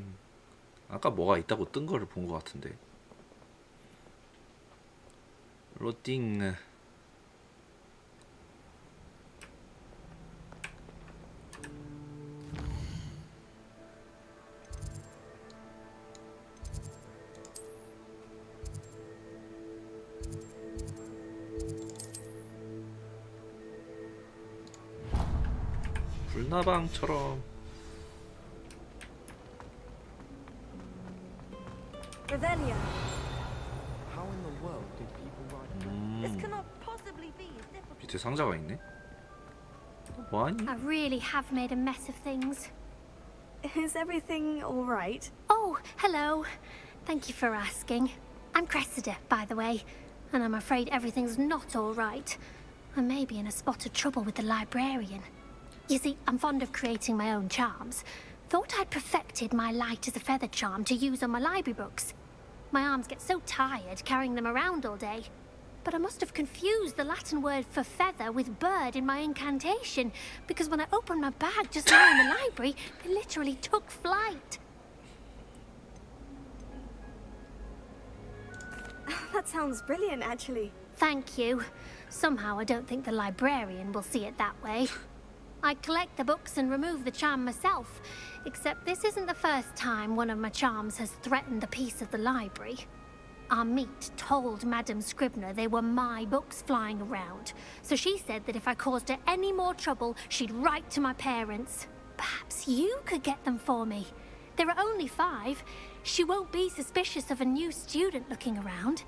아까 뭐가 있다고 뜬 거를 본 것 같은데. 로딩. 불나방처럼. Revelio. How in the world did people write This cannot possibly be as difficult. 밑에 상자가 있네. 뭐하니? I really have made a mess of things. Is everything all right? Oh, hello. Thank you for asking. I'm Cressida, by the way, and I'm afraid everything's not all right. I may be in a spot of trouble with the librarian. You see, I'm fond of creating my own charms. Thought I'd perfected my light as a feather charm to use on my library books. My arms get so tired carrying them around all day. But I must have confused the Latin word for feather with bird in my incantation, because when I opened my bag just now in the library, they literally took flight. That sounds brilliant, actually. Thank you. Somehow I don't think the librarian will see it that way. I collect the books and remove the charm myself, except this isn't the first time one of my charms has threatened the peace of the library. Our meet told Madame Scribner they were my books flying around, so she said that if I caused her any more trouble, she'd write to my parents. Perhaps you could get them for me. There are only 5. She won't be suspicious of a new student looking around.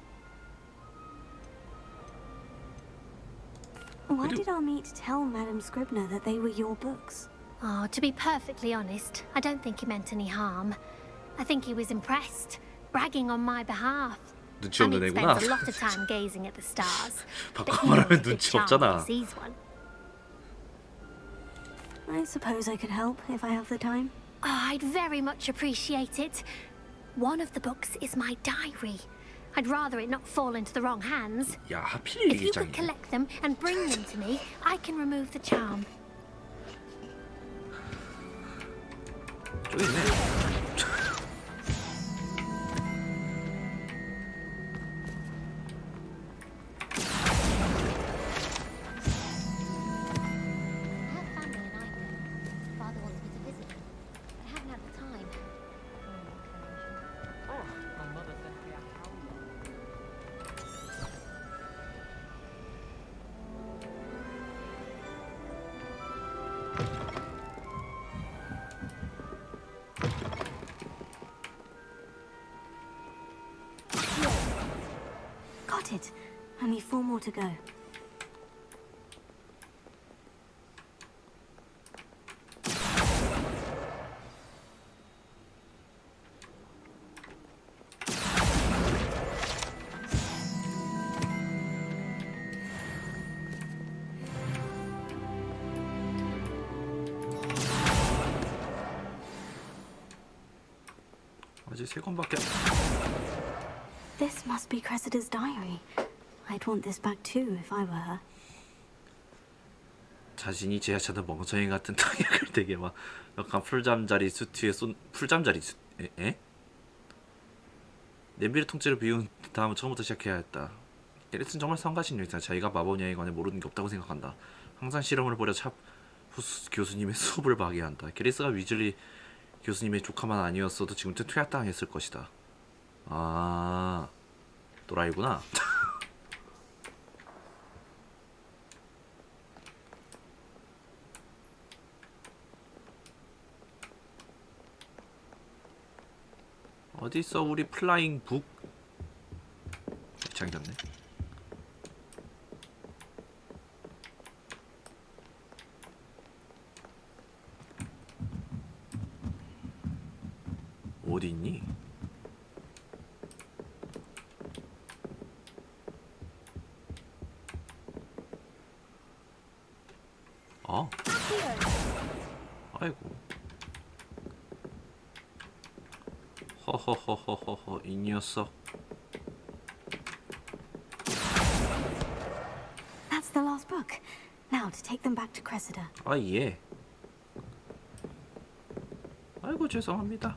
Why did our meet tell Madame Scribner that they were your books? Oh, to be perfectly honest, I don't think he meant any harm. I think he was impressed, bragging on my behalf. 눈치 없는 And he 애구나. spends a lot of time gazing at the stars. 바꿔 말하면 눈치 없잖아. He sees one. I suppose I could help if I have the time. Oh, I'd very much appreciate it. One of the books is my diary. I'd rather it not fall into the wrong hands. 야, 하필 If you could 일기장이네. collect them and bring them to me, I can remove the charm. 저기 있네. Father wants me to visit him, but I haven't had the time. My mother sent me a hound. Got it. Only 4 more to go. 아직 3권밖에. This must be Cressida's diary. I'd want this back too if I were her. 자신이 제하차는 멍청이 같은 타격을 되게 막 약간 풀잠자리 수트에 풀잠자리 수 에? 냄비를 통째로 비운 다음 처음부터 시작해야 했다. 게리스는 정말 성가신 여기다. 자기가 마법 여행에 관해 모르는 게 없다고 생각한다. 항상 실험을 벌여 교수님의 수업을 방해한다. 게리스가 위즐리 교수님의 조카만 아니었어도 지금부터 퇴학당했을 것이다. 아, 또라이구나. 어디 있어 우리 플라잉 북? 잠겼네. 어디 있니? 아, 아이고. 허허허허허 이 녀석. That's the last book. Now to take them back to Cressida. 아 예. 아이고 죄송합니다.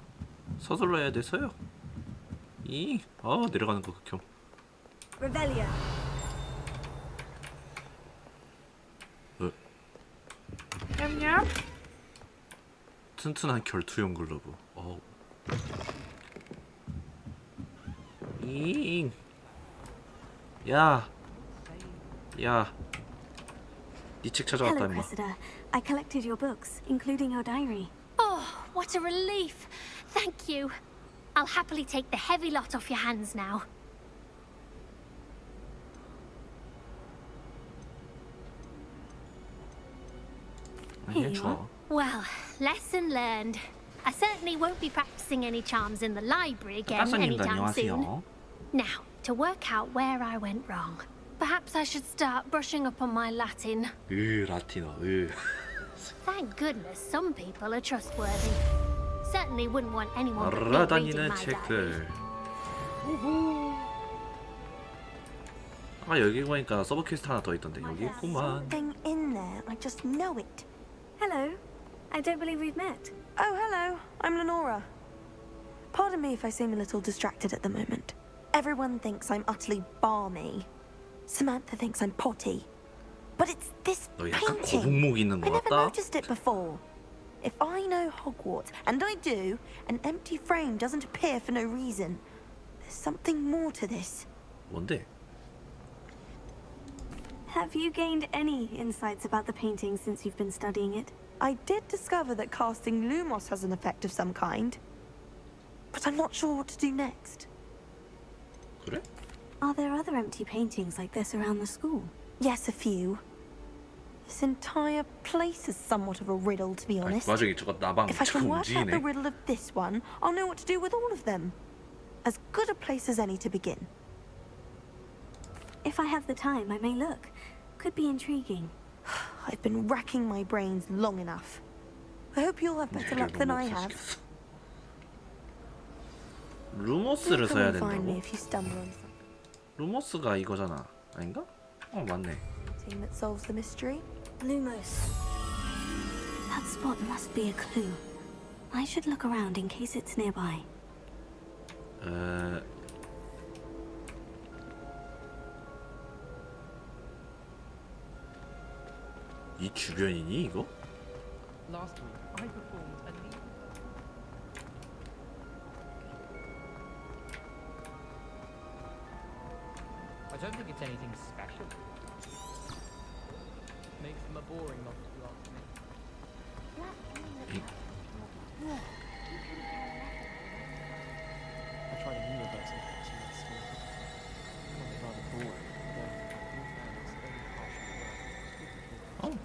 서둘러야 돼서요. 내려가는 거 극혐. Revelio. 냠냠. 튼튼한 결투용 글러브. 야. 네 책 찾아왔다 Hello, 임마. Cressida. I collected your books, including your diary. Oh, what a relief. Thank you. I'll happily take the heavy lot off your hands now. 아니야 좋아. Well, lesson learned. I certainly won't be practicing any charms in the library again 따스님도 anytime soon. 안녕하세요. Now, to work out where I went wrong. Perhaps I should start brushing up on my Latin. 라틴어. Thank goodness some people are trustworthy. Certainly wouldn't want anyone but me reading 날아다니는 my 책들. diary. 아 여기 보니까 서브 퀘스트 하나 더 있던데 여기 있구만. Something in there. I just know it. Hello. I don't believe we've met. Oh, hello. I'm Lenora. Pardon me if I seem a little distracted at the moment. Everyone thinks I'm utterly balmy. Samantha thinks I'm potty. But it's this 너 약간 painting. 거북목 있는 I 것 never 같다. noticed it before. If I know Hogwarts, and I do, an empty frame doesn't appear for no reason. There's something more to this. 뭔데? Have you gained any insights about the painting since you've been studying it? I did discover that casting Lumos has an effect of some kind. But I'm not sure what to do next. 그래? Are there other empty paintings like this around the school? Yes, a few. This entire place is somewhat of a riddle, to be honest. 맞아, 저거 나방 If I 자꾸 can work out 움직이네. the riddle of this one, I'll know what to do with all of them. As good a place as any to begin. If I have the time, I may look. Could be intriguing. I've been racking my brains long enough. I hope you'll have better luck than I have. 루머스를 Come 써야 and find me 된다고? if you stumble on something 루머스가 이거잖아. 아닌가? 맞네. that solves the mystery. Lumos. That spot must be a clue. I should look around in case it's nearby. 이 주변이니 이거? Last week, I performed a lead. I don't think it's anything special. Makes them a boring lot if you ask me. I tried a universal course in that school. I found it rather boring, though in fairness, only partially well.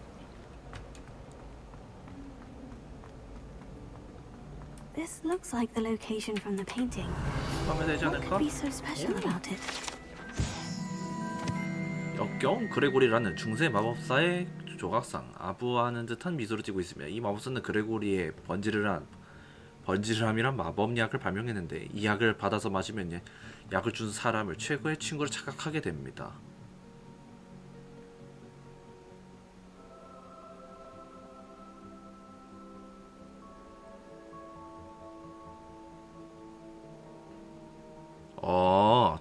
This looks like the location from the painting. 하면 되지 What 않을까? could be so special about it? 역경 그레고리라는 중세 마법사의 조각상 아부하는 듯한 미소를 띠고 있으며 이 마법사는 그레고리의 번지르함이란 마법약을 발명했는데 이 약을 받아서 마시면 약을 준 사람을 최고의 친구로 착각하게 됩니다.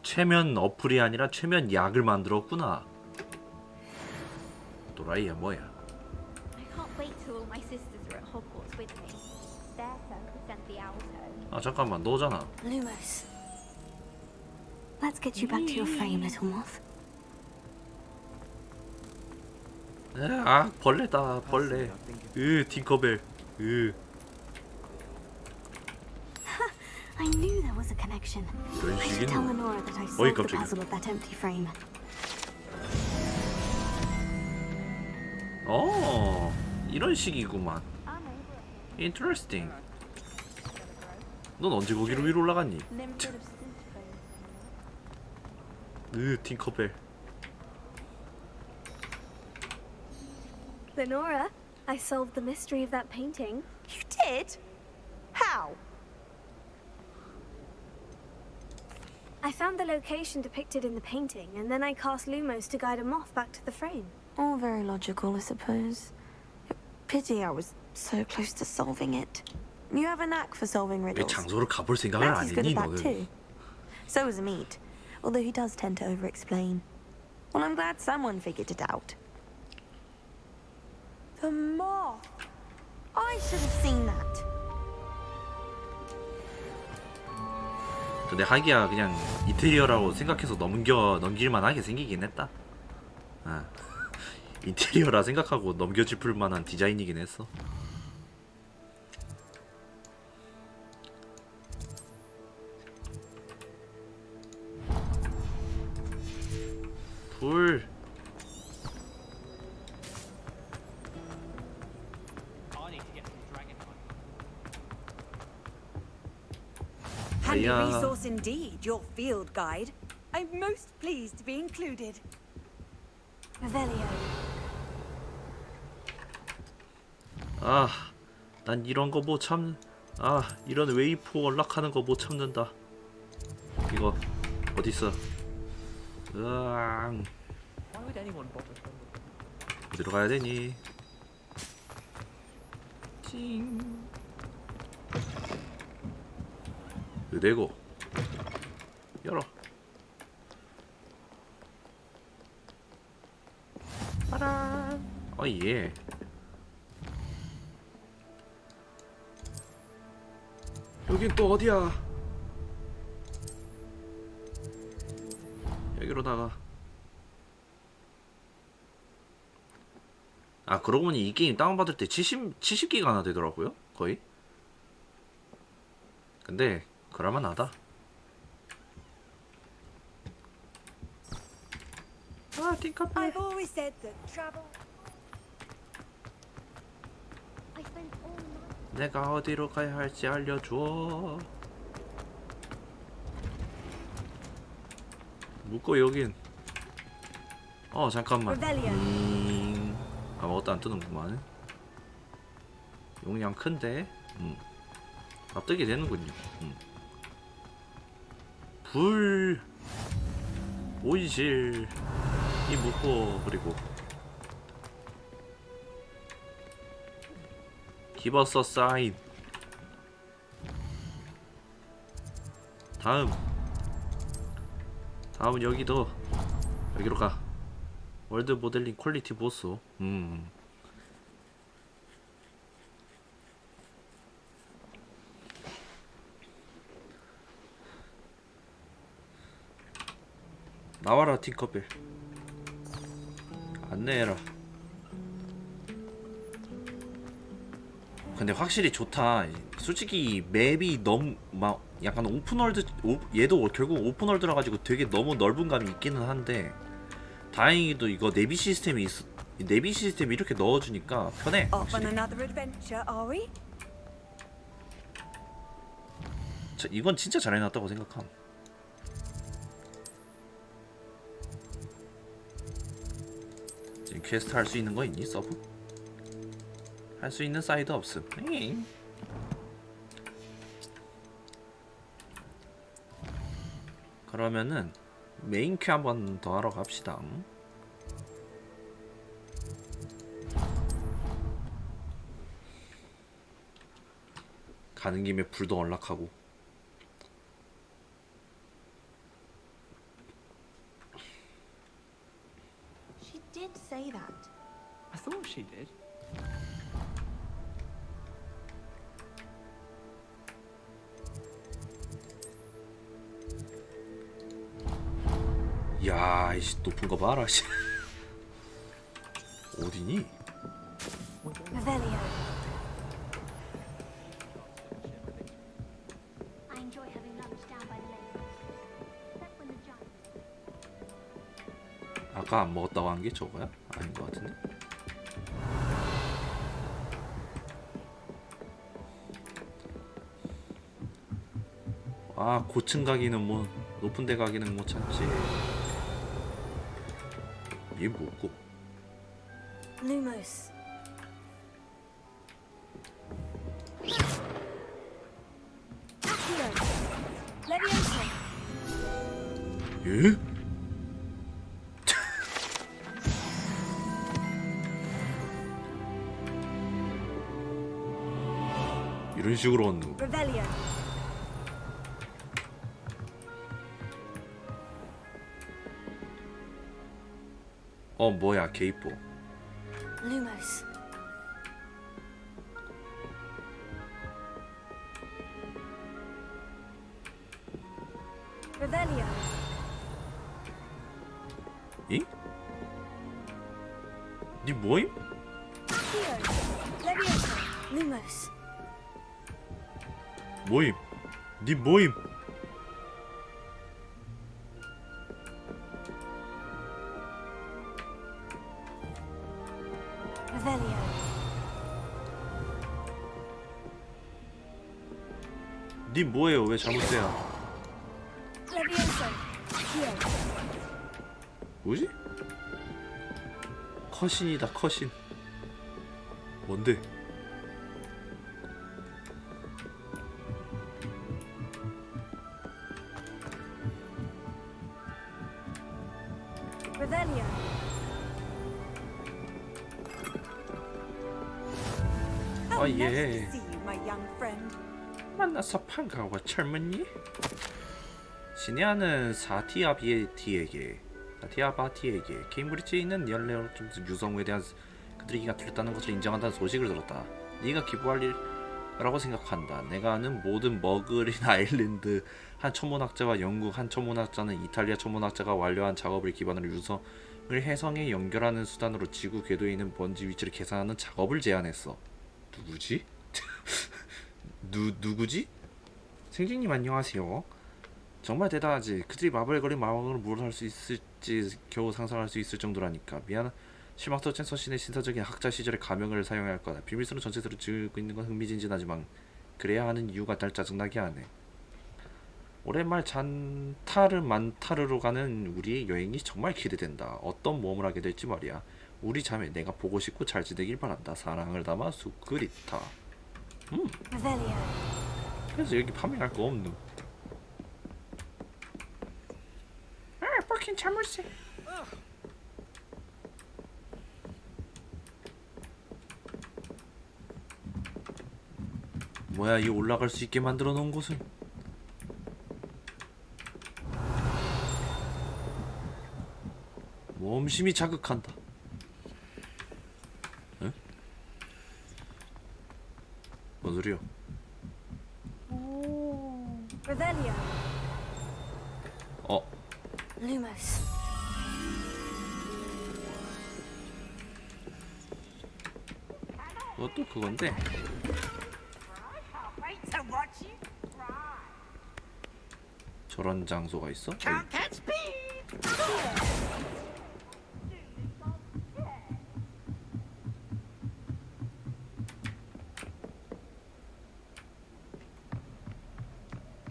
최면 어플이 아니라 최면 약을 만들었구나. 또라이야 뭐야? I can't wait till all my sisters are at Hogwarts with me. Their turn to send the owls home. 아 잠깐만 너잖아. Lumos. Let's get you back to your frame, little moth. 아 벌레다 벌레. 팅커벨. I knew there was a connection. 이런 I should tell 식이네. Lenora that I 어이 solved the 깜짝이야. puzzle of that empty frame. 이런 식이구만. Interesting. 넌 언제 거기로 위로 올라갔니? 팅커벨. Lenora, I solved the mystery of that painting. You did? How? I found the location depicted in the painting, and then I cast Lumos to guide a moth back to the frame. All very logical, I suppose. Pity I was so close to solving it. You have a knack for solving 왜 riddles. 장소를 가볼 생각을 안 Matthew's good 했니 at that 너는? too. So is Amit, although he does tend to over-explain. Well, I'm glad someone figured it out. The moth! I should have seen that. 근데 하기야 그냥 인테리어라고 생각해서 넘길만하게 생기긴 했다. 인테리어라 생각하고 넘겨짚을 만한 디자인이긴 했어. 불. Handy resource indeed, your field guide. I'm most pleased to be included. Revelio. 아, 난 이런 거 못 참. 아, 이런 웨이포 연락하는 거 못 참는다. 이거 어디 있어? 으앙. Why would anyone bother filming? 어디로 가야 되니? 찡. 내고 열어. 빠란. 어 예. 여긴 또 어디야? 여기로 나가. 아, 그러고 보니 이 게임 다운받을 때 70기가 하나 되더라고요, 거의. 근데 그럴만하다. 아, 띵커피. I've always said that travel. 내가 어디로 가야 할지 알려줘. 묶어 여긴. 잠깐만. 아무것도 안 뜨는구만. 용량 큰데. 납득이 되는군요. 불, 온실, 이 묶어. 그리고 Give us a sign. 다음 여기도 여기로 가. 월드 모델링 퀄리티 보소. 나와라 팅커벨. 안내해라. 근데 확실히 좋다. 솔직히 맵이 너무 막 약간 오픈월드, 얘도 결국 오픈월드라 가지고 되게 너무 넓은 감이 있기는 한데 다행히도 이거 내비 시스템이 내비 시스템이 이렇게 넣어주니까 편해. Off on another adventure, are we? 이건 진짜 잘 해놨다고 생각함. 지금 퀘스트 할 수 있는 거 있니? 서브? 할 수 있는 사이드 없음. 그러면은 메인 퀘 한 번 더 하러 갑시다. 가는 김에 불도 연락하고. She did say that. I thought she did. 야, 이씨 높은 거 봐라. 씨. 어디니? Revelio. I enjoy having lunch down by the lake. Except when the giants. 아까 안 먹었다고 한 게 저거야? 아닌 것 같은데? 아, 고층 가기는 뭐 높은 데 가기는 못 참지. 얘 뭐고? Lumos. Leviosa. 예? 이런 식으로 얻는 거. Revelio. 뭐야, 개이뻐. Lumos. Revelio. 이? 니 뭐임? Leviosa. Lumos. 뭐임? 니 뭐임? Revelio. 니 뭐예요? 왜 잘못돼요? Leviosa. Here. 뭐지? 컷신이다, 컷신. 뭔데? Revelio. 아 예. See you, my young friend. 만나서 반가워 젊은이. 시니아는 사티아바티에게 케임브리지에 있는 14점 유성우에 대한 그들의 기가 틀렸다는 것을 인정한다는 소식을 들었다. 네가 기부할 일이라고 생각한다. 내가 아는 모든 머그린 아일랜드 한 천문학자와 영국 한 천문학자는 이탈리아 천문학자가 완료한 작업을 기반으로 유성을 해성에 연결하는 수단으로 지구 궤도에 있는 먼지 위치를 계산하는 작업을 제안했어. 누구지? 누구지? 생진님 안녕하세요. 정말 대단하지. 그들이 마블에 걸린 마왕으로 뭘 할 수 있을지 겨우 상상할 수 있을 정도라니까. 미안. 실망스럽진 서신의 신사적인 학자 시절의 가명을 사용해야 할 거다. 비밀스러운 전체들을 지고 있는 건 흥미진진하지만 그래야 하는 이유가 날 짜증나게 하네. 올해 말 잔타르만타르로 가는 우리의 여행이 정말 기대된다. 어떤 모험을 하게 될지 말이야. 우리 자매 내가 보고 싶고 잘 지내길 바란다. 사랑을 담아 수크리타. 그래서 여기 판매할 거 없노? 아, 뻑킨 자물쇠. 뭐야, 이 올라갈 수 있게 만들어 놓은 곳은? 몸심이 자극한다. 에? 뭔 소리야? Revelio. 어? Lumos. 그것도 그건데. Wait to watch you cry. 저런 장소가 있어? Can't catch speed.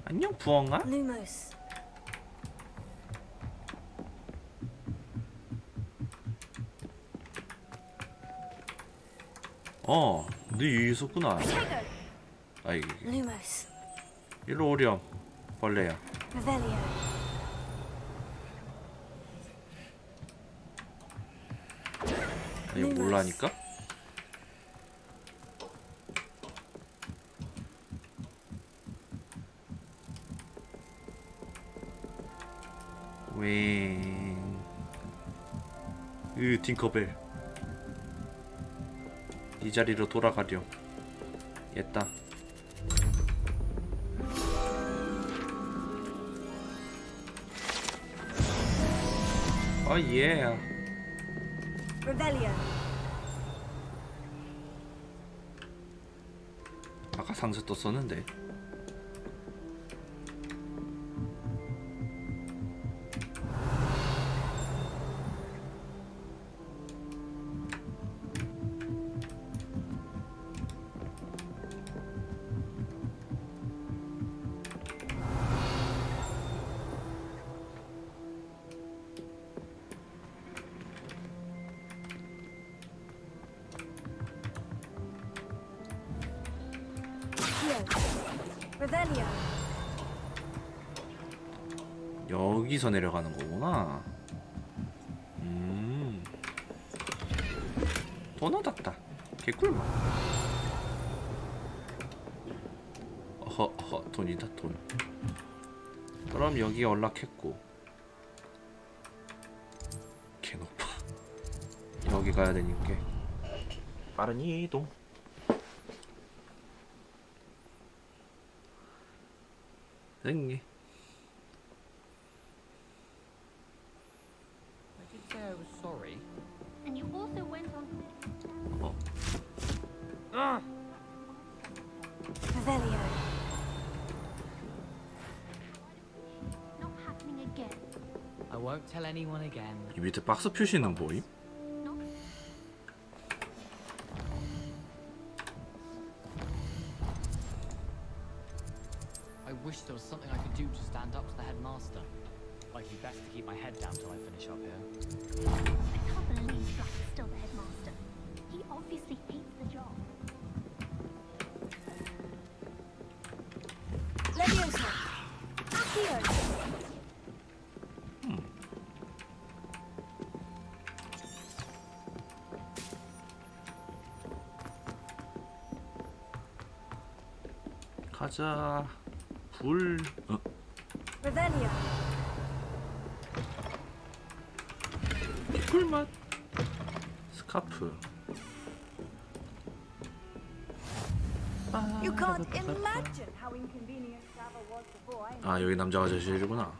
안녕 부엉아? Lumos. 어, 너 여기 있었구나. 아이, Lumos. 일로 오렴. 벌레야. Revelio. 이거 몰라니까? 팅커벨. 이 자리로 돌아가렴. 옛다. 아 예. Revelio. 아까 상자 떴었는데. Revelio. 여기서 내려가는 거구나. 돈 얻었다. 개꿀맛. 어허, 돈이다 돈. 그럼 여기 연락했고. 개 높아. 여기 가야 되니까. 빠른 이동. 생기. I did say I was sorry. And you also went on. Revelio. Not happening again. I won't tell anyone again. 이 밑에 박스 표시는 뭐임? I wish there was something I could do to stand up to the headmaster. Might be best to keep my head down till I finish up here. I can't believe Flash is still the headmaster. He obviously hates the job. Leviosa. Accio. 가자. 불. Revelio. 꿀맛. 스카프. You can't imagine how inconvenient travel was before I 아, 여기 남자 아저씨이구나.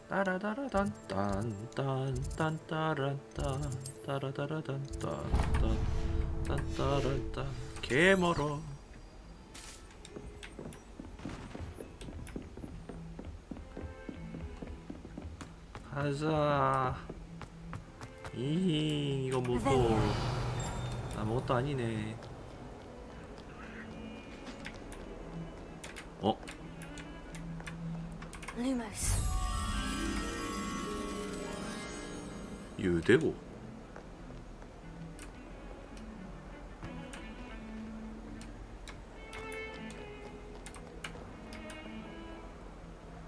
따라다라단 딴딴딴 따란딴 따라다라단 딴딴 따란딴 개 멀어. 가자. 이거 뭐고 아무것도 아니네. 어? Lumos. 유대고.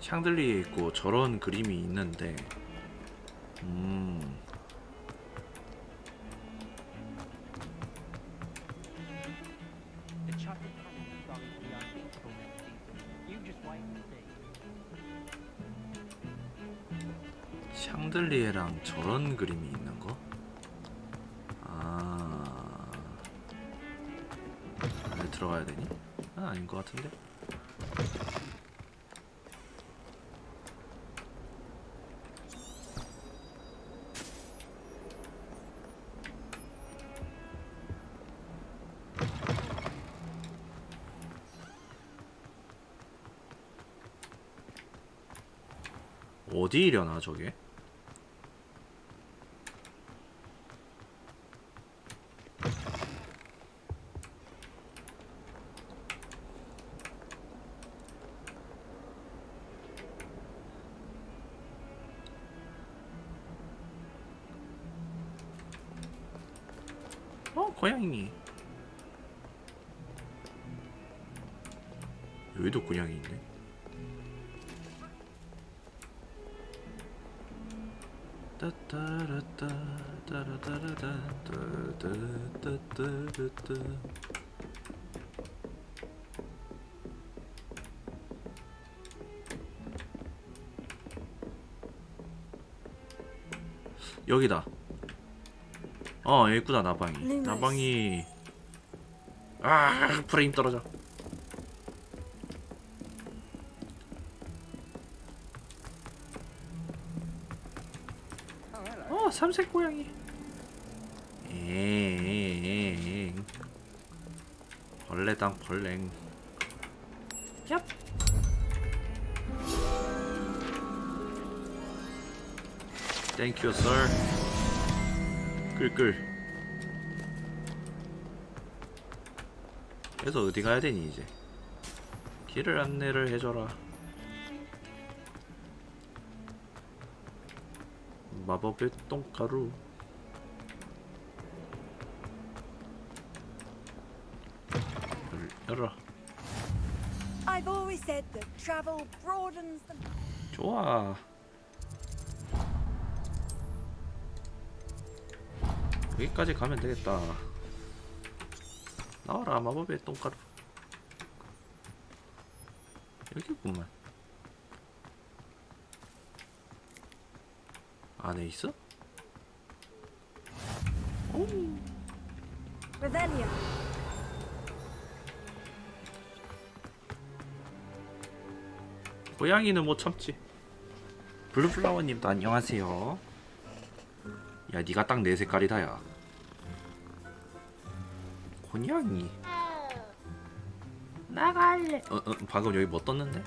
샹들리에 있고 저런 그림이 있는데 샹들리에랑 저런 그림이 있는 거? 아, 안에 들어가야 되니? 아, 아닌 것 같은데? 어디 이려나 저게? 고양이. 여기도 고양이 있네. 따따라따 따라따라따 따따따따따. 여기다. 여기 있구나. 나방이. 나방이. 아, 프레임 떨어져. 삼색 고양이. 벌레당 벌랭. 얍. 땡큐 썰. 끌끌. 그래서 어디 가야 되니 이제? 길을 안내를 해줘라. 마법의 똥가루. 열어. I've always said that travel broadens the... 좋아. 여기까지 가면 되겠다. 나와라 마법의 똥가루. 여기구만. 안에 있어? 오. Revelio. 고양이는 못 참지. 블루플라워님도 안녕하세요. 야, 니가 딱 내 색깔이다, 야. 고양이. 나갈래. 방금 여기 뭐 떴는데?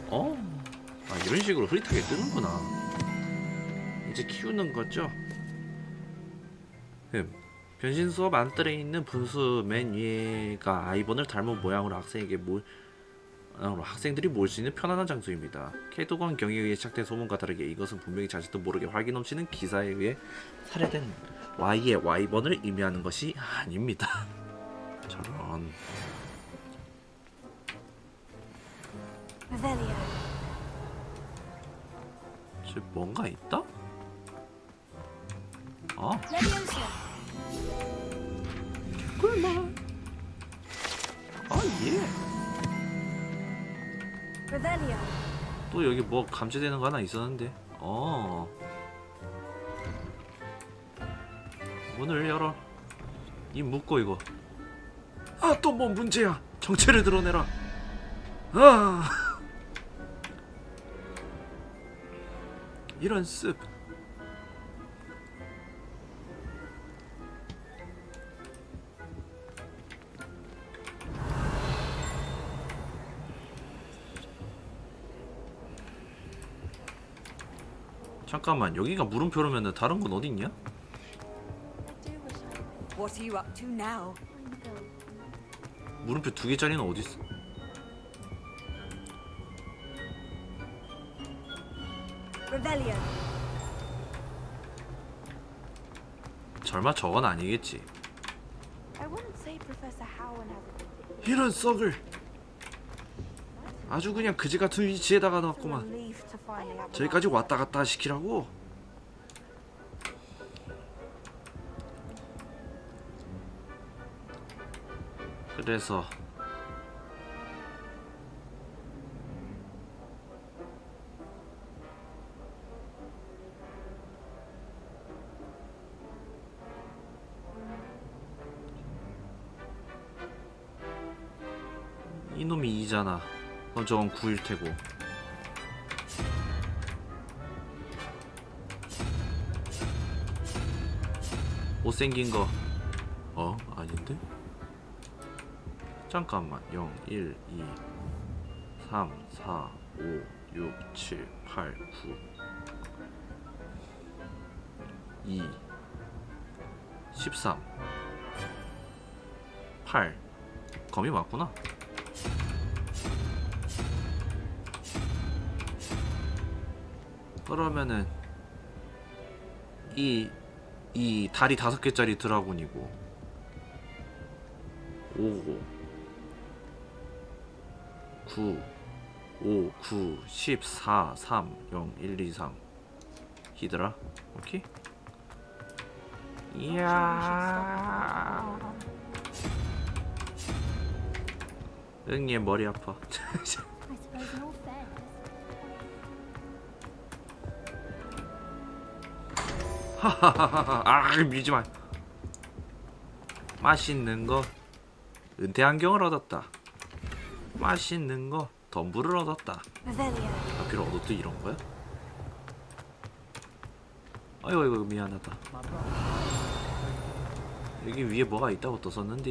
아, 이런 식으로 흐릿하게 뜨는구나. 이제 키우는 거죠? 변신 수업 안뜰에 있는 분수 맨 위에가 아이번을 닮은 모양으로 학생들이 모일 수 있는 편안한 장소입니다. 캐도건 경에 의해 시작된 소문과 다르게 이것은 분명히 자신도 모르게 활기 넘치는 기사에 의해 살해된 Y의 Y번을 의미하는 것이 아닙니다. 저런. 저 뭔가 있다? 아. 꿀맛. 예. 또 여기 뭐 감지되는 거 하나 있었는데. 문을 열어. 입 묶고 이거. 아, 또 뭐 문제야. 정체를 드러내라. 아. 이런 쓱. 잠깐만, 여기가 물음표로면은 다른 건 어디 있냐? What are you up to now? 물음표 2개짜리는 어디 있어? Rebellion. 설마 저건 아니겠지? I wouldn't say Professor Howard has a 이런 썩을. 아주 그냥 그지 같은 위치에다가 놨구만. relief to finally have 저기까지 왔다 갔다 시키라고? 그래서 이놈이 2잖아. 그럼 저건 9일 테고. 못생긴 거. 아닌데? 잠깐만. 0, 1, 2, 3, 4, 5, 6, 7, 8, 9 2 13 8 검이 맞구나. 그러면은 이 다리 5개짜리 드라군이고 5 9 5 9 14 3 0 1 2 3 히드라. 오케이. 이야. 응애 머리 아파. 하하하하. 아, 밀지 마. 맛있는 거 은퇴 안경을 얻었다. 맛있는 거 덤불을 얻었다. 앞뒤로 얻었지 이런 거야? 아이고 미안하다. 여기 위에 뭐가 있다고 떴었는데.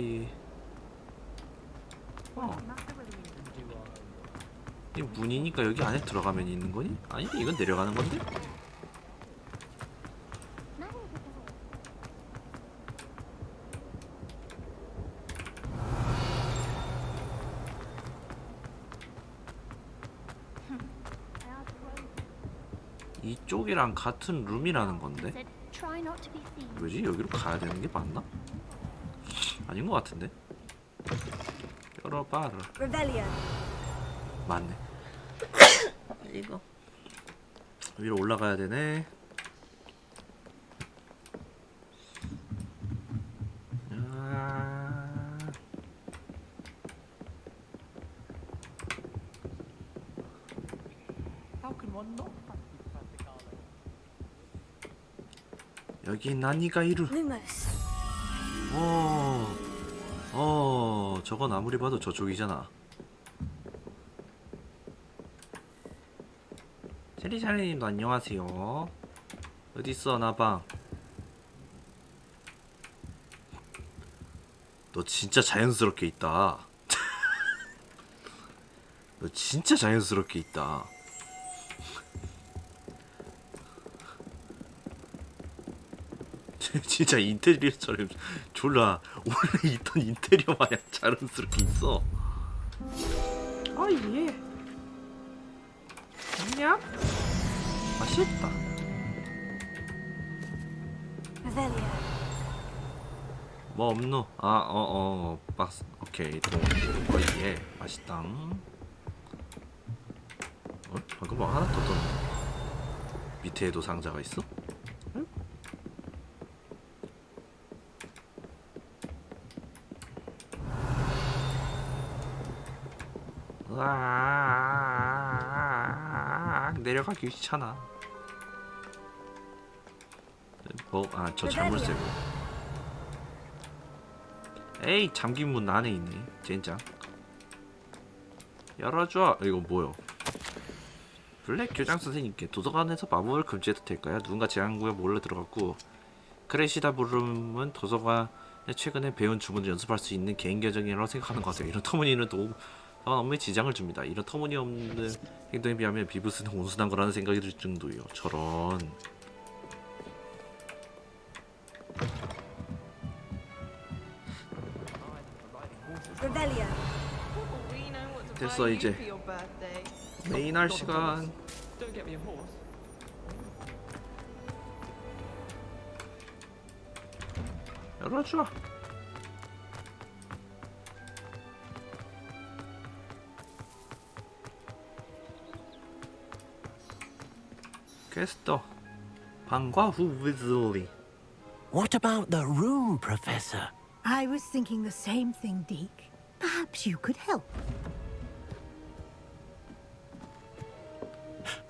이 문이니까 여기 안에 들어가면 있는 거니? 아닌데 이건 내려가는 건데? 이쪽이랑 같은 룸이라는 건데? 왜지? 여기로 가야 되는 게 맞나? 아닌 것 같은데? 열어봐라. 맞네. 이거 위로 올라가야 되네. 여기 나니가 이루. 저건 아무리 봐도 저쪽이잖아. 체리샤리님도 안녕하세요. 어딨어 나방. 너 진짜 자연스럽게 있다. 너 진짜 자연스럽게 있다. 진짜 인테리어처럼 졸라 원래 있던 인테리어 마냥 자연스럽게 있어. 예. 그냥 맛있다. 뭐 없노? 박스. 오케이. 또 예, 맛있다. 방금 뭐 하나 더 떴네. 밑에에도 상자가 있어? 응? 내려가기 귀찮아. 저 잘못 세고. 에이, 잠긴 문 안에 있네. 젠장. 열어줘. 이거 뭐요? 블랙 교장 선생님께 도서관에서 마법을 금지해도 될까요? 누군가 제한구에 몰래 들어갔고 크레시다 부름은 도서관에 최근에 배운 주문을 연습할 수 있는 개인 계정이라고 생각하는 것 같아요. 이런 터무니없는 업무에 지장을 줍니다. 이런 터무니없는 행동에 비하면 비브스는 온순한 거라는 생각이 들 정도요. 저런. 됐어, 이제 메인 할 시간. 열어줘. 퀘스터 방과 후 위즐리. What about the room, Professor? I was thinking the same thing, Deke. Perhaps you could help.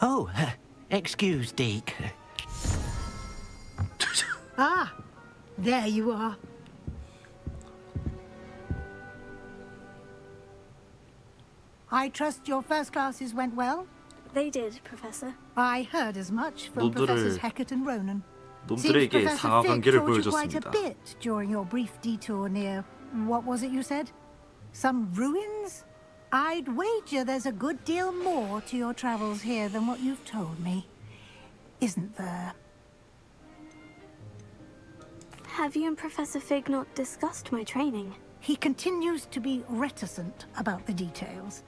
Oh, excuse, Deke. Ah, there you are. I trust your first classes went well? They did, Professor. I heard as much from Professors Hecat and Ronan. Seems 놈들에게 Professor 상하 Fig 관계를 taught you quite a 보여줬습니다. bit during your brief detour near, what was it you said? Some ruins? I'd wager there's a good deal more to your travels here than what you've told me. Isn't there? Have you and Professor Fig not discussed my training? He continues to be reticent about the details,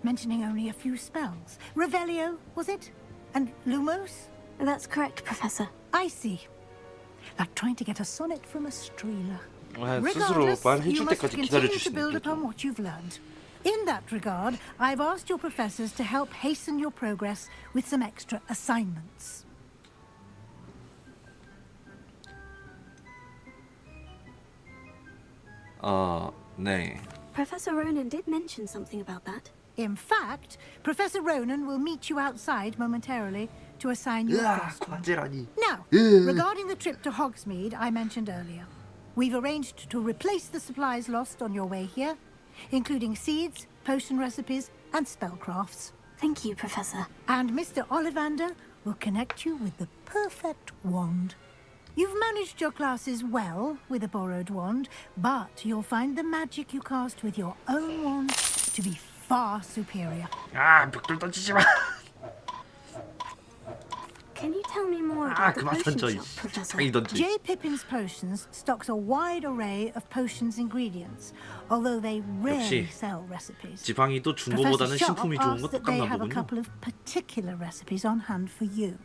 mentioning only a few spells. Revelio, was it? And Lumos? That's correct, Professor. I see. Like trying to get a sonnet from a streeler. 스스로 Regardless, you 말해줄 must 때까지 continue to build 기다려주시는 upon what you've learned. In that regard, I've asked your professors to help hasten your progress with some extra assignments. 네. Professor Ronan did mention something about that. In fact, Professor Ronan will meet you outside momentarily to assign you a first one. Now, regarding the trip to Hogsmeade I mentioned earlier, we've arranged to replace the supplies lost on your way here, including seeds, potion recipes, and spellcrafts. Thank you, Professor. And Mr. Ollivander will connect you with the perfect wand. You've managed your classes well with a borrowed wand, but you'll find the magic you cast with your own wand to be far superior. 벽돌 던지지 마. Can you tell me more about the 그만 potion 던져. shop, Professor? J. Pippin's Potions stocks a wide array of potions ingredients, although they rarely 역시 sell recipes. 지팡이도 Professor 중고보다는 Sharp 신품이 좋은 거 asks that they 똑같나 have a 보군요. couple of particular recipes on hand for you.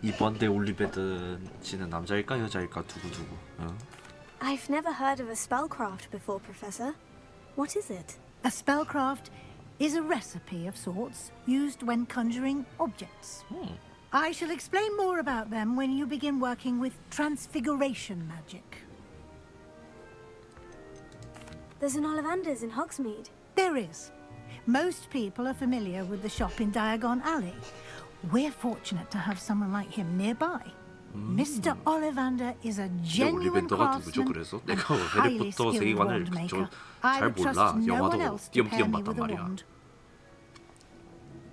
이번 대 올리베드 씨는 남자일까 여자일까 두구두구. I've never heard of a spellcraft before, Professor. What is it? A spellcraft is a recipe of sorts used when conjuring objects. I shall explain more about them when you begin working with transfiguration magic. There's an Ollivander's in Hogsmeade. There is. Most people are familiar with the shop in Diagon Alley. We're fortunate to have someone like him nearby. Mr. Ollivander is a genuine 올리벤더가 누구죠? craftsman 그래서 and 내가 highly 해리포터 skilled 세계관을 wand maker. 잘 I would 몰라. trust no one 영화도 else to pair 띄엄띄엄 me 봤단 with a 말이야. wand.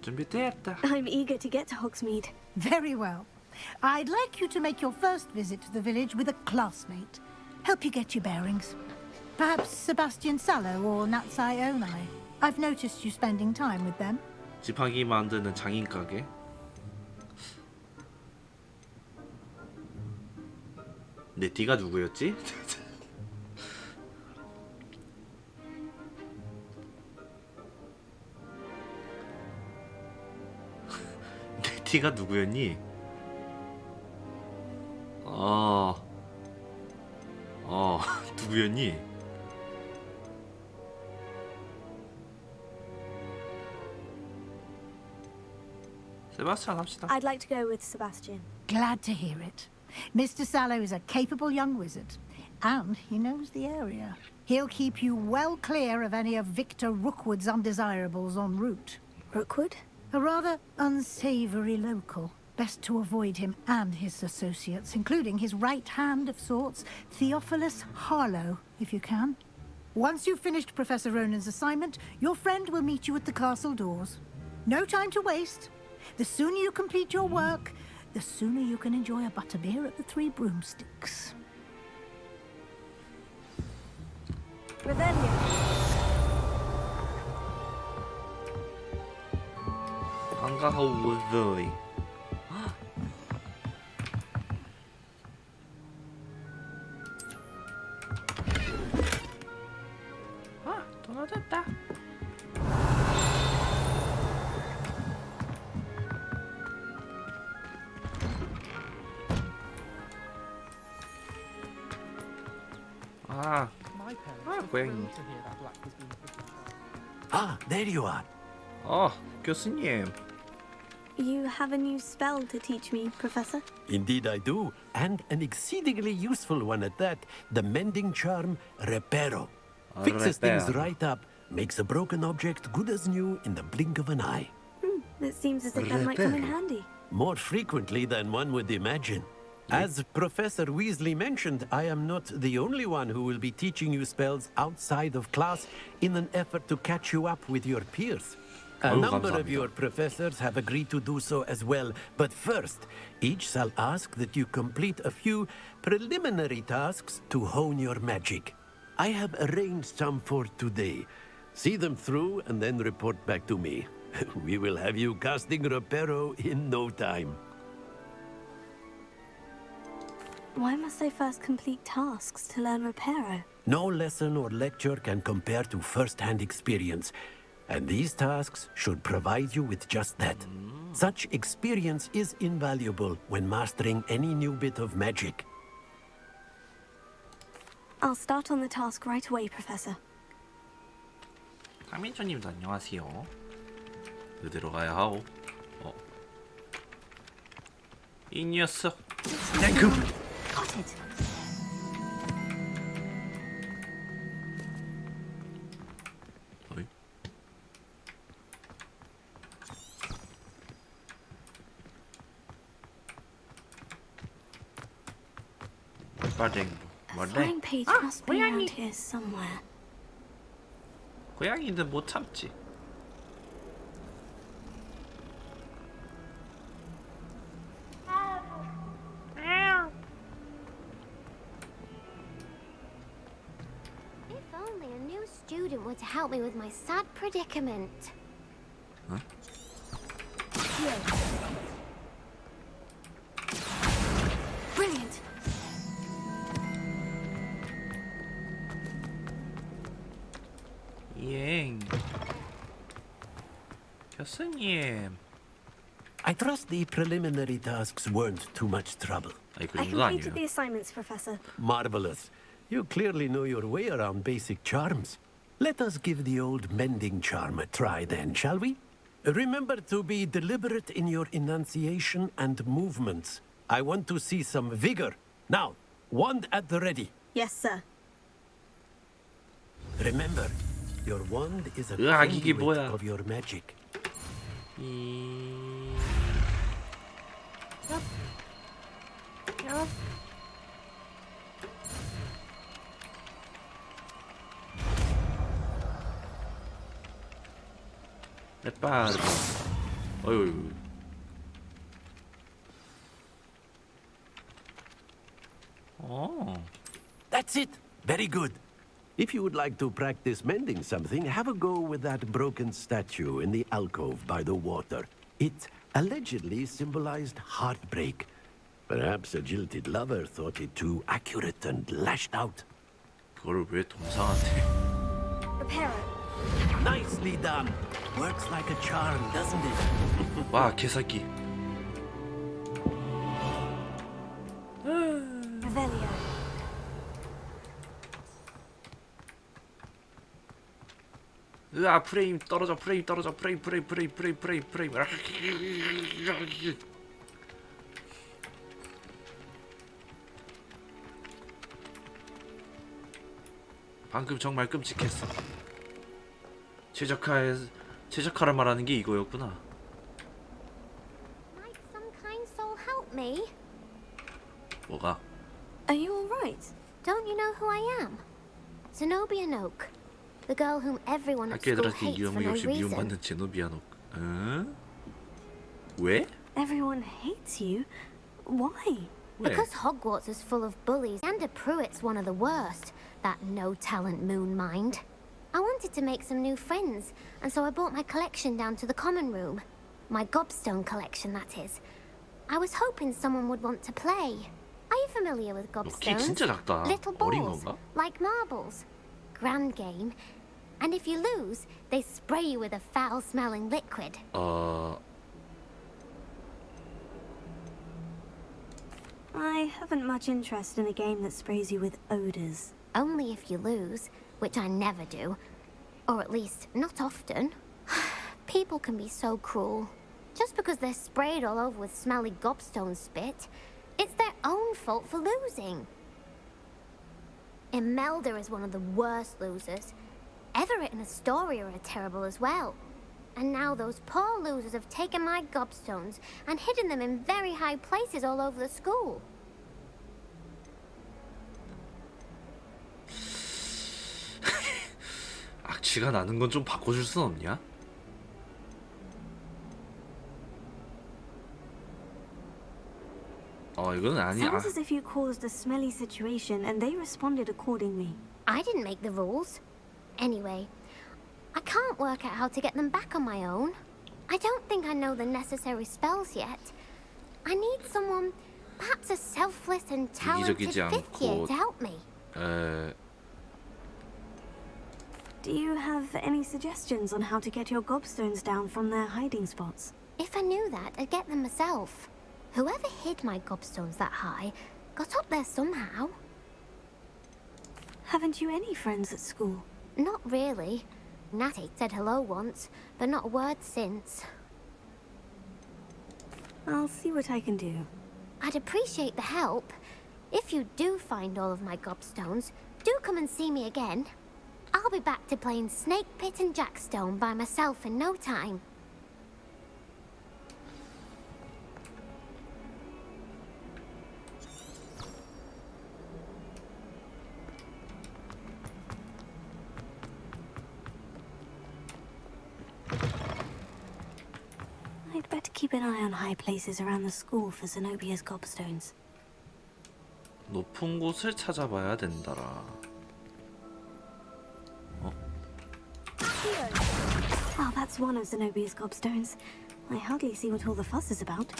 준비됐다. I'm eager to get to Hogsmeade. Very well. I'd like you to make your first visit to the village with a classmate. Help you get your bearings. Perhaps Sebastian Sallow or Natsai Onai. I've noticed you spending time with them. 지팡이 만드는 장인 가게. 네티가 누구였지? 네티가 누구였니? 누구였니? 세바스찬 합시다. I'd like to go with Sebastian. Glad to hear it. Mr. Sallow is a capable young wizard, and he knows the area. He'll keep you well clear of any of Victor Rookwood's undesirables en route. Rookwood? A rather unsavory local. Best to avoid him and his associates, including his right hand of sorts, Theophilus Harlow, if you can. Once you've finished Professor Ronan's assignment, your friend will meet you at the castle doors. No time to waste. The sooner you complete your work, the sooner you can enjoy a butterbeer at the Three Broomsticks. Revelio. 한가하우드이. 아, 떨어졌다. 아, 고양이. Ah, there you are. 교수님. You have a new spell to teach me, Professor? Indeed I do, and an exceedingly useful one at that. The mending charm, Reparo. Fixes things Reparo. right up, makes a broken object good as new in the blink of an eye. It seems as if that might come in handy. More frequently than one would imagine. As Professor Weasley mentioned, I am not the only one who will be teaching you spells outside of class in an effort to catch you up with your peers. A number of your professors have agreed to do so as well, but first, each shall ask that you complete a few preliminary tasks to hone your magic. I have arranged some for today. See them through and then report back to me. We will have you casting Reparo in no time. Why must I first complete tasks to learn Reparo? No lesson or lecture can compare to first-hand experience. And these tasks should provide you with just that. Such experience is invaluable when mastering any new bit of magic. I'll start on the task right away, Professor. 강민초님도 안녕하세요. 그대로 가야 하오. 이 녀석. 땡큐. Got it. Flying page must be around here somewhere. 고양이는 못 참지. If only a new student were to help me with my sad predicament. Huh? Brilliant. 교수님. I trust the preliminary tasks weren't too much trouble. I completed the assignments, Professor. Marvelous. You clearly know your way around basic charms. Let us give the old mending charm a try then, shall we? Remember to be deliberate in your enunciation and movements. I want to see some vigor. Now, wand at the ready. Yes, sir. Remember, your wand is a 이게 conduit 뭐야? of your magic. Reparo. 어휴. That's it. Very good. If you would like to practice mending something, have a go with that broken statue in the alcove by the water. It allegedly symbolized heartbreak. Perhaps a jilted lover thought it too accurate and lashed out. 그거를 왜 동상한테? Reparo. Nicely done. Works like a charm, doesn't it? 와, 개새끼. Revelio. 으아, 프레임 떨어져, 프레임 떨어져, 프레임. 방금 정말 끔찍했어. 최적화를 말하는 게 이거였구나. Might some kind soul help me? 뭐가? Are you all right? Don't you know who I am? Zenobia Noak, the girl whom everyone at 학교에 school 들어갈 때 hates 이유 for no 없이 reason. 미움받는 제노비아 노. 응? 왜? Everyone hates you? Why? Because Hogwarts is full of bullies, and Pruitt's one of the worst. That no-talent moon mind. I wanted to make some new friends, and so I brought my collection down to the common room. My gobstone collection, that is. I was hoping someone would want to play. Are you familiar with 키 gobstones? 진짜 작다. Little 어린 balls, 건가? like marbles. Grand game. And if you lose, they spray you with a foul-smelling liquid. I haven't much interest in a game that sprays you with odors. Only if you lose, which I never do. Or at least, not often. People can be so cruel. Just because they're sprayed all over with smelly gobstone spit, it's their own fault for losing. Imelda is one of the worst losers. Everett and Astoria are terrible as well. And now those poor losers have taken my gobstones and hidden them in very high places all over the school. 악취가 나는 건 좀 바꿔줄 순 없냐? 이건 아니야. Sounds as if you caused a smelly situation and they responded accordingly. I didn't make the rules. Anyway, I can't work out how to get them back on my own. I don't think I know the necessary spells yet. I need someone, perhaps a selfless and talented 이기적이지 fifth year 않고 to help me. Do you have any suggestions on how to get your gobstones down from their hiding spots? If I knew that, I'd get them myself. Whoever hid my gobstones that high got up there somehow. Haven't you any friends at school? Not really. Natty said hello once, but not a word since. I'll see what I can do. I'd appreciate the help. If you do find all of my gobstones, do come and see me again. I'll be back to playing Snake Pit and Jackstone by myself in no time. I'd better keep an eye on high places around the school for Zenobia's gobstones. 높은 곳을 찾아봐야 된다라. Oh, that's one of Zenobia's gobstones. I hardly see what all the fuss is about.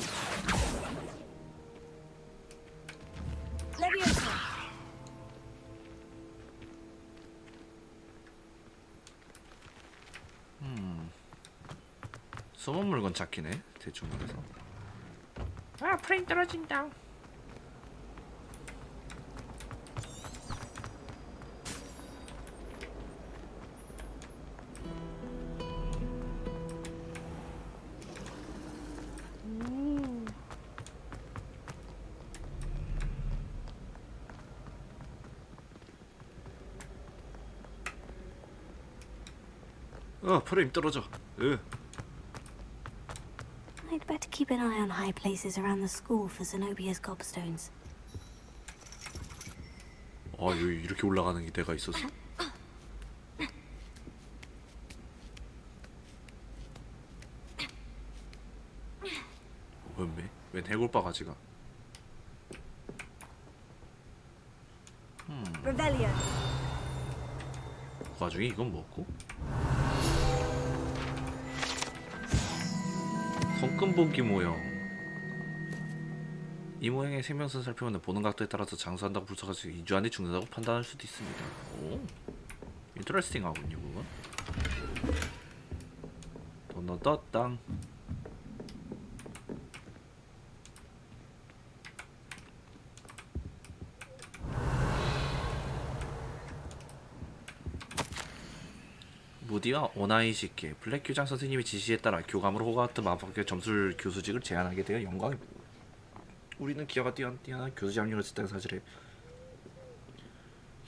숨은 물건 찾기네. 대충 말해서. 프레임 떨어진다. 프레임 떨어져. I'd better keep an eye on high places around the school for Zenobia's gobstones. 여기 이렇게 올라가는 게 내가 있었어. 웬 해골바가지가. Revelio. 그 와중에 이건 뭐고? 손금보기 모형. 이 모양의 생명선 살펴보면 보는 각도에 따라서 장수한다고 불사가지고 2주 안에 죽는다고 판단할 수도 있습니다. 오, 인터레스팅 하군요 그건. 도너떠땅. 무디와 오나이시께 블랙 교장 선생님의 지시에 따라 교감으로 호그와트 마법학교 점술 교수직을 제안하게 되어 영광입니다. 우리는 기아가 뛰어난 교수직 합류를 했다는 사실에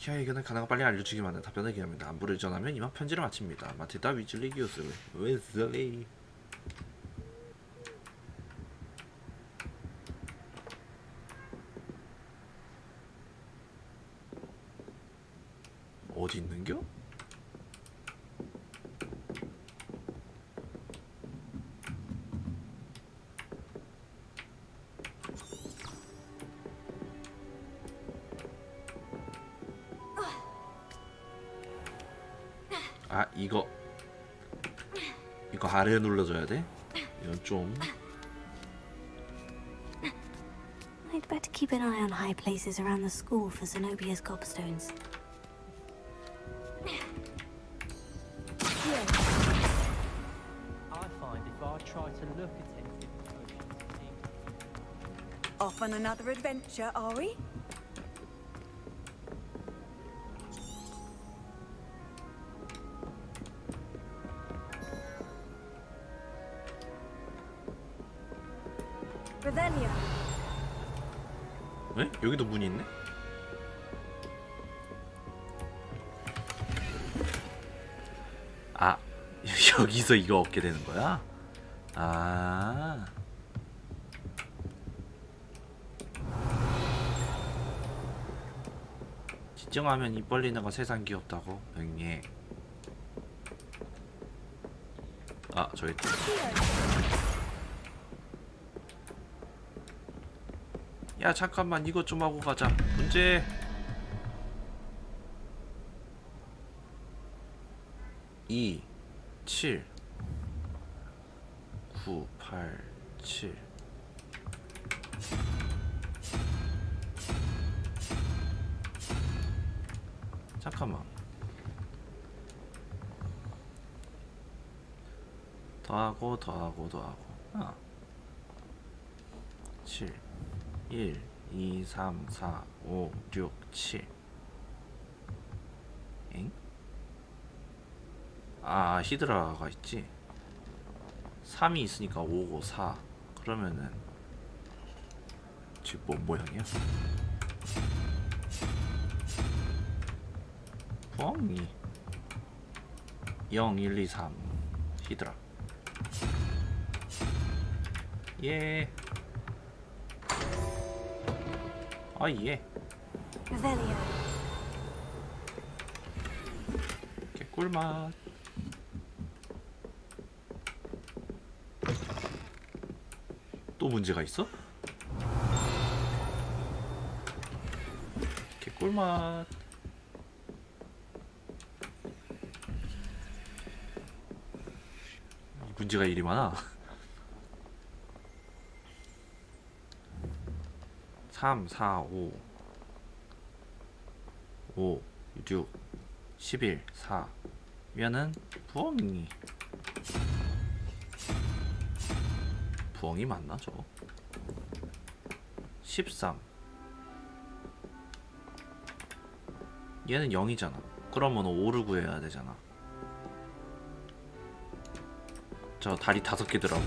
희야 의견을 가능한 빨리 알려주기만 한다. 답변을 기합니다. 안부를 전하면 이만 편지를 마칩니다. 마틸다 위즐리 교수. 위즐리. 어디 있는겨? 아, 이거 아래 눌러줘야 돼? 이건 좀. I'd better keep an eye on high places around the school for Zenobia's gobstones. I find if I try to look attentive to potions, Off on another adventure, are we? Revelio. 왜? 여기도 문이 있네? 아, 여기서 이거 얻게 되는 거야? 아. 지정하면 입 벌리는 거 세상 귀엽다고? 응애. 아, 저기 있다. 야, 잠깐만, 이것 좀 하고 가자. 문제. 이 7 9 8 7 잠깐만. 더하고 아 7 1 2 3 4 5 6 7 엥? 아, 히드라가 있지. 3이 있으니까 5고 4. 그러면은 지금 뭔 모양이야? 부엉이 0 1 2 3 히드라. 예. 아, 예. 개꿀맛. 또 문제가 있어? 개꿀맛. 문제가 이리 많아. 3, 4, 5 5, 6 11, 4 면은 부엉이. 부엉이 맞나 저거? 13 얘는 0이잖아. 그러면 5를 구해야 되잖아. 저 다리 5개더라고.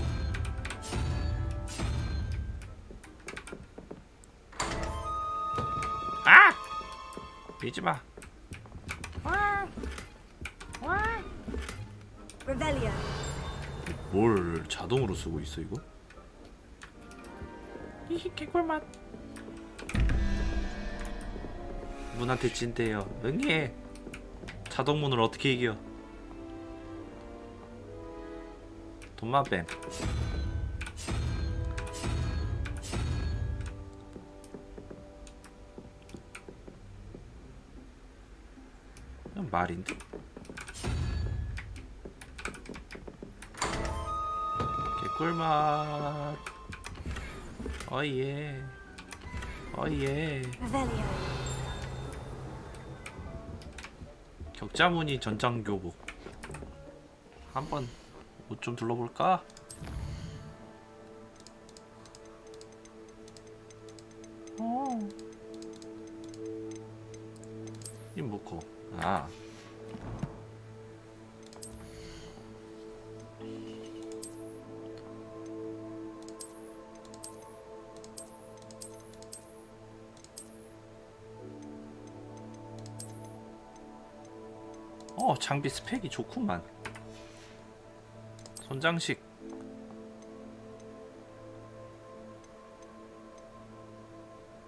아! 밀지마. 뭘 자동으로 쓰고 있어 이거? 이 개꿀맛. 문한테 진대요. 응애. 자동문을 어떻게 이겨? 돈만 뱀. 이건 말인데? 개꿀맛. 어예. 어예. 격자무늬 전장교복. 한번 옷 좀 둘러볼까? 이 뭐고? 아. 장비 스펙이 좋구만. 손장식.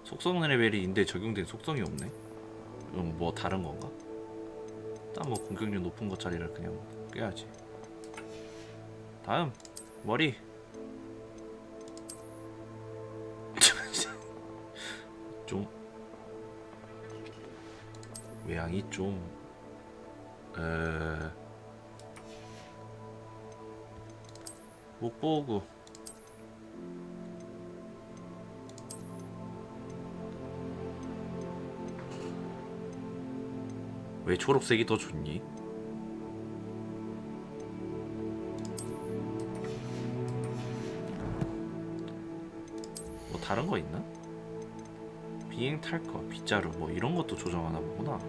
속성 레벨인데 적용된 속성이 없네. 이건 뭐 다른 건가? 일단 뭐 공격력 높은 것짜리를 그냥 껴야지. 다음 머리. 좀 외양이 좀 목보구. 왜 초록색이 더 좋니? 뭐 다른 거 있나? 비행 탈 거, 빗자루 뭐 이런 것도 조정하나 보구나.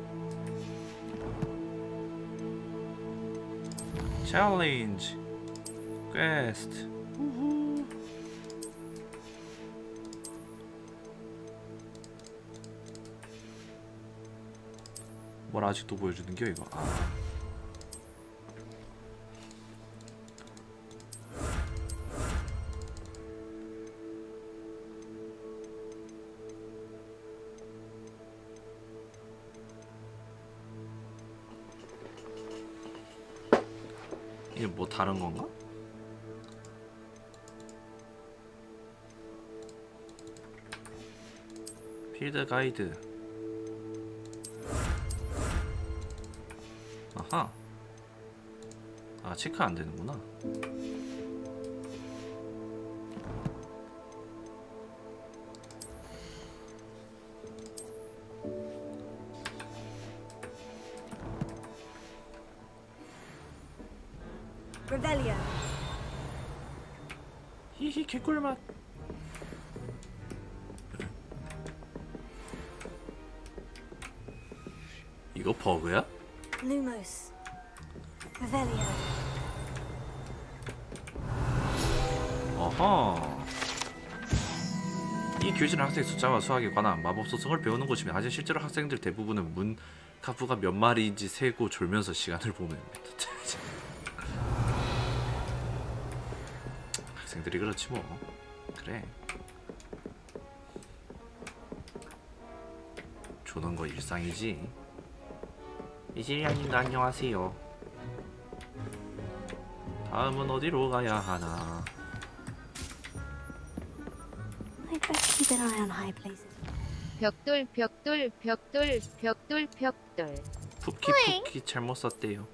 챌린지, 퀘스트. 우후. 뭘 아직도 보여주는 겨 이거? 아. 이게 뭐 다른 건가? 필드 가이드. 아하. 아, 체크 안 되는구나. Revelio. 히히 개꿀맛. 이거 버그야? Lumos. Revelio. 어허. 이 교실은 학생 숫자와 수학에 관한 마법 소성을 배우는 곳이며 하지만 실제로 학생들 대부분은 문 카프가 몇 마리인지 세고 졸면서 시간을 보냅니다. 학생들이 그렇지 뭐. 그래. 조는 거 일상이지. 이시리아님도 안녕하세요. 다음은 어디로 가야 하나? I'd better keep an eye on high places. 벽돌 벽돌 벽돌 벽돌 벽돌. 푸키 푸키 잘못 썼대요.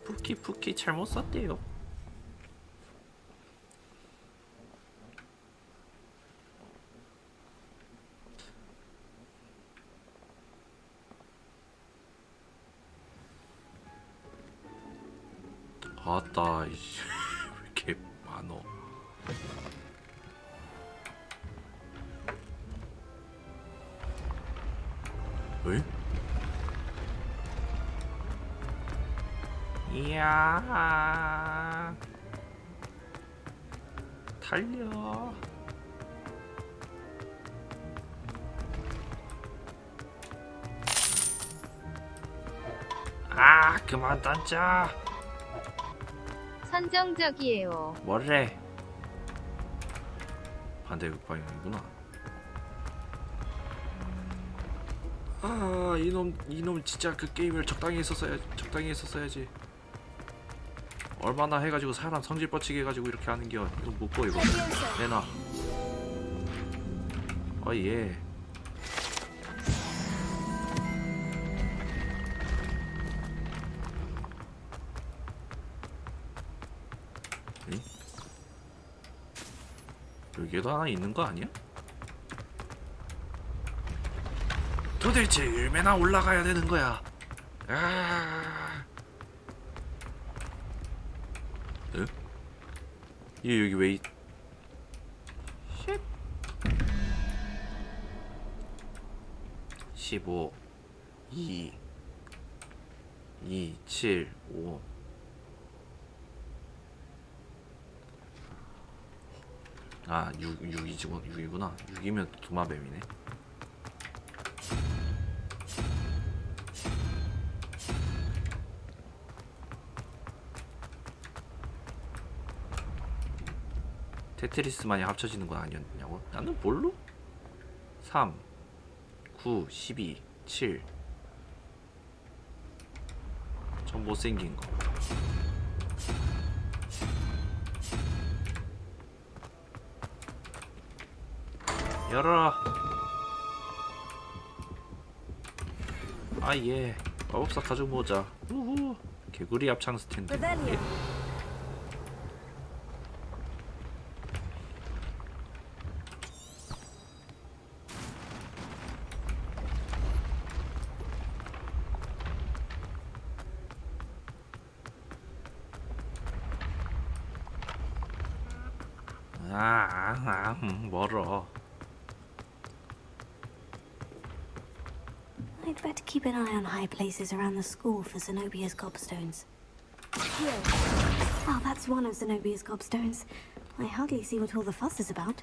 푸키 푸키 잘못 썼대요. 아따, 이씨, 왜 이렇게 많어? 왜? 이야, 달려. 아, 그만 던져. 선정적이에요. 뭐래? 반대 극방향이구나. 아, 이놈 진짜 그 게임을 적당히 했었어야지. 얼마나 해가지고 사람 성질 뻗치게 해가지고 이렇게 하는겨. 이거 못 보 이거. 내놔. 예. 여기에도 하나 있는 거 아니야? 도대체 얼마나 올라가야 되는 거야? 아, 에? 얘 여기 왜? 15, 2, 7, 5. 아, 6이구나. 6이면 도마뱀이네. 테트리스 마냥 합쳐지는 건 아니었냐고? 나는 뭘로? 3 9 12 7 전 못생긴 거. 열어라. 아예 마법사 가죽 모자. 우후. 개구리 합창 스탠드. 예? 멀어. I'd better keep an eye on high places around the school for Zenobia's gobstones. Here. Oh, that's one of Zenobia's gobstones. I hardly see what all the fuss is about.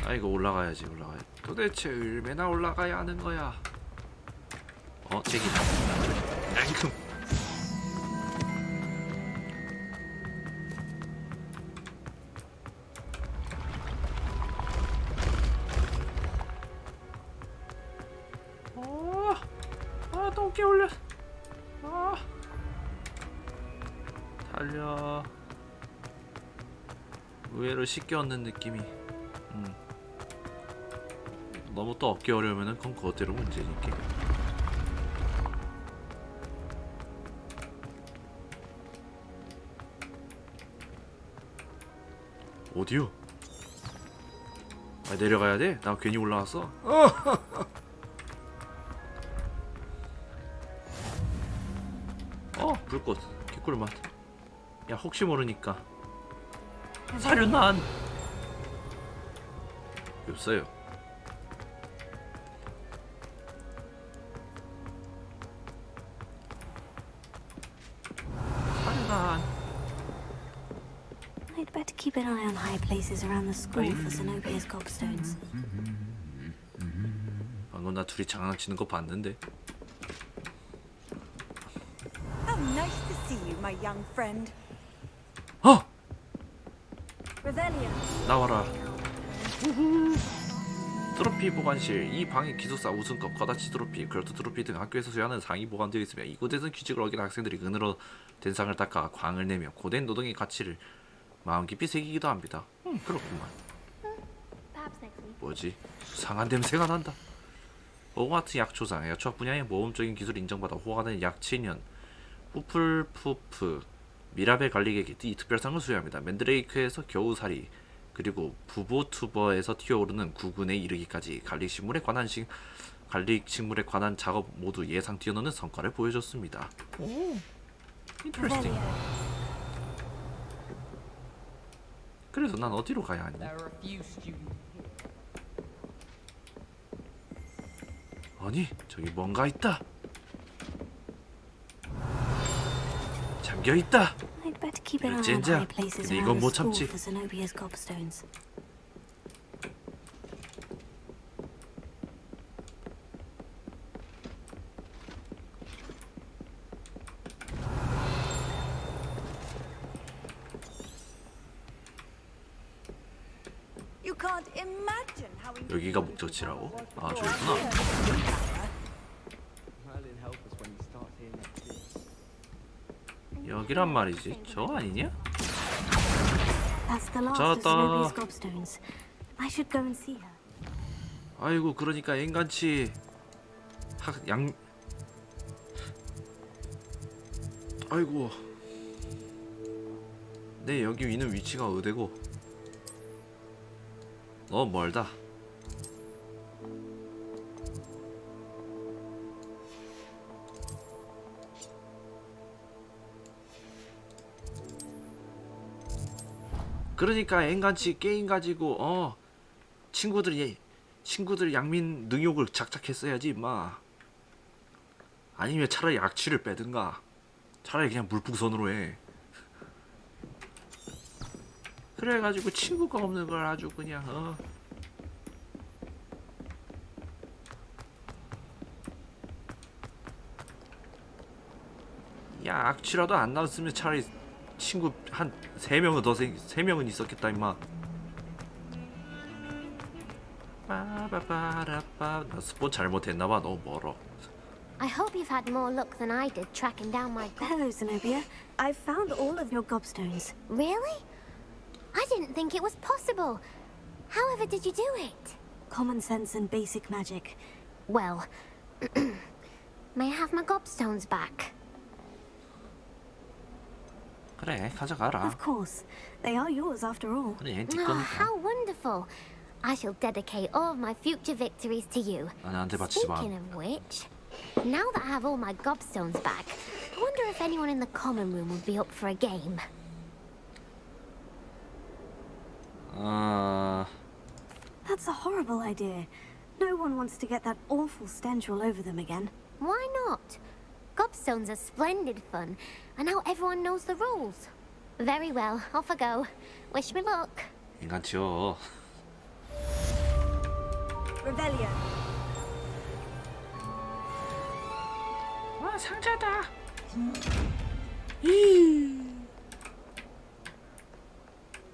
아 이거 올라가야지. 도대체 얼마나 올라가야 하는 거야? 책이다. 앵큼. 너무 깨울려. 달려. 의외로 쉽게 얻는 느낌이. 너무 또 얻기 어려우면은 그건 그것대로 문제니까. 어디요? 아 내려가야 돼? 나 괜히 올라왔어? 불꽃 개꿀맛. 야 혹시 모르니까 사륜난 없어요. 사륜난. I'd better keep an eye on high places around the school for Zenobia's gobstones. 방금 나 둘이 장난치는 거 봤는데. How nice to see you, my young friend. Revelio. 나와라. 트로피 보관실. 이 방에 기숙사 우승컵, 거다치 트로피, 그로트 트로피 등 학교에서 수여하는 상이 보관되어 있으며 이곳에서는 규칙을 어긴 학생들이 은으로 된 상을 닦아 광을 내며 고된 노동의 가치를 마음 깊이 새기기도 합니다. 그렇구만. 뭐지? 수상한 냄새가 난다. 호그와트 약초상. 약초학 분야의 모험적인 기술을 인정받아 호가는 약 7년. 후플푸프 미라벨 관리에게 이 특별상을 수여합니다. 맨드레이크에서 겨우살이 그리고 부보투버에서 튀어오르는 구근에 이르기까지 갈릭 식물에 관한 작업 모두 예상 뛰어넘는 성과를 보여줬습니다. 오, 인터레스팅. 그래서 난 어디로 가야 하니? 아니 저기 뭔가 있다. 잠겨있다. I'd better keep an eye on 젠장. high places 근데 around 이건 the 못 school 참지. for Zenobia's gobstones. You can't imagine how 여기가 목적지라고? 아 저기구나. Merlin help us when he starts here next year. 여기란 말이지. 저 아니냐? That's the last of 찾았다. Zenobia's gobstones. I should go and see her. 아이고 그러니까 인간치 아이고 내 여기 있는 위치가 어디고? 너무 멀다. 그러니까 앵간치 게임 가지고 친구들 양민 능욕을 작작했어야지 임마. 아니면 차라리 악취를 빼든가. 차라리 그냥 물풍선으로 해. 그래가지고 친구가 없는 걸 아주 그냥 야 악취라도 안 나왔으면 차라리 친구 한 3명은 더 3명은 있었겠다 임마. 빠바바라빠. 나 스폰 잘못했나봐. 너무 멀어. I hope you've had more luck than I did tracking down my Hello, Zenobia. I've found all of your gobstones. Really? I didn't think it was possible. However did you do it? Common sense and basic magic. Well, may I have my gobstones back? 그래, 가져가라. Of course. They are yours after all. 그래, 네 Oh, 거니까. how wonderful. I shall dedicate all of my future victories to you. 나한테 바치지 마. Speaking of which, now that I have all my gobstones back, I wonder if anyone in the common room would be up for a game. That's a horrible idea. No one wants to get that awful stench all over them again. Why not? Gobstones are splendid fun, and now everyone knows the rules. Very well, off I go. Wish me luck. 인간치요. Revelio. 와, 상자다.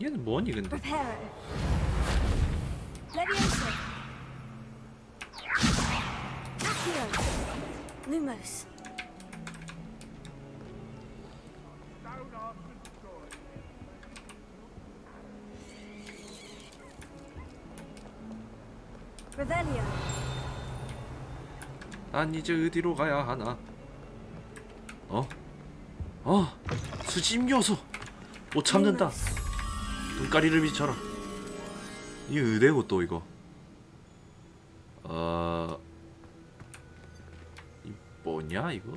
얘는 뭐니 근데? Reparo. Levioso. Accio. Lumos. Revelio. 난 이제 어디로 가야 하나? 수집 요소. 못 참는다. 눈가리를 비춰라. 이 의대고 또 이거. 이 뭐냐 이거?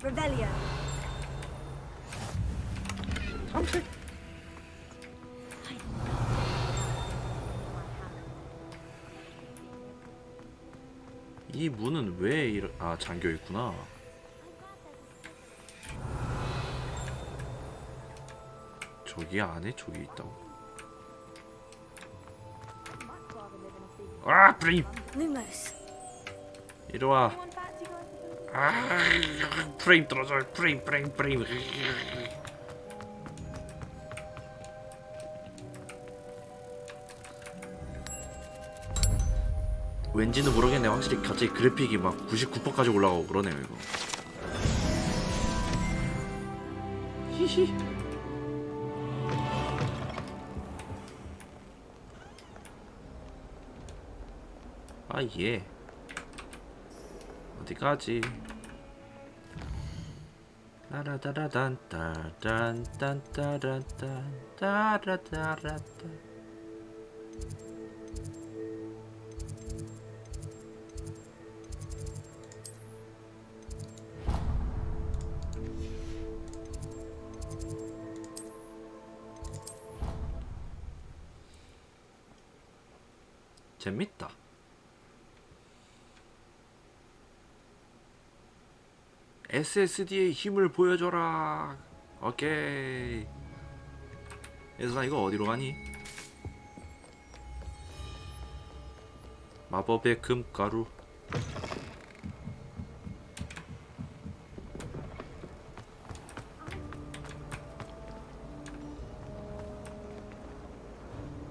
Revelio. 탐색. 이 문은 왜 잠겨 있구나. 저기 안에 저기 있다고. 아, 프레임. Lumos. 이리 와. 프레임 떨어져. 프레임. 왠지는 모르겠네. 확실히 갑자기 그래픽이 막 99%까지 올라가고 그러네요 이거. 히히. 아 예. 어디까지? 따라따라단따란딴따란딴따라따라따. 재밌다. SSD의 힘을 보여줘라. 오케이. 얘들아 이거 어디로 가니? 마법의 금가루.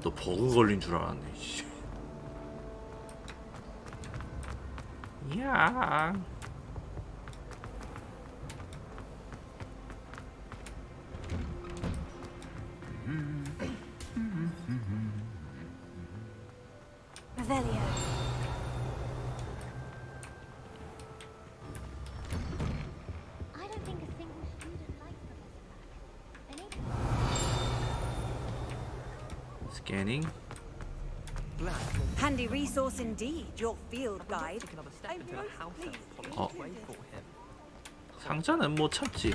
너 버그 걸린 줄 알았네. 야. Revelio. I don't think a single student likes Professor Mac. 스캐닝. Handy resource indeed, your field guide. I'm most pleased. 상자는 못 참지.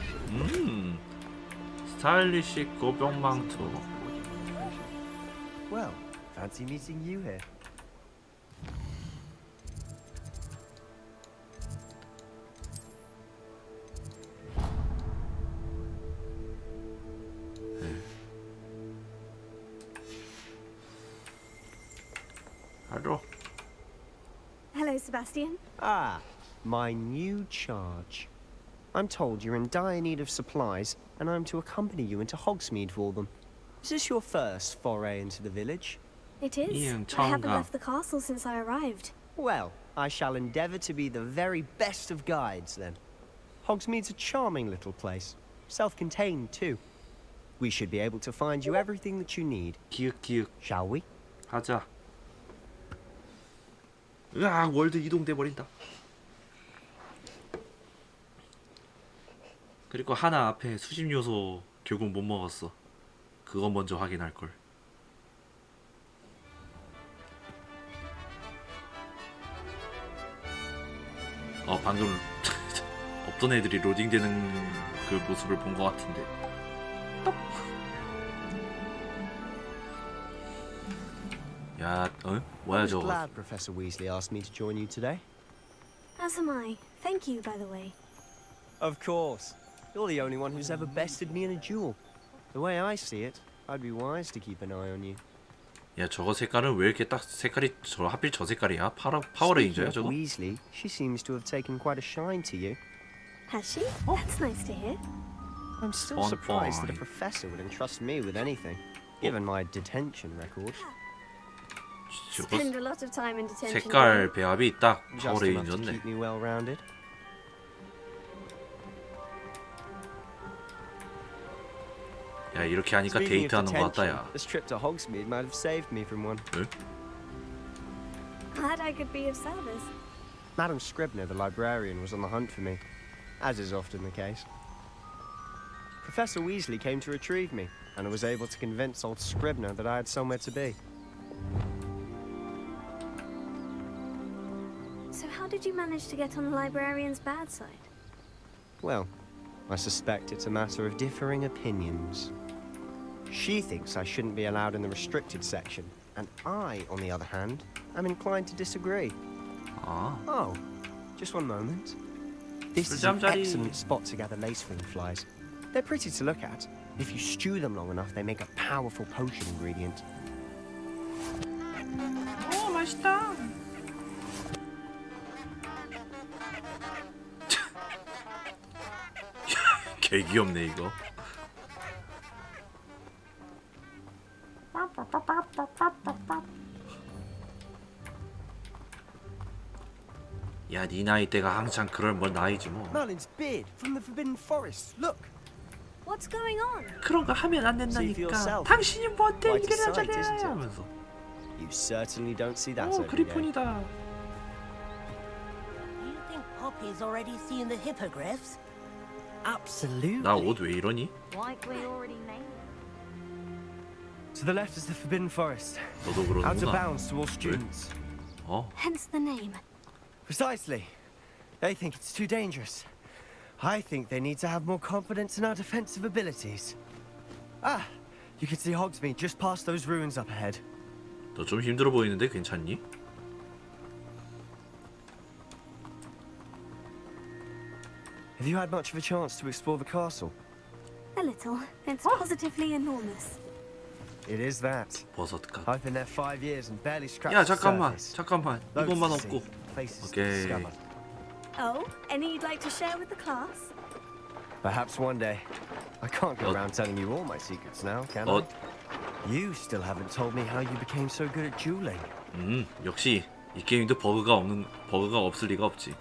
스타일리시 고병 망토. Well, fancy meeting you here. 알어. Hello, Sebastian. Ah, my new charge. I'm told you're in dire need of supplies, and I'm to accompany you into Hogsmeade for them. Is this your first foray into the village? It is. I haven't left the castle since I arrived. Well, I shall endeavour to be the very best of guides, then. Hogsmeade's a charming little place. Self-contained, too. We should be able to find you everything that you need. 기윽기윽. Shall we? 하자. 으악, 월드 이동돼 버린다. 그리고 하나 앞에 수집 요소 결국 못 먹었어. 그거 먼저 확인할 걸. 방금 없던 애들이 로딩되는 그 모습을 본 것 같은데. 야, 뭐야 저거? Glad Professor Weasley asked me to join you today. As am I. Thank you, by the way. Of course. You're the only one who's ever bested me in a duel. The way I see it, I'd be wise to keep an eye on you. 야, 저거 색깔은 왜 이렇게 딱 색깔이 하필 저 색깔이야? 파워레인저야 저거? Weasley, she seems to have taken quite a shine to you. Has she? That's nice to hear. I'm still surprised that a professor would entrust me with anything, given my detention record. Spend a lot of time in detention. 색깔 배합이 딱 Just enough to 파워레인저네. keep me well-rounded. 야, 이렇게 하니까 데이트하는 것 같다, 야. This trip to Hogsmeade might have saved me from one. 응? Glad I could be of service. Madam Scribner, the librarian, was on the hunt for me, as is often the case. Professor Weasley came to retrieve me, and I was able to convince old Scribner that I had somewhere to be. So how did you manage to get on the librarian's bad side? Well, I suspect it's a matter of differing opinions. She thinks I shouldn't be allowed in the restricted section, and I, on the other hand, am inclined to disagree. Ah. Oh, just one moment. This is an excellent spot to gather lacewing flies. They're pretty to look at. If you stew them long enough, they make a powerful potion ingredient. 오, 맛있다. 개 귀엽네 이거. 야, 네 나이 때가 한창 그럴 뭘 나이지 뭐. Merlin's beard from the Forbidden Forest. Look. What's going on? 그런 거 하면 안 된다니까. 당신이 뭔데 이래라 저래 하면서. You certainly don't see that 오, every day. 그리폰이다. You think Poppy's already seen the hippogriffs? Absolutely. 나 옷 왜 이러니? Like we already named. To the left is the Forbidden Forest. 너도 Out of 그러는구나. bounds to all students. 어? Hence the name. Precisely. They think it's too dangerous. I think they need to have more confidence in our defensive abilities. Ah, you can see Hogsmeade just past those ruins up ahead. 너 좀 힘들어 보이는데 괜찮니? Have you had much of a chance to explore the castle? A little. It's positively enormous. It is that. 버섯갓. I've been there 5 years and barely scratched 야, the 잠깐만. surface. 잠깐만. Loads 이것만 to 없고. see, places to 오케이. discover. Oh, any you'd like to share with the class? Perhaps one day. I can't go around telling you all my secrets now, can I? You still haven't told me how you became so good at dueling. 역시 이 게임도 버그가 없을 리가 없지.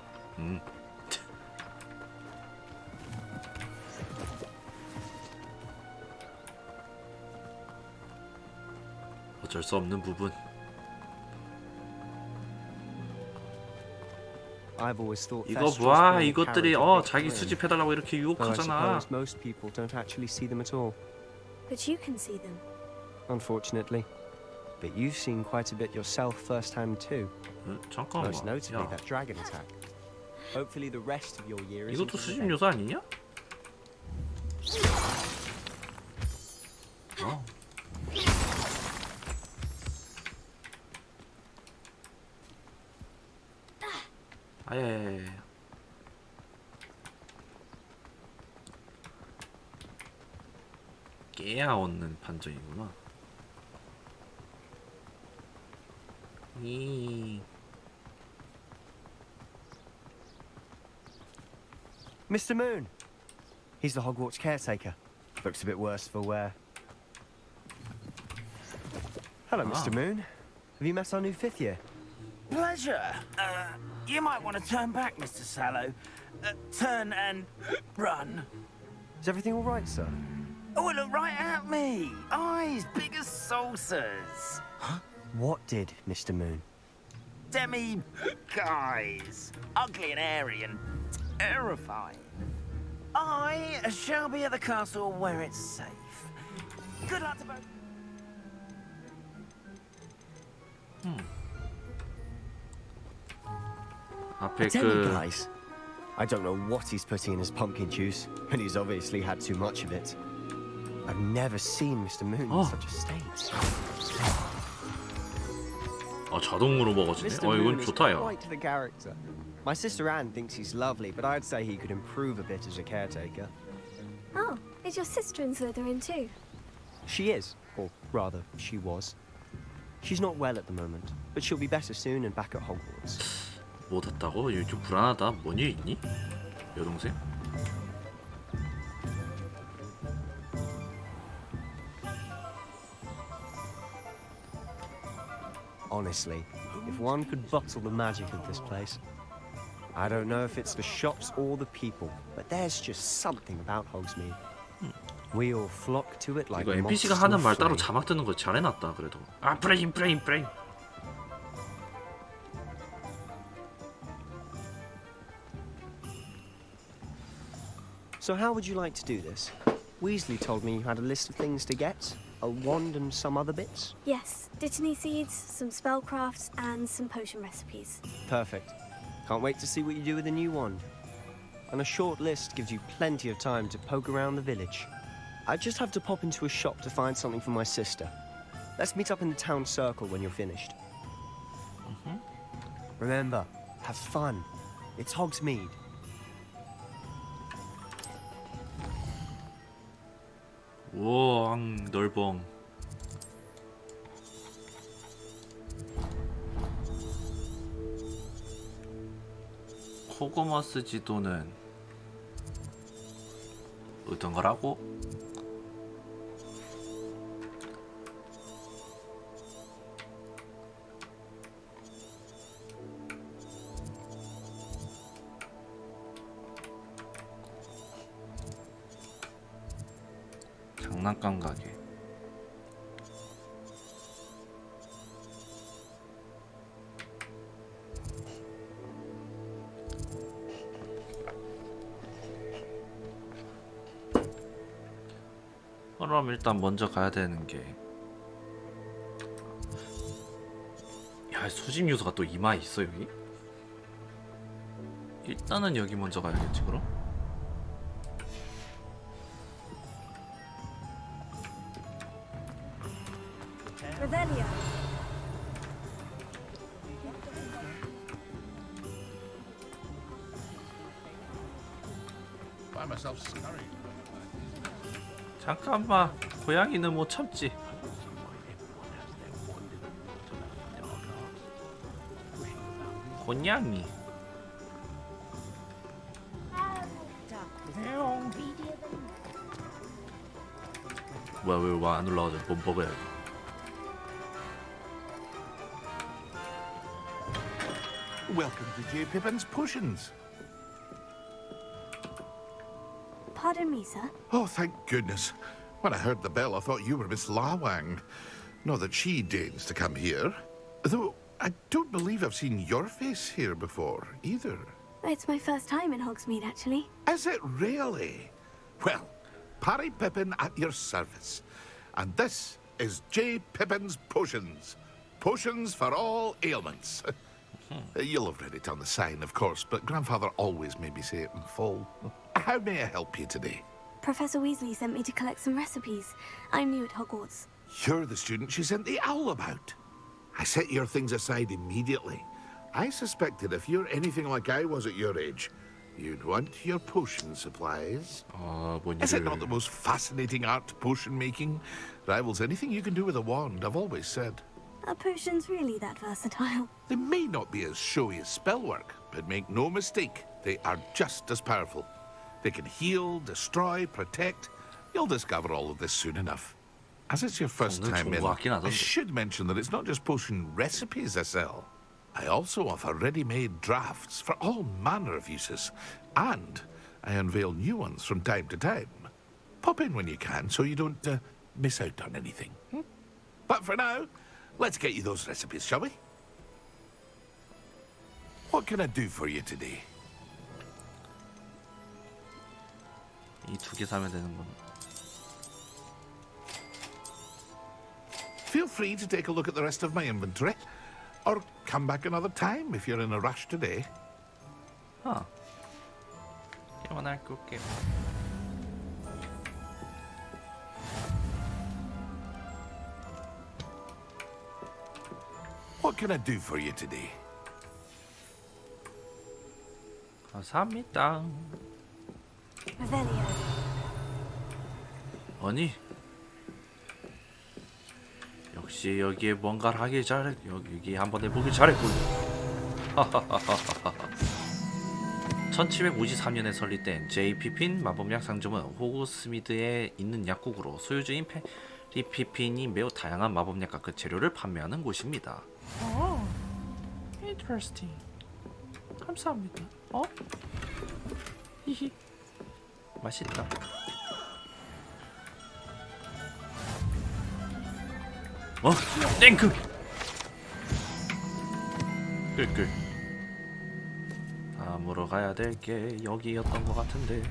어쩔 수 없는 부분. I've always thought 이거 Thestrals 봐, being 이것들이 carried a bit 자기 grim. 수집해달라고 이렇게 Though I 유혹하잖아. suppose most people don't actually see them at all. But you can see them. Unfortunately. But you've seen quite a bit yourself firsthand too. 잠깐만. Most notably 야, that dragon attack. Hopefully the rest of your year isn't 이것도 as 수집 bad. 요소 아니냐? 어. 아예. 깨야 얻는 판정이구나. Mr. Moon. He's the Hogwarts caretaker. Looks a bit worse for wear. Hello, Mr. Moon. Have you met our new 5th year? Pleasure. You might want to turn back, Mr. Sallow. Turn and run. Is everything all right, sir? Oh, look right at me. Eyes big as saucers. What did, Mr. Moon? Guys. Ugly and hairy and terrifying. I shall be at the castle where it's safe. Good luck to both. I tell you guys, I don't know what he's putting in his pumpkin juice, but he's obviously had too much of it. I've never seen Mr. Moon in such a state. 자동으로 먹어지네. Mr. 이건 Moon is 좋다, 야. quite the character. My sister Anne thinks he's lovely, but I'd say he could improve a bit as a caretaker. Oh, is your sister in Slytherin too? She is, or rather, she was. She's not well at the moment, but she'll be better soon and back at Hogwarts. 뭐 됐다고? 이거 좀 불안하다. 뭔 일 있니? 여동생? Honestly, if one could bottle the magic of this place. I don't know if it's the shops or the people, but there's just something about Hogsmeade. We all flock to it like 이거 moths NPC가 to a 하는 말 따로 flame. 자막 뜨는 거 잘해놨다. 그래도. 아, 브레인. So how would you like to do this? Weasley told me you had a list of things to get. A wand and some other bits. Yes, Dittany seeds, some spellcrafts, and some potion recipes. Perfect. Can't wait to see what you do with the new wand. And a short list gives you plenty of time to poke around the village. I just have to pop into a shop to find something for my sister. Let's meet up in the town circle when you're finished. Remember, have fun. It's Hogsmeade. 우와, 넓엉. 호그와트 지도는 어떤 거라고? 장난감 가게. 그럼 일단 먼저 가야 되는 게, 야, 수집 요소가 또 이마에 있어 여기? 일단은 여기 먼저 가야겠지 그럼? Revelio. Find myself scurrying. 잠깐만, 고양이는 못 참지. 고양이. 뭐야, 왜 안 올라가죠? 뭐 먹어야지. Welcome to J. Pippin's Potions. Pardon me, sir. Oh, thank goodness. When I heard the bell, I thought you were Miss Lawang. Not that she deigns to come here. Though, I don't believe I've seen your face here before, either. It's my first time in Hogsmeade, actually. Is it really? Well, Parry Pippin at your service. And this is J. Pippin's Potions. Potions for all ailments. You'll have read it on the sign, of course, but Grandfather always made me say it in full. How may I help you today? Professor Weasley sent me to collect some recipes. I'm new at Hogwarts. You're the student she sent the owl about. I set your things aside immediately. I suspected if you're anything like I was at your age, you'd want your potion supplies. Is it not the most fascinating art, potion making? Rivals anything you can do with a wand, I've always said. Are potions really that versatile? They may not be as showy as spellwork, but make no mistake, they are just as powerful. They can heal, destroy, protect. You'll discover all of this soon enough. As it's your first time in, I should mention that it's not just potion recipes I sell. I also offer ready-made drafts for all manner of uses, and I unveil new ones from time to time. Pop in when you can so you don't miss out on anything. But for now, let's get you those recipes, shall we? What can I do for you today? 이 두 개 사면 되는 건. Feel free to take a look at the rest of my inventory, or come back another time if you're in a rush today. 영원할 게. What can I do for you today? 감사합니다. Revelio. 아니 역시 여기에 뭔가를 하길 잘했. 여기 한번 해보길 잘했군. 1753년에 설립된 J. 피핀 마법약 상점은 호그스미드에 있는 약국으로 소유주인 페리 피핀이 매우 다양한 마법약과 그 재료를 판매하는 곳입니다. interesting. 감사합니다. 히히. 맛있다. 땡크. 끌끌. 다음으로 가야 될 게 여기였던 것 같은데.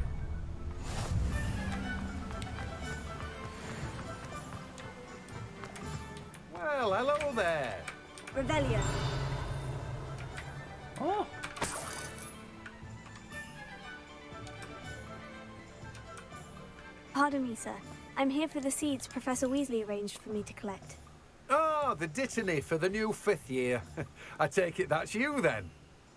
Well, hello there. Revelio. Pardon me, sir. I'm here for the seeds Professor Weasley arranged for me to collect. Ah, the dittany for the new 5th year. I take it that's you then.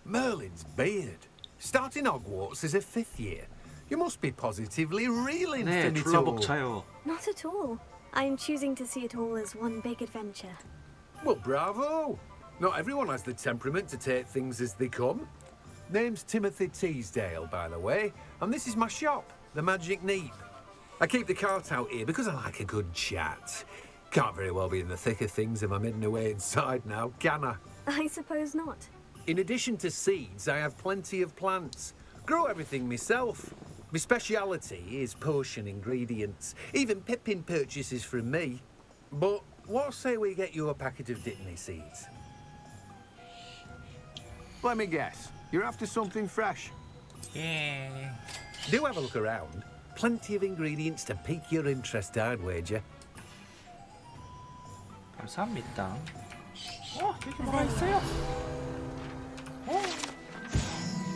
Merlin's beard. Starting Hogwarts as a 5th year. You must be positively reeling, 네, Finito. 졸라벅차요. Not at all. I'm choosing to see it all as one big adventure. Well, bravo. Not everyone has the temperament to take things as they come. Name's Timothy Teasdale, by the way, and this is my shop, the Magic Neep. I keep the cart out here because I like a good chat. Can't very well be in the thick of things if I'm hidden away inside now, can I? I suppose not. In addition to seeds, I have plenty of plants. Grow everything myself. My speciality is potion ingredients. Even Pippin purchases from me. But what say we get you a packet of dittany seeds? Let me guess. You're after something fresh? Yeah. Do have a look around. Plenty of ingredients to pique your interest, I'd wager. 감사합니다. 여기 뭐가 있어요?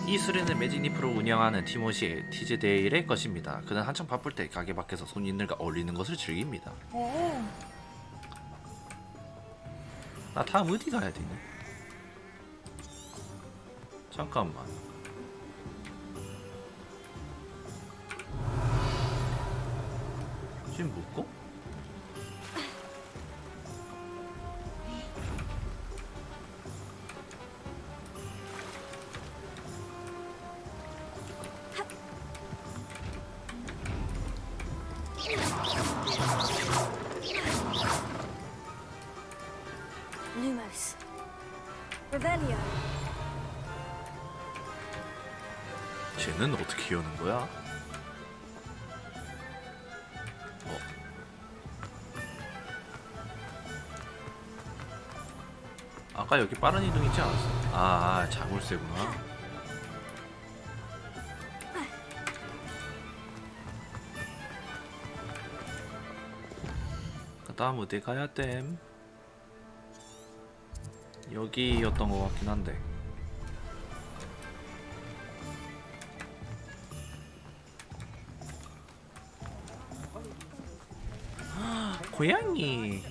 이 수레는 매직니프로 운영하는 티모시 티즈데일의 것입니다. 그는 한창 바쁠 때 가게 밖에서 손님들과 어울리는 것을 즐깁니다. 나 다음 어디 가야 되냐? 잠깐만. 지금 묶고? Lumos. Revelio. 쟤는 어떻게 여는 거야? 아까 여기 빠른 이동 있지 않았어? 아, 자물쇠구나. 그 다음 어디 가야 됨? 여기였던 것 같긴 한데. 고양이.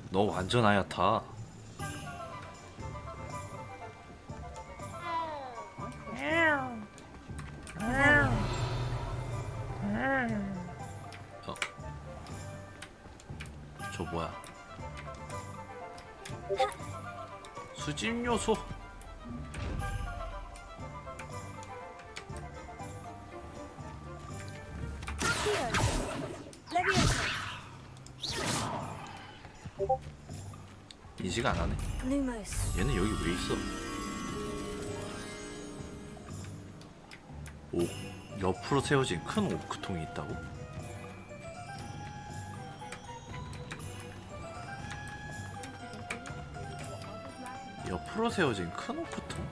너 완전 하얗다. 저 뭐야? 수집 요소. 인식 안 하네. 얘는 여기 왜 있어? 오, 옆으로 세워진 큰 오크통이 있다고? 옆으로 세워진 큰 오크통?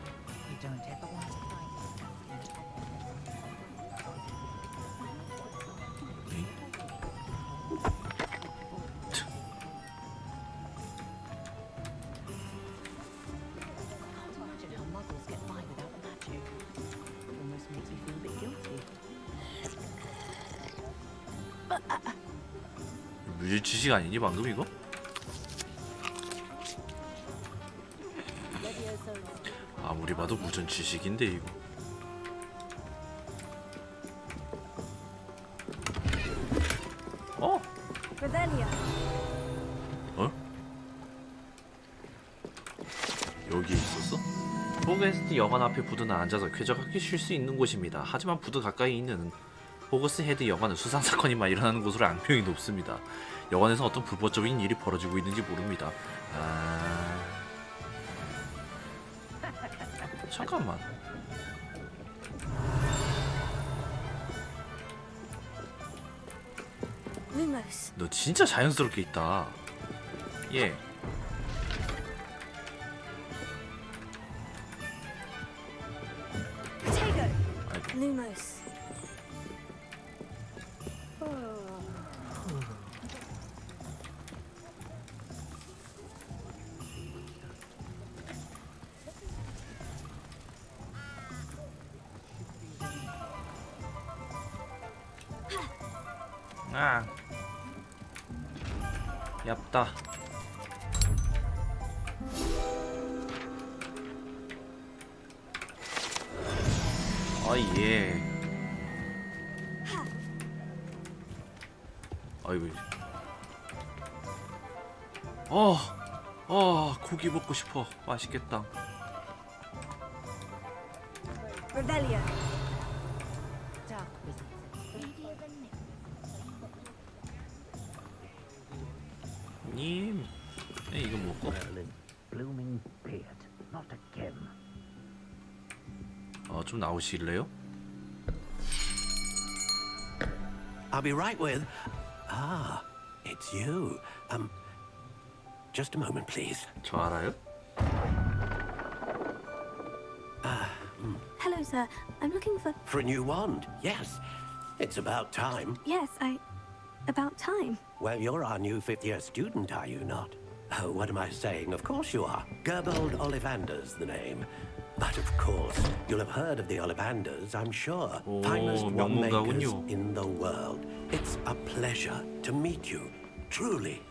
무슨 지식 아니니 방금 이거? 아무리 봐도 무전 지식인데 이거. 어? 어? 여기 있었어? 호그웨트 여관 앞에 부두는 앉아서 쾌적하게 쉴 수 있는 곳입니다. 하지만 부두 가까이 있는 호그스 헤드 여관은 수상사건이 일어나는 곳으로 악명이 높습니다. 여관에서 어떤 불법적인 일이 벌어지고 있는지 모릅니다. 잠깐만. 너 진짜 자연스럽게 있다. 예. Lumos. 아, 얇다. 예. 아이고. 고기 먹고 싶어. 맛있겠다. 님, 이거 먹고. 좀 나오실래요? I'll be right with. It's you. Just a moment, please. 저 알아요? Hello, sir. I'm looking for... For a new wand, yes. It's about time. Yes, about time. Well, you're our new fifth-year student, are you not? Oh, what am I saying? Of course you are. Gerbold Ollivander's the name. But of course, you'll have heard of the Ollivanders, I'm sure. Finest wand makers in the world. It's a pleasure to meet you, truly.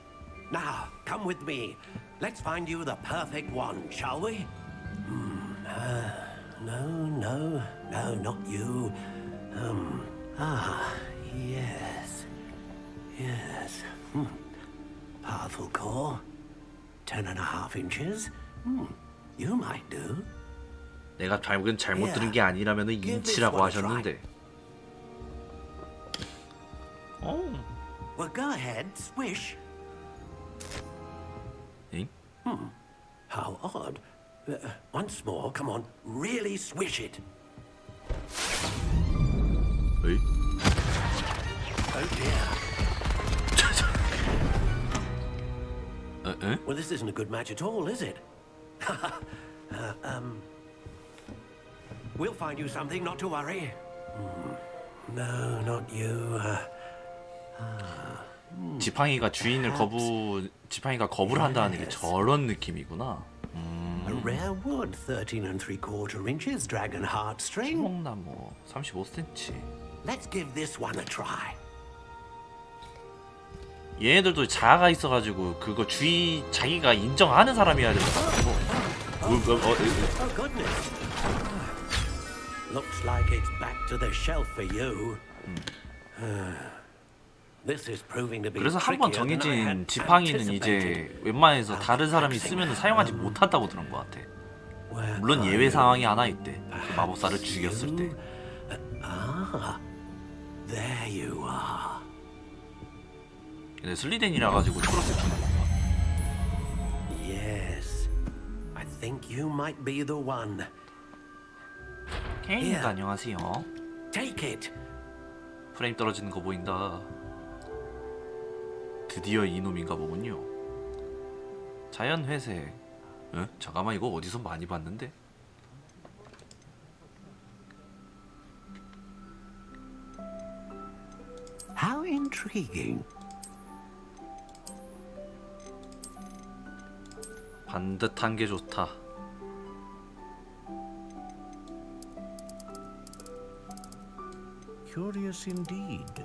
Now, come with me. Let's find you the perfect wand, shall we? No, not you. Yes. Powerful core. 10.5 inches. You might do. 내가 잘못 들은 게 아니라면은 인치라고 하셨는데. Well, go ahead, swish. 응? How odd. Once more, come on, really swish it. 에이? Oh dear. 에? Well, this isn't a good match at all, is it? We'll find you something, not to worry. No, not you. 지팡이가 지팡이가 거부를 한다는 게 저런 느낌이구나. A rare wood, 13 3/4 inches, dragon heartstring. 수목나무 35cm. Let's give this one a try. 얘네들도 자아가 있어가지고 그거 자기가 인정하는 사람이어야 되는 Oh goodness. Looks like it's back to the shelf for you. This is proving to be 그래서 한 번 trickier than I 정해진 had 지팡이는 anticipated. 이제 웬만해서 다른 사람이 쓰면 사용하지 못한다고 들은 것 같아. 물론 예외 상황이 하나 있대. 그 마법사를 죽였을 때. Ah, there you are. 근데 슬리덴이라 가지고 초록색 주는 건가? Yes, I think you might be the one. 케인님 안녕하세요. Take it. 프레임 떨어지는 거 보인다. 드디어 이놈인가 보군요. 자연 회색. 에? 잠깐만 이거 어디서 많이 봤는데? How intriguing. 반듯한 게 좋다. Curious indeed.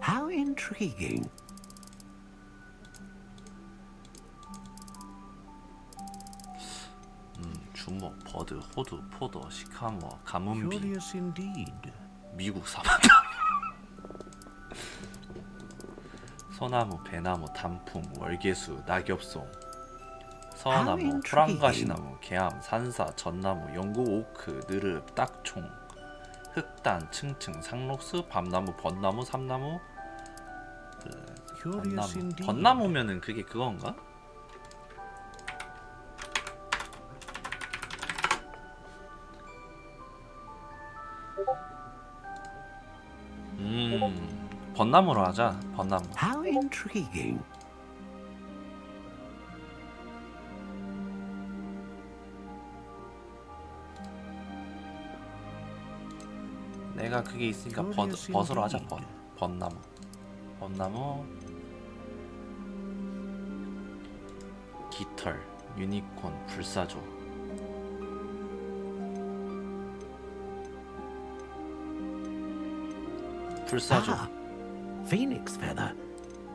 How intriguing. 주먹, 버드, 호두, 포도, 시카모, 가문비. Curious indeed. 미국 사막당. 소나무, 배나무, 단풍, 월계수, 낙엽송, 서나무, 호랑가시나무, 개암, 산사, 전나무, 영국 오크, 느릅, 딱총, 흑단, 층층, 상록수, 밤나무, 벚나무, 삼나무, 벚나무. 벚나무면은 그게 그건가? 벚나무로 하자. 벚나무. How intriguing. 내가 그게 있으니까 버섯으로 하자. 벚나무. 벚나무. 깃털, 유니콘, 불사조. 불사조. Phoenix feather,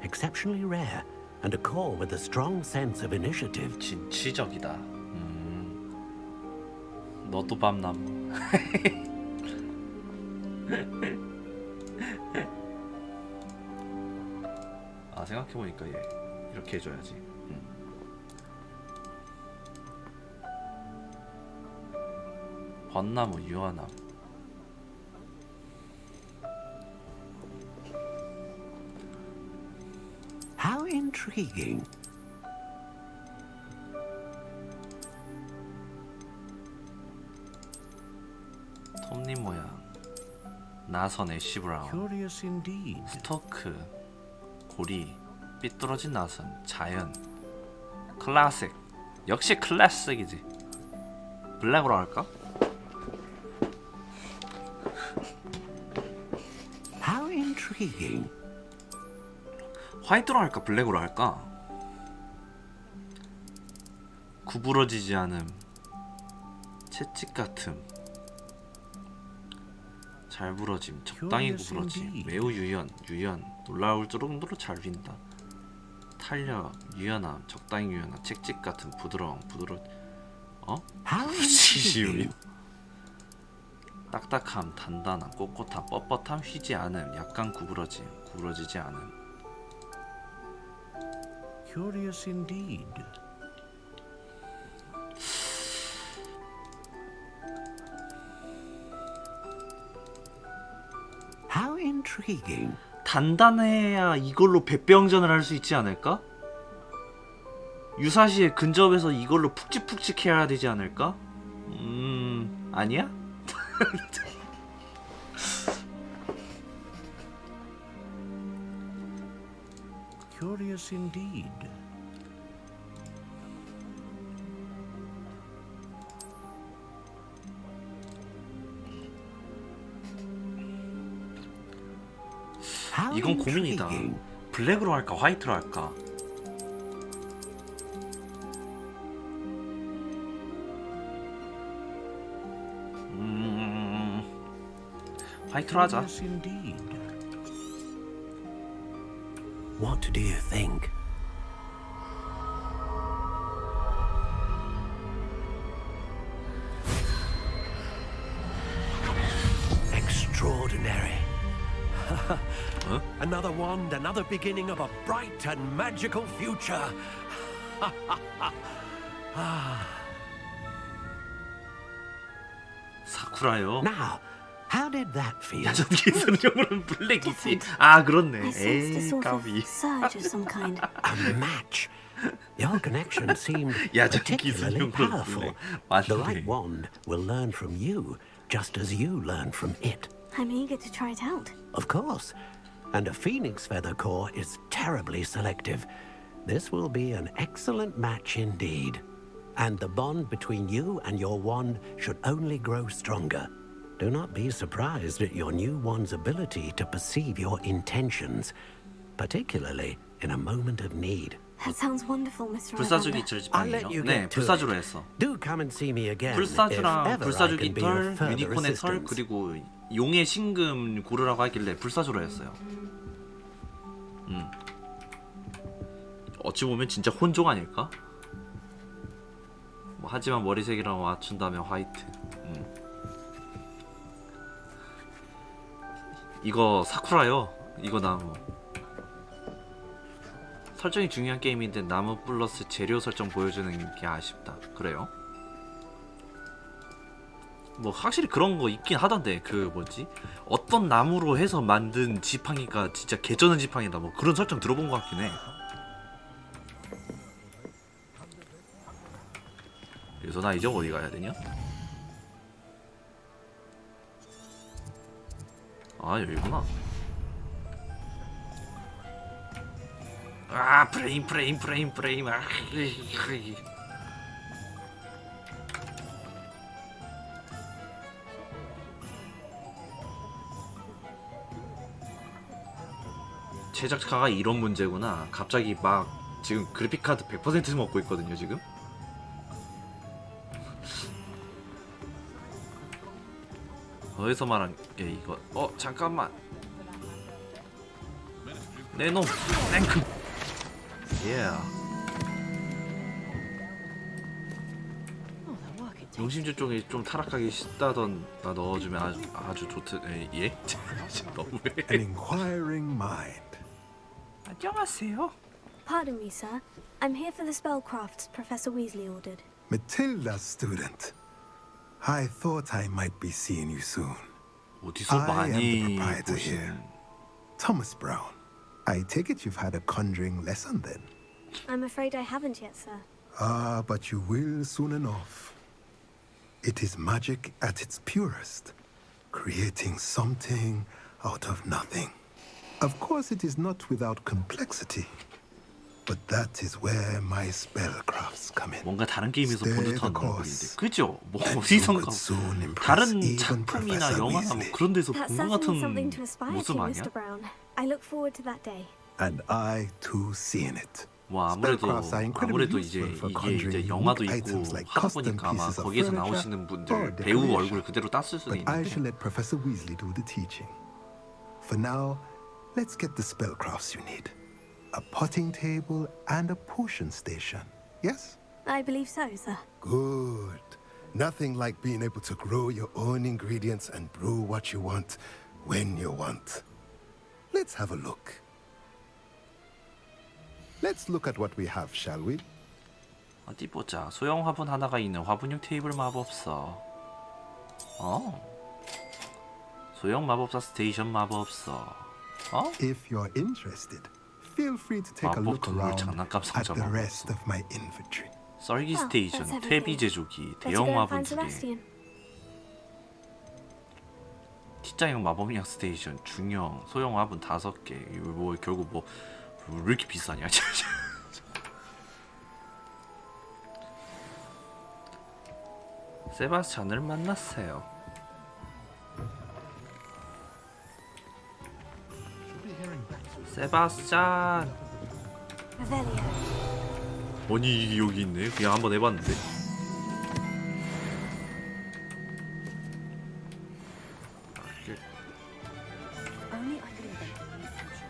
exceptionally rare, and a core with a strong sense of initiative. 진취적이다. 너도 밤나무. 아 생각해보니까 얘 이렇게 해줘야지. 벚나무, 유화나무. How intriguing. 톱니 모양. 나선 애쉬 브라운. Curious indeed. 스토크. 고리. 삐뚤어진 나선. 자연. 클래식. 역시 클래식이지. 블랙으로 할까? How intriguing. 화이트로 할까? 블랙으로 할까? 구부러지지 않음. 채찍 같음. 잘 부러짐. 적당히 구부러짐. 매우 유연. 놀라울 정도로 잘 빈다. 탄력. 유연함. 적당히 유연함. 채찍 같은 부드러움. 어? 시시우유. 딱딱함. 단단함. 꼿꼿함. 뻣뻣함. 휘지 않음. 약간 구부러짐. 구부러지지 않음. Curious indeed. How intriguing. 단단해야 이걸로 백병전을 할 수 있지 않을까? 유사시에 근접해서 이걸로 푹직푹직 해야 되지 않을까? 아니야? Curious indeed. 이건 고민이다. 블랙으로 할까 화이트로 할까? 화이트로 하자. What do you think? Another wand, another beginning of a bright and magical future. 사쿠라요. Now, how did that feel? 야전 기술용으로는 블랙이지. 아 그렇네. I sensed a 에이 sort of 까비. surge of some kind. A match. Your connection seemed 야전 particularly 기술용으로는 powerful. 블랙. The right 맞네. wand will learn from you, just as you learn from it. I'm eager to try it out. Of course. And a phoenix feather core is terribly selective. This will be an excellent match indeed. And the bond between you and your wand should only grow stronger. Do not be surprised at your new wand's ability to perceive your intentions, particularly in a moment of need. That sounds wonderful, Mr. 불사조기 Lavender. 절지방이요. 네, 불사조로 했어. Do come and see me again. 불사조랑 불사조기 털, 유니콘의 털, 그리고 용의 신금 고르라고 하길래 불사조로 했어요. 어찌 보면 진짜 혼종 아닐까? 뭐 하지만 머리색이랑 맞춘다면 화이트. 이거 사쿠라요. 이거 나무. 설정이 중요한 게임인데 나무 플러스 재료 설정 보여주는 게 아쉽다. 그래요? 뭐 확실히 그런 거 있긴 하던데 그 뭐지? 어떤 나무로 해서 만든 지팡이가 진짜 개쩌는 지팡이다 뭐 그런 설정 들어본 것 같긴 해. 그래서 나 이제 어디 가야 되냐? 아 여기구나. 아 프레임 아 제작자가 이런 문제구나. 갑자기 막 지금 그래픽카드 100% 먹고 있거든요 지금. 어디서 말한 게 이거? 잠깐만. 내놈 랭크. 용심주 쪽이 좀 타락하기 쉽다던 나 넣어주면 아주 좋듯. 예? 너무해. An inquiring mind. 안녕하세요. Pardon me, sir. I'm here for the spellcrafts Professor Weasley ordered. Matilda's student. I thought I might be seeing you soon. 어디서 I am the 많이 proprietor 보신 here, Thomas Brown. I take it you've had a conjuring lesson then? I'm afraid I haven't yet, sir. Ah, but you will soon enough. It is magic at its purest, creating something out of nothing. Of course, it is not without complexity, but that is where my spellcrafts come in. 뭔가 다른 게임에서 본 Stay 듯한 the 얼굴인데, course, 그죠? 뭐 and you 어디선가 could soon impress 다른 even 작품이나 Professor 영화나 뭐 Weasley. 그런 데서 That's 본 것 certainly something 같은 to aspire 모습 to, 아니야? Mr. Brown. I look forward to that day. And I too seeing it. 뭐 아무래도 이제 이게 이제 영화도 있고 하다 보니까 아마 거기에서 나오시는 분들 배우 얼굴 그대로 땄을 수는 But I 있는데. shall let Professor Weasley do the teaching. For now, let's get the spellcrafts you need. A potting table and a potion station. Yes? I believe so, sir. Good. Nothing like being able to grow your own ingredients and brew what you want when you want. Let's have a look. Let's look at what we have, shall we? 어디 보자. 소형 화분 하나가 있는 화분용 테이블 마법서. 소형 마법사 스테이션 마법서. If you're interested, feel free to take a 마법 look 도구 around 장난감 at 상자 the 마법서. rest of my inventory. 썰기 Well, 스테이션, that's everything. 퇴비 제조기, Better 대형 go and 화분 find 2개, Sebastian. T자형 마법약 스테이션, 중형, 소형 화분 5개. 이거 뭐 결국 뭐 왜 이렇게 비싸냐? 세바스찬을 만났어요. 세바스찬. 아니 이게 여기 있네. 그냥 한번 해봤는데. Only I could invent a new potion.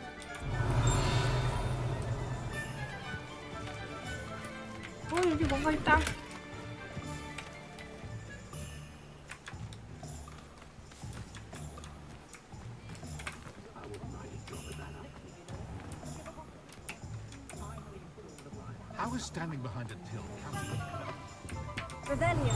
여기 뭔가 있다. I was standing behind a till counting. Revelio.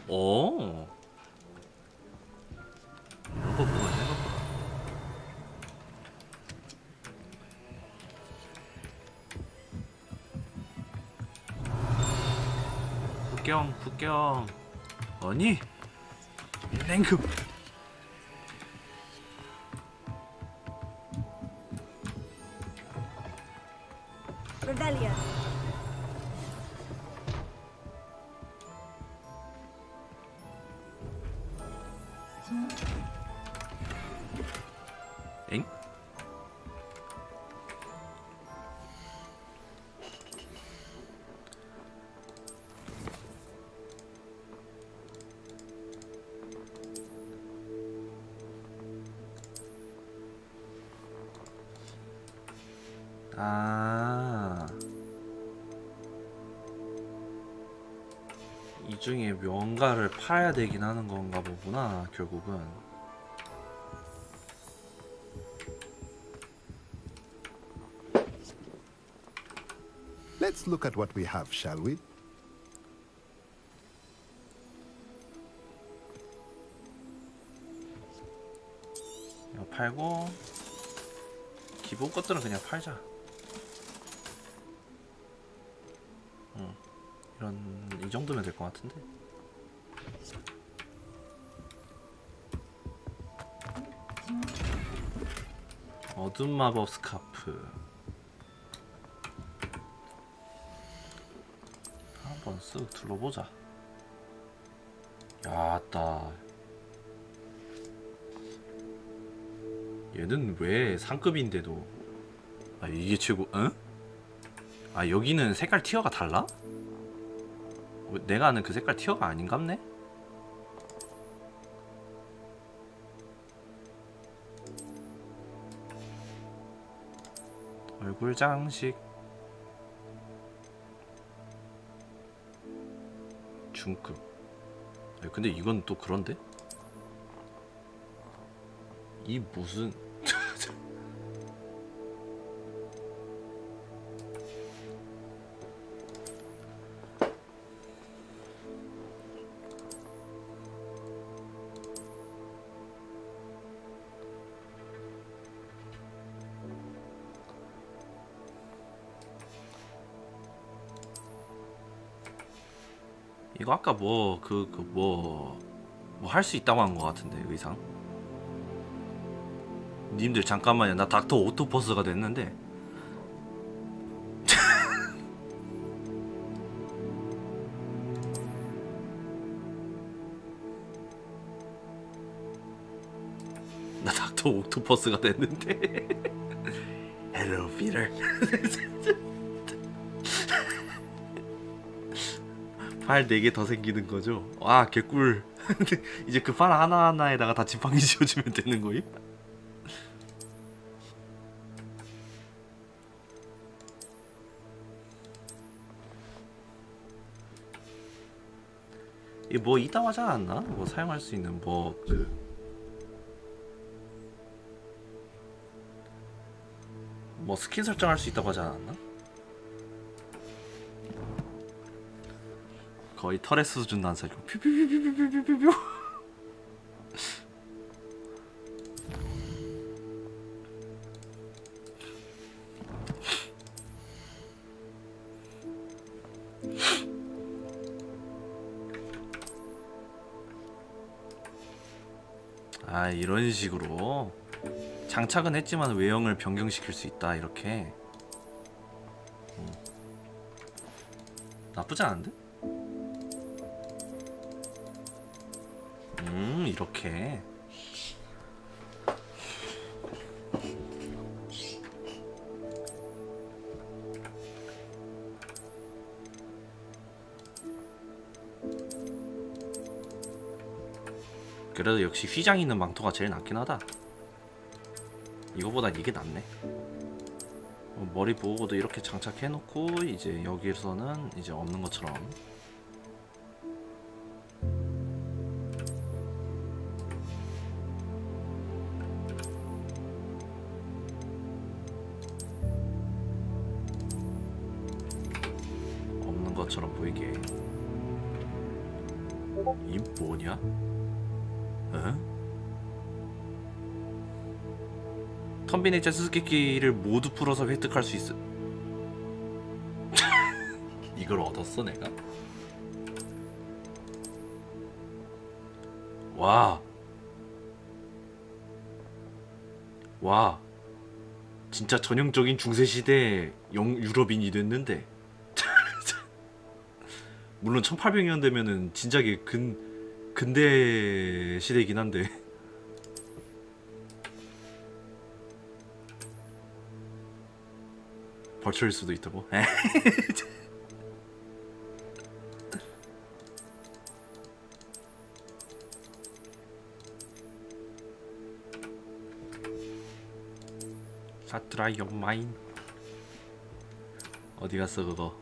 오. 이런 거 보면 생각보다. 북경. 아니? 랭크. Revelio. 엥? 아, 이 중에 뭔가를 파야 되긴 하는 건가 보구나, 결국은. Let's look at what we have, shall we? 이거 팔고 기본 것들은 그냥 팔자. 이 정도면 될 것 같은데. 어둠 마법 스카프 한번 쓱 둘러보자. 야따, 얘는 왜 상급인데도, 아 이게 최고? 응? 아 여기는 색깔 티어가 달라? 내가 아는 그 색깔 티어가 아닌갑네? 얼굴 장식 중급. 아니, 근데 이건 또 그런데? 이 무슨 이거 아까 뭐 할 수 있다고 한 것 같은데, 의상. 님들 잠깐만요, 나 닥터 오토퍼스가 됐는데. 나 닥터 오토퍼스가 됐는데. 헬로 피터. 팔 4개 더 생기는 거죠? 와 개꿀. 이제 그 팔 하나하나에다가 다 지팡이 씌워주면 되는 거임? 이게 뭐 있다고 하지 않았나? 뭐 사용할 수 있는 뭐 스킨 설정할 수 있다고 하지 않았나? 거의 터레스 수준 난사죠. 퓨퓨퓨퓨퓨퓨퓨. 아 이런 식으로 장착은 했지만 외형을 변경시킬 수 있다 이렇게. 나쁘지 않은데? 이렇게. 그래도 역시 휘장 있는 망토가 제일 낫긴 하다. 이거보단 이게 낫네. 머리 보호도 이렇게 장착해 놓고 이제 여기에서는 이제 없는 것처럼. 것처럼 보이게. 이 뭐냐? 어? 텀비네이처 수수께끼를 모두 풀어서 획득할 수 있어. 이걸 얻었어 내가? 와. 와. 진짜 전형적인 중세시대 유럽인이 됐는데. 물론 1800년 되면은 진작에 근대 시대이긴 한데. 벌초일 수도 있다고? 사트라이 온 마인. 어디 갔어 그거?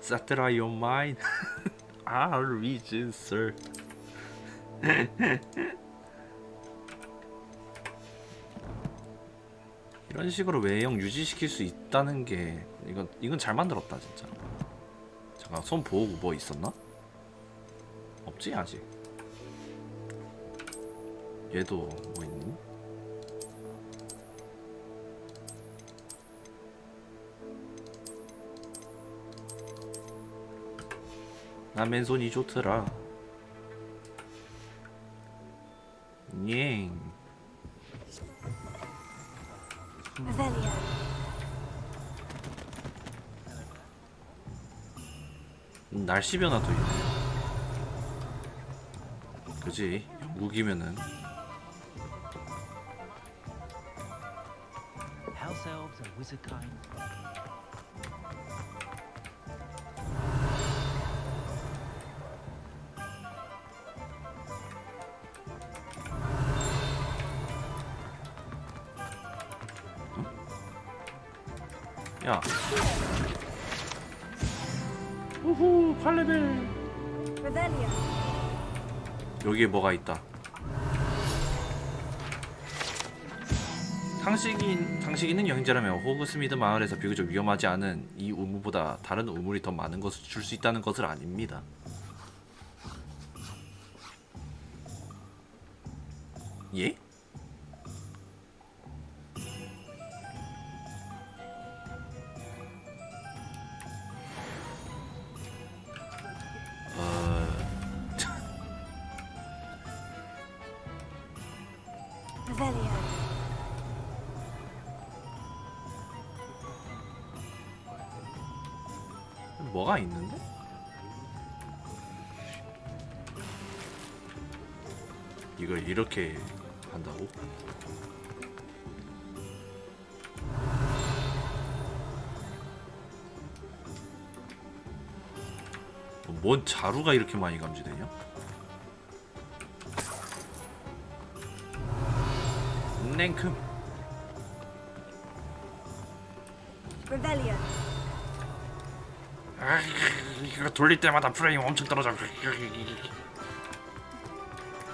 사트라이 온 마인. 아, 리진 sir. 이런 식으로 외형 유지시킬 수 있다는 게 이건 잘 만들었다 진짜. 잠깐 손 보호구 뭐 있었나? 없지 아직. 얘도 뭐 있니? 난 맨손이 좋더라. 넹. 날씨 변화도 있네. 그지? 영국이면은 House elves and wizard kind. 야. 우후 8레벨. 여기에 뭐가 있다. 상식인은 여행자라면 호그스미드 마을에서 비교적 위험하지 않은 이 우물보다 다른 우물이 더 많은 것을 줄 수 있다는 것을 아닙니다. 예? 뭐가 있는데? 이걸 이렇게 한다고? 뭔 자루가 이렇게 많이 감지되냐? 냉큼. 아, 이거 돌릴 때마다 프레임 엄청 떨어져.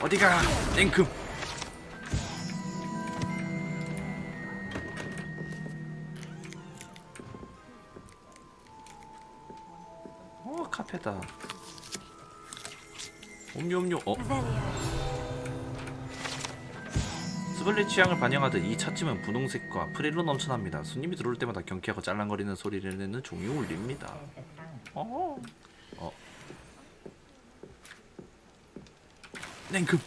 어디가? 냉큼. 카페다. 음료. 스벌레 취향을 반영하듯 이 찻집은 분홍색과 프릴로 넘쳐납니다. 손님이 들어올 때마다 경쾌하고 짤랑거리는 소리를 내는 종이 울립니다. 냉큼.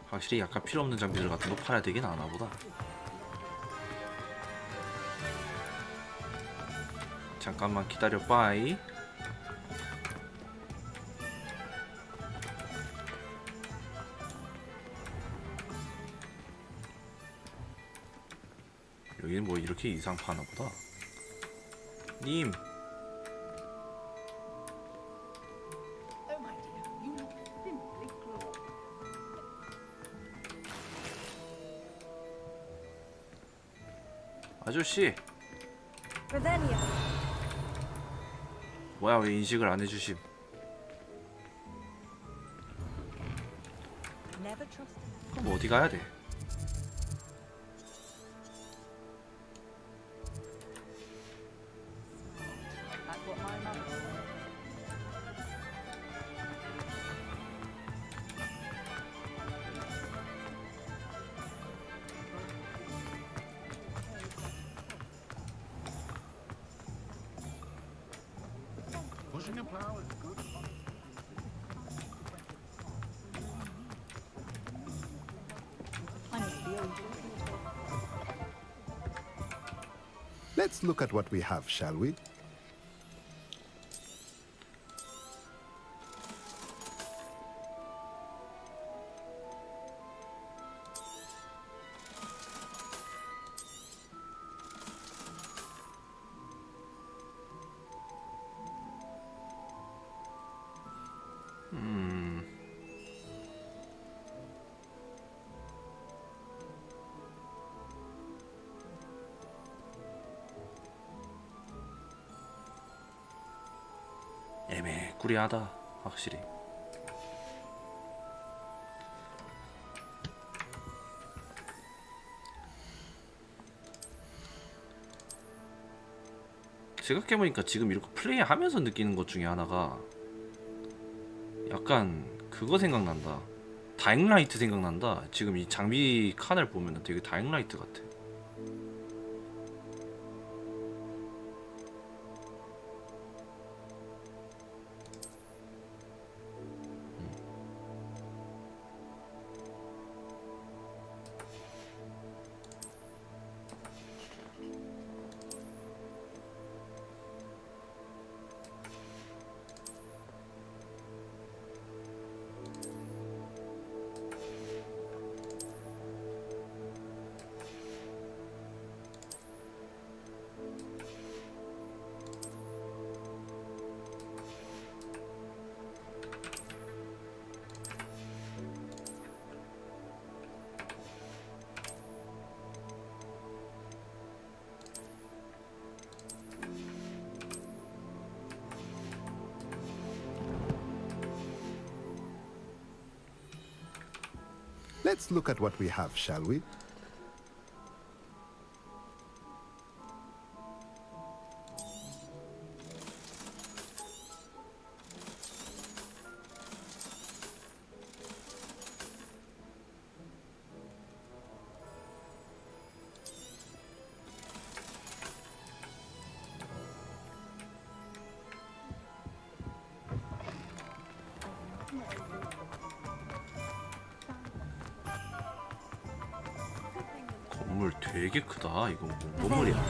확실히 약간 필요 없는 장비들 같은 거 팔아야 되긴 하나 보다. 잠깐만 기다려 빠이. 여기는 뭐 이렇게 이상 파나 보다. 님. 아저씨. Revelio. 뭐야 왜 인식을 안 해주심? Never trust. 그럼 어디 가야 돼? That's what my mother said. Pushing a plow is good. Let's look at what we have, shall we? 애매꾸리하다 확실히. 생각해보니까 지금 이렇게 플레이하면서 느끼는 것 중에 하나가 약간 그거 생각난다. 다잉라이트 생각난다. 지금 이 장비 칸을 보면 되게 다잉라이트 같아. Let's look at what we have, shall we? 건물 되게 크다. 이거 뭔 건물이야?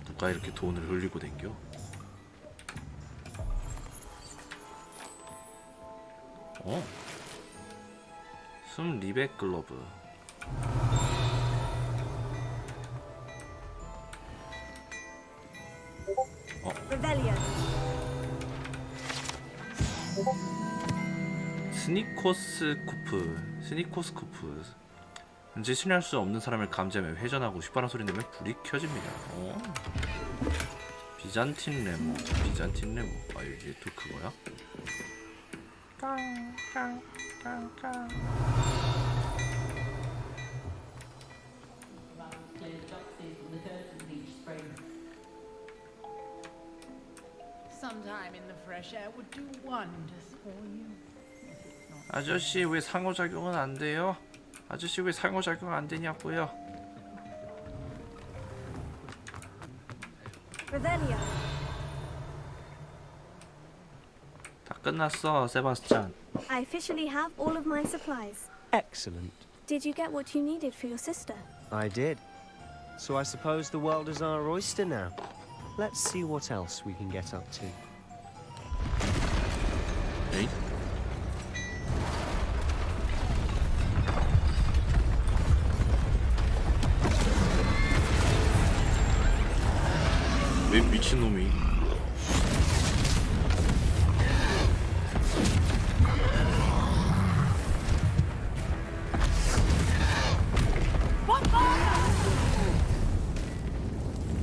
누가 이렇게 돈을 흘리고 댕겨? 숨 리백 글러브. Revelio. 스니코스코프. 현재 신뢰할 수 없는 사람을 감지하며 회전하고 휘파람 소리 내면 불이 켜집니다. 비잔틴 레모. 아 이게 또 그거야? Sometime in the fresh air would do wonders for you. 아저씨 왜 상호작용은 안 돼요? 아저씨 왜 상호작용 안 되냐고요? Revelio. 다 끝났어, 세바스찬. I officially have all of my supplies. Excellent. Did you get what you needed for your sister? I did. So I suppose the world is our oyster now. Let's see what else we can get up to. 에이? 왜 미친놈이.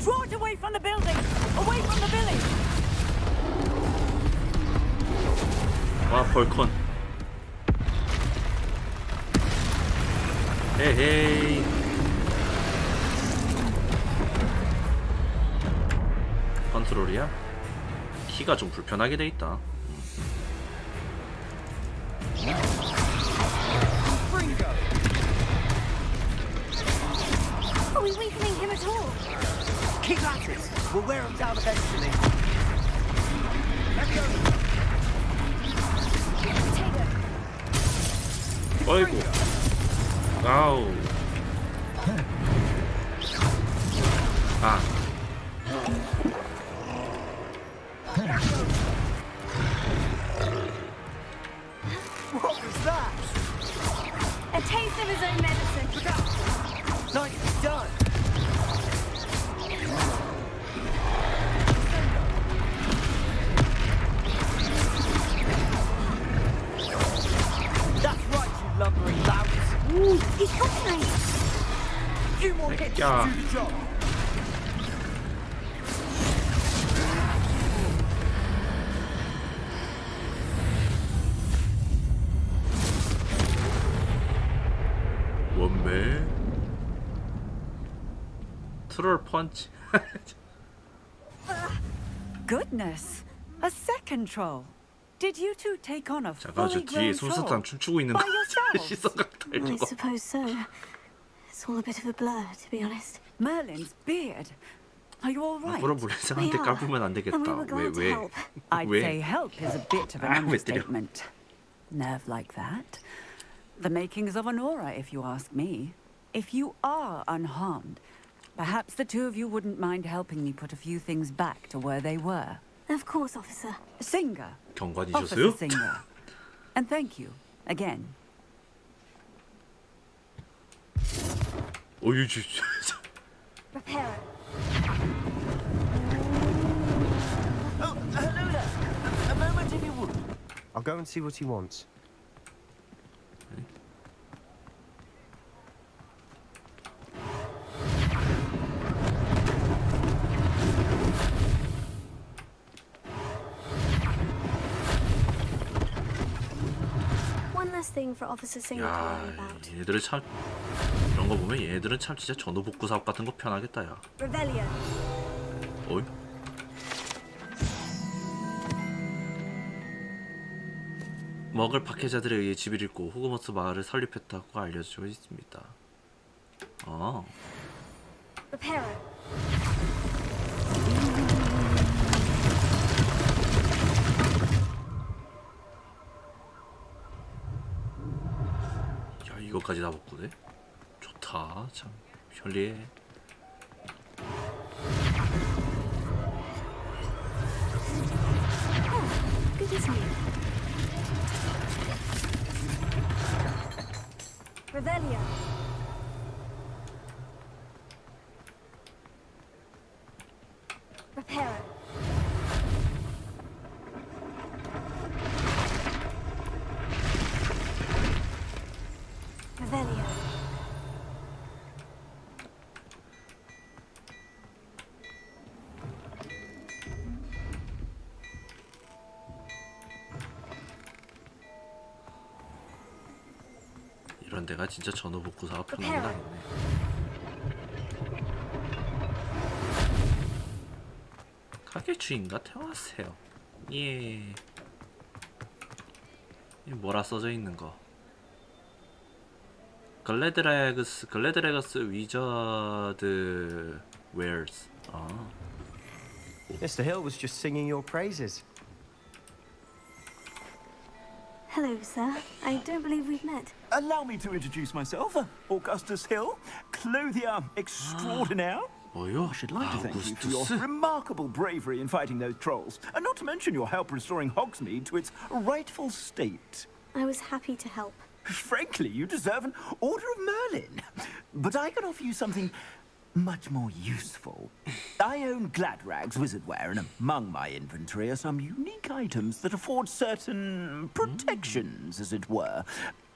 Draw it away from the building! Away from the village! 와, 벌컨. 헤헤이. 컨트롤이야? 키가 좀 불편하게 돼 있다. Are we weakening him at all? Keep at it. We'll wear him down eventually. 어이구. 아우. 아. What was that? A taste of his own medicine. Nicely done. That's right, you lumbering louts. He's got me. Few more hits to Yeah. do the job. 원매. 트롤 펀치. Goodness! A second troll. Did you two take on a 잠깐 저 fully 뒤에 grown 솜사탕 troll? 춤추고 있는 거. By yourselves? 시선각탈 I 저거. suppose so. It's all a bit of a blur, to be honest. Merlin's beard. Are you all right? 앞으로 물레장한테 We are. 까불면 안 되겠다. And we were glad to 왜? help. I'd 왜? say help is a bit of an 아, 왜 때려? understatement. Nerve like that. The makings of an aura, if you ask me. If you are unharmed, perhaps the two of you wouldn't mind helping me put a few things back to where they were. Of course, officer. Singer. 경관이셨어요? Officer Singer. And thank you, again. 어유 Repair it. Oh, hello there. A moment if you would. I'll go and see what he wants. One less thing for Officer Singer to worry 야, about. 얘들을 참 이런 거 보면 얘들은 참 진짜 전후복구 사업 같은 거 편하겠다 야. Rebellion. 어이? 먹을 박해자들에 의해 집을 잃고 호그와트 마을을 설립했다고 알려져 있습니다. 아. Repair it. 야, 이거까지 다 복구돼? 좋다. 참 편리해. Good as new. Revelio. Repair it. Revelio. 이런 데가 진짜 전후복구 사업 편하게 당했네. 가게 주인과 대화하세요. 예. 이 뭐라 써져 있는 거? 글래드레거스 위저드 웨어스. 아. Mr. Hill was just singing your praises. Hello, sir. I don't believe we've met. Allow me to introduce myself. Augustus Hill, clothier extraordinaire. 뭐요? I should like to thank you for your 아우구스투스? remarkable bravery in fighting those trolls, and not to mention your help restoring Hogsmeade to its rightful state. I was happy to help. Frankly, you deserve an Order of Merlin. But I can offer you something much more useful. I own Gladrag's wizardware, and among my inventory are some unique items that afford certain protections, as it were.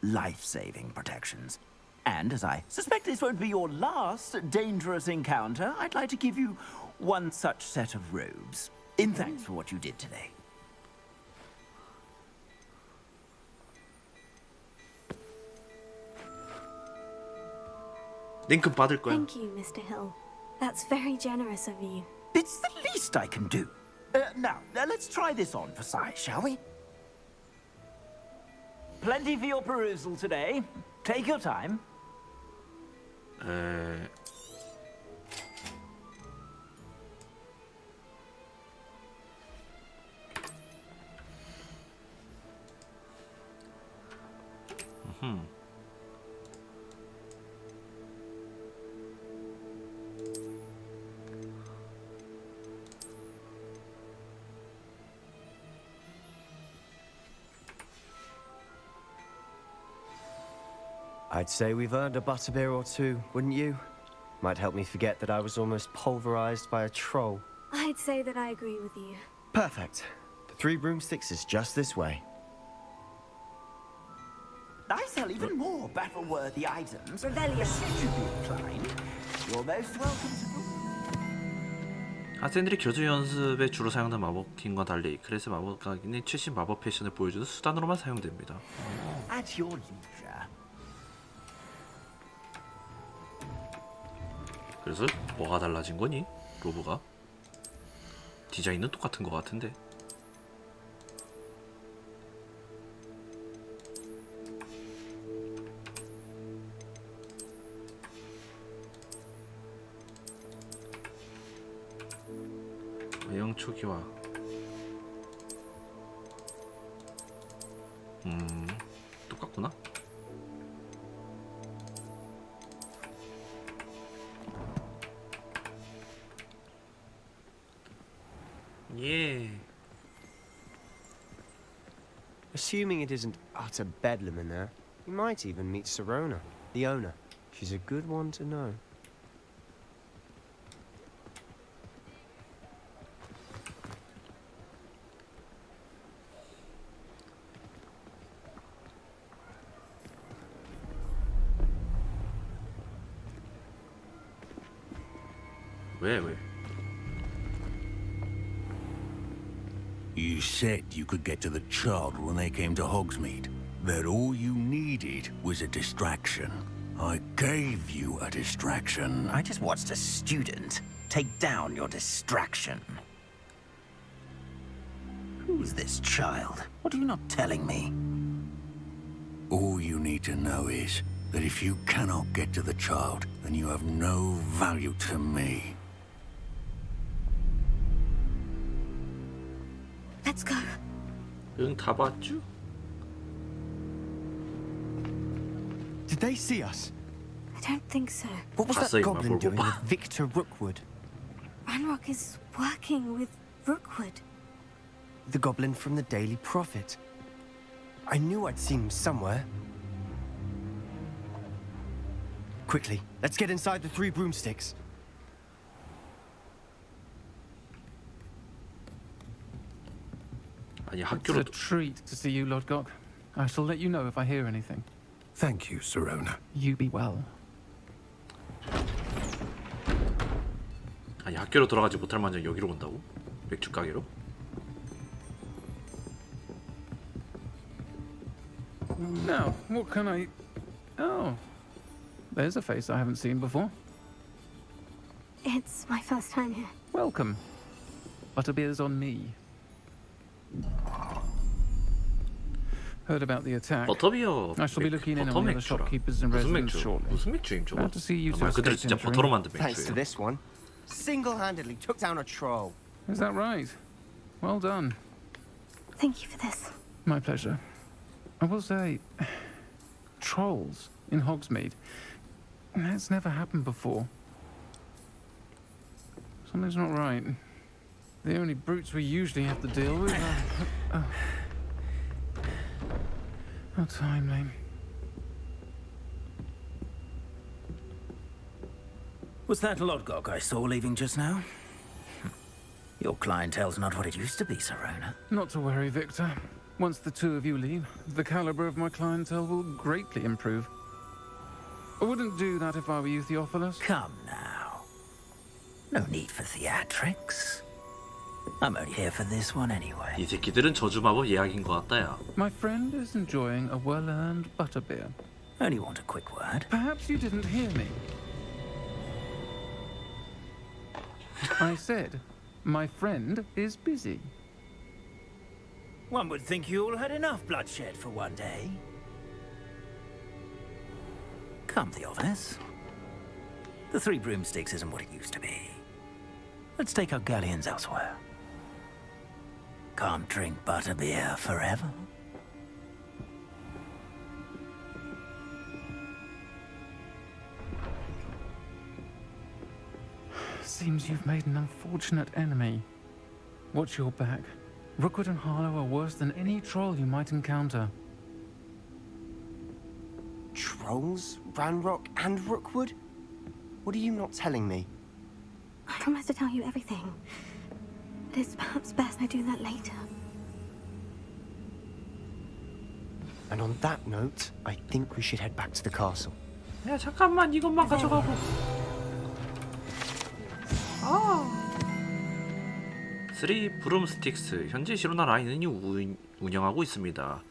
Life-saving protections. And as I suspect this won't be your last dangerous encounter, I'd like to give you one such set of robes, in thanks for what you did today. 링크 받을 거야. Thank you, Mr. Hill. That's very generous of you. It's the least I can do. Now, let's try this on for size, shall we? Plenty for your perusal today. Take your time. I'd say we've earned a butterbeer or two, wouldn't you? Might help me forget that I was almost pulverized by a troll. I'd say that I agree with you. Perfect. The 3 broomsticks is just this way. I sell even more battle-worthy items. Revelio. Should you be inclined, you're most welcome to... 학생들이 교주 연습에 주로 사용하는 마법킨과 달리 크레스 마법가기는 최신 마법 패션을 보여주는 수단으로만 사용됩니다. At your leisure. 그래서 뭐가 달라진 거니? 로브가? 디자인은 똑같은 것 같은데. 외형 초기화. 똑같구나. Yeah. Assuming it isn't utter bedlam in there, you might even meet Sirona, the owner. She's a good one to know. 왜? You said you could get to the child when they came to Hogsmeade. That all you needed was a distraction. I gave you a distraction. I just watched a student take down your distraction. Who's this child? What are you not telling me? All you need to know is that if you cannot get to the child, then you have no value to me. Let's go. 응, 다 봤죠? Did they see us? I don't think so. What was that goblin doing with Victor Rookwood? Ranrock is working with Rookwood. The goblin from the Daily Prophet. I knew I'd seen him somewhere. Quickly, let's get inside the 3 broomsticks. 아니, It's 학교로 a treat to see you, Lodgok. I shall let you know if I hear anything. Thank you, Sirona. You be well. 아니, 학교로 돌아가지 못할 만큼 여기로 온다고? 맥주 가게로? Now, what can I... Oh, there's a face I haven't seen before. It's my first time here. Welcome. Butterbeer's on me. Heard about the attack. 버터비어. I shall be looking in 버터 on the other 맥주라. shopkeepers and 무슨 residents 맥주? shortly. 무슨 맥주임 저거? Glad to see you two 말 그대로 escaped 진짜 entering. 버터로 만든 Thanks to 맥주예요. this one, single-handedly took down a troll. Is that right? Well done. Thank you for this. My pleasure. I will say, trolls in Hogsmeade. That's never happened before. Something's not right. The only brutes we usually have to deal with are... How timely. Was that Lodgok I saw leaving just now? Your clientele's not what it used to be, Serona. Not to worry, Victor. Once the two of you leave, the caliber of my clientele will greatly improve. I wouldn't do that if I were you, Theophilus. Come now. No need for theatrics. I'm only here for this one anyway. 이 새끼들은 저주마법 예약인 것 같다야. My friend is enjoying a well-earned butterbeer. Only want a quick word. Perhaps you didn't hear me. I said, my friend is busy. One would think you all had enough bloodshed for one day. Come, Theophilus. The Three Broomsticks isn't what it used to be. Let's take our galleons elsewhere. Can't drink butterbeer forever. Seems you've made an unfortunate enemy. Watch your back. Rookwood and Harlow are worse than any troll you might encounter. Trolls? Ranrock and Rookwood? What are you not telling me? I promise to tell you everything. But it's perhaps best I do that later. And on that note, I think we should head back to the castle. 야 잠깐만 이것만 가져가고. 쓰리 브룸스틱스 현재 시로나 라인이 운영하고 있습니다.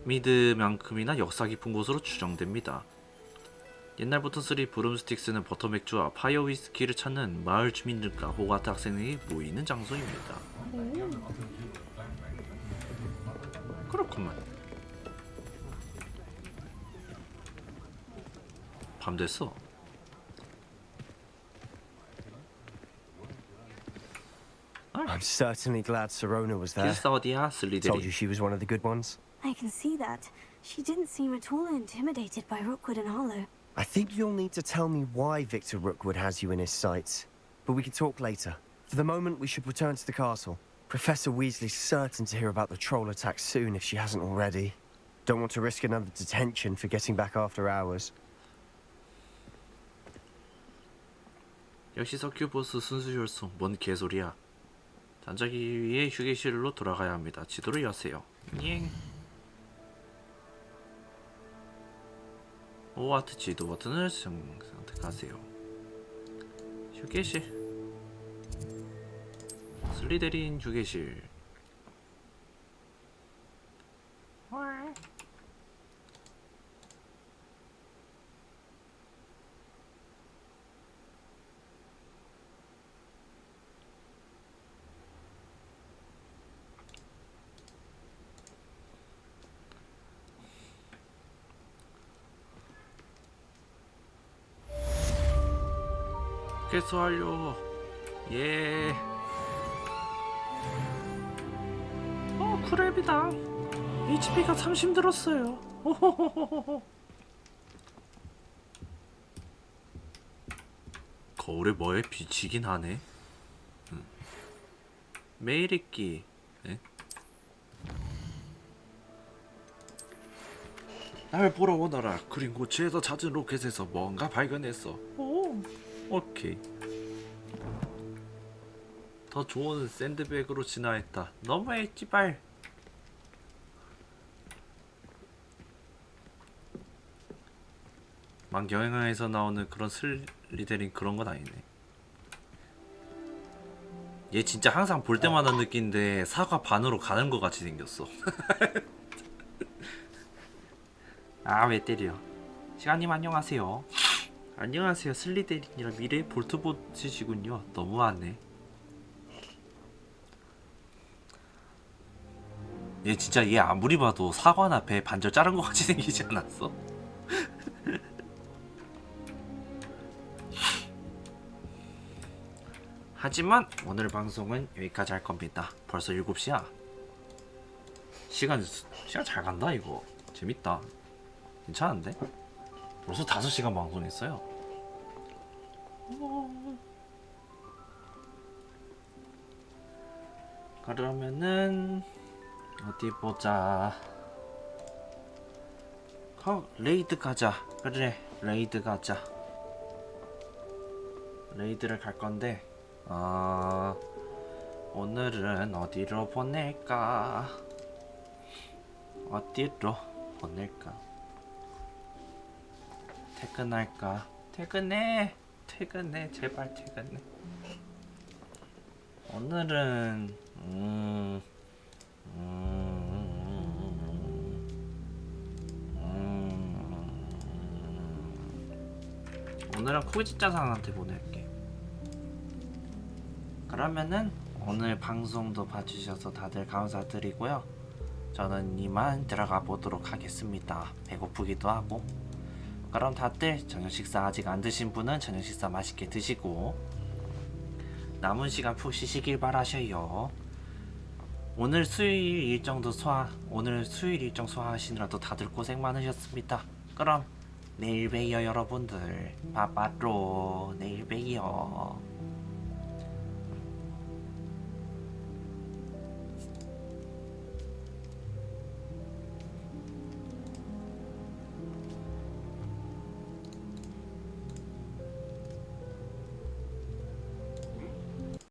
호그미드만큼이나 역사 깊은 곳으로 추정됩니다. 옛날부터 쓰리 브룸스틱스는 버터 맥주와 파이어 위스키를 찾는 마을 주민들과 호그와트 학생들이 모이는 장소입니다. 그렇구만. 밤 됐어. I'm certainly glad Serona was there. 길사 어디야, 슬리데리? Told you she was one of the good ones. I can see that. She didn't seem at all intimidated by Rookwood and Harlow. I think you'll need to tell me why Victor Rookwood has you in his sights. But we can talk later. For the moment, we should return to the castle. Professor Weasley's certain to hear about the troll attack soon if she hasn't already. Don't want to risk another detention for getting back after hours. 역시 서큐보스 순수혈송. 뭔 개소리야. 잠자기 위해 휴게실로 돌아가야 합니다. 지도를 여세요. 잉. 호그와트 지도 버튼을 선택하세요. 휴게실. 슬리데린 휴게실. 퀘스트 완료. 예. 쿨앱이다. HP가 30 늘었어요. 호호호호호. 거울에 뭐에 비치긴 하네. 매일 읽기. 네? 날 보러 오너라. 그리고 죄에서 찾은 로켓에서 뭔가 발견했어. 오. 오케이. 더 좋은 샌드백으로 진화했다. 너무해 찌발. 망경영에서 나오는 그런 슬리데린 그런 건 아니네. 얘 진짜 항상 볼 때마다 느끼는데 사과 반으로 가는 것 같이 생겼어. 아 왜 때려. 시간님 안녕하세요. 안녕하세요. 슬리데린이라 미래의 볼트봇이시군요. 너무하네. 얘 진짜 얘 아무리 봐도 사과나 배 반절 자른 것 같이 생기지 않았어? 하지만 오늘 방송은 여기까지 할 겁니다. 벌써 7시야. 시간 잘 간다 이거. 재밌다. 괜찮은데? 벌써 5시간 방송했어요. 그러면은 어디 보자. 레이드 가자. 그래 레이드 가자. 레이드를 갈 건데 오늘은 어디로 보낼까? 어디로 보낼까? 퇴근할까? 퇴근해! 퇴근해! 제발 퇴근해. 오늘은 오늘은 코지짜상한테 보낼게. 그러면은 오늘 방송도 봐주셔서 다들 감사드리고요. 저는 이만 들어가 보도록 하겠습니다. 배고프기도 하고. 그럼 다들 저녁 식사 아직 안 드신 분은 저녁 식사 맛있게 드시고 남은 시간 푹 쉬시길 바라셔요. 오늘 수요일 일정 소화하시느라도 다들 고생 많으셨습니다. 그럼 내일 봬요 여러분들. 빠빠로 내일 봬요.